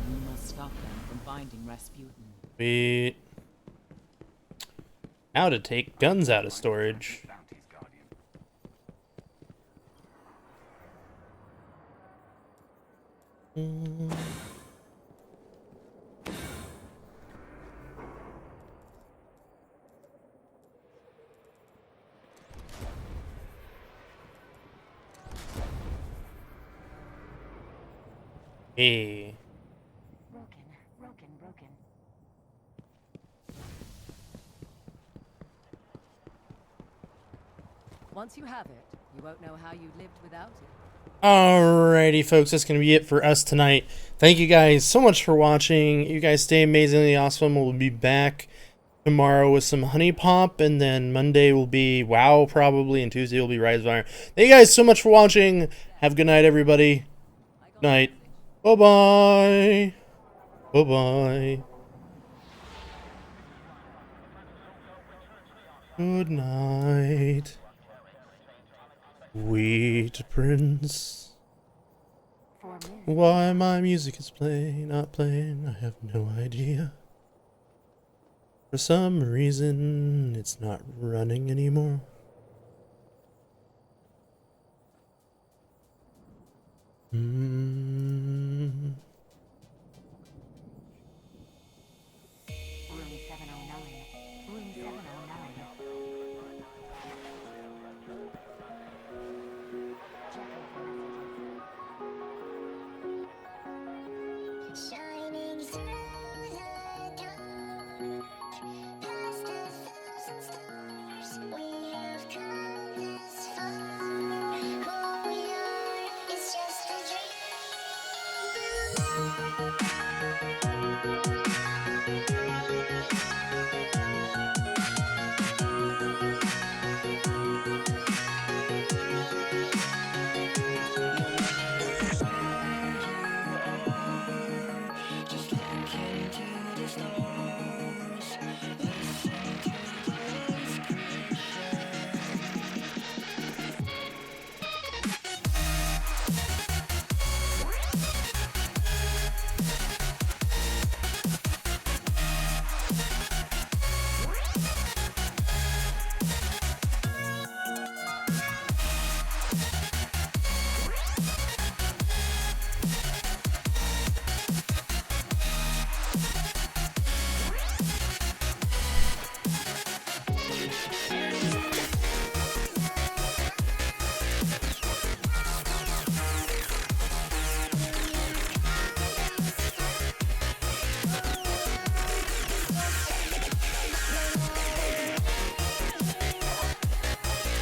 You must stop them from finding Rasputin. Sweet. How to take guns out of storage. Hey. Broken. Once you have it, you won't know how you lived without it. Alrighty, folks, that's going to be it for us tonight. Thank you guys so much for watching. You guys stay amazingly awesome. We'll be back tomorrow with some Honey Pop, and then Monday will be WoW probably, and Tuesday will be Rise of Iron. Thank you guys so much for watching. Have a good night, everybody. Good night. Bye-bye. Bye-bye. Good night. Sweet prince. Why my music is not playing, I have no idea. For some reason, it's not running anymore. Shining through the dark, past 1,000 stars, we have come this far. Who we are is just a dream.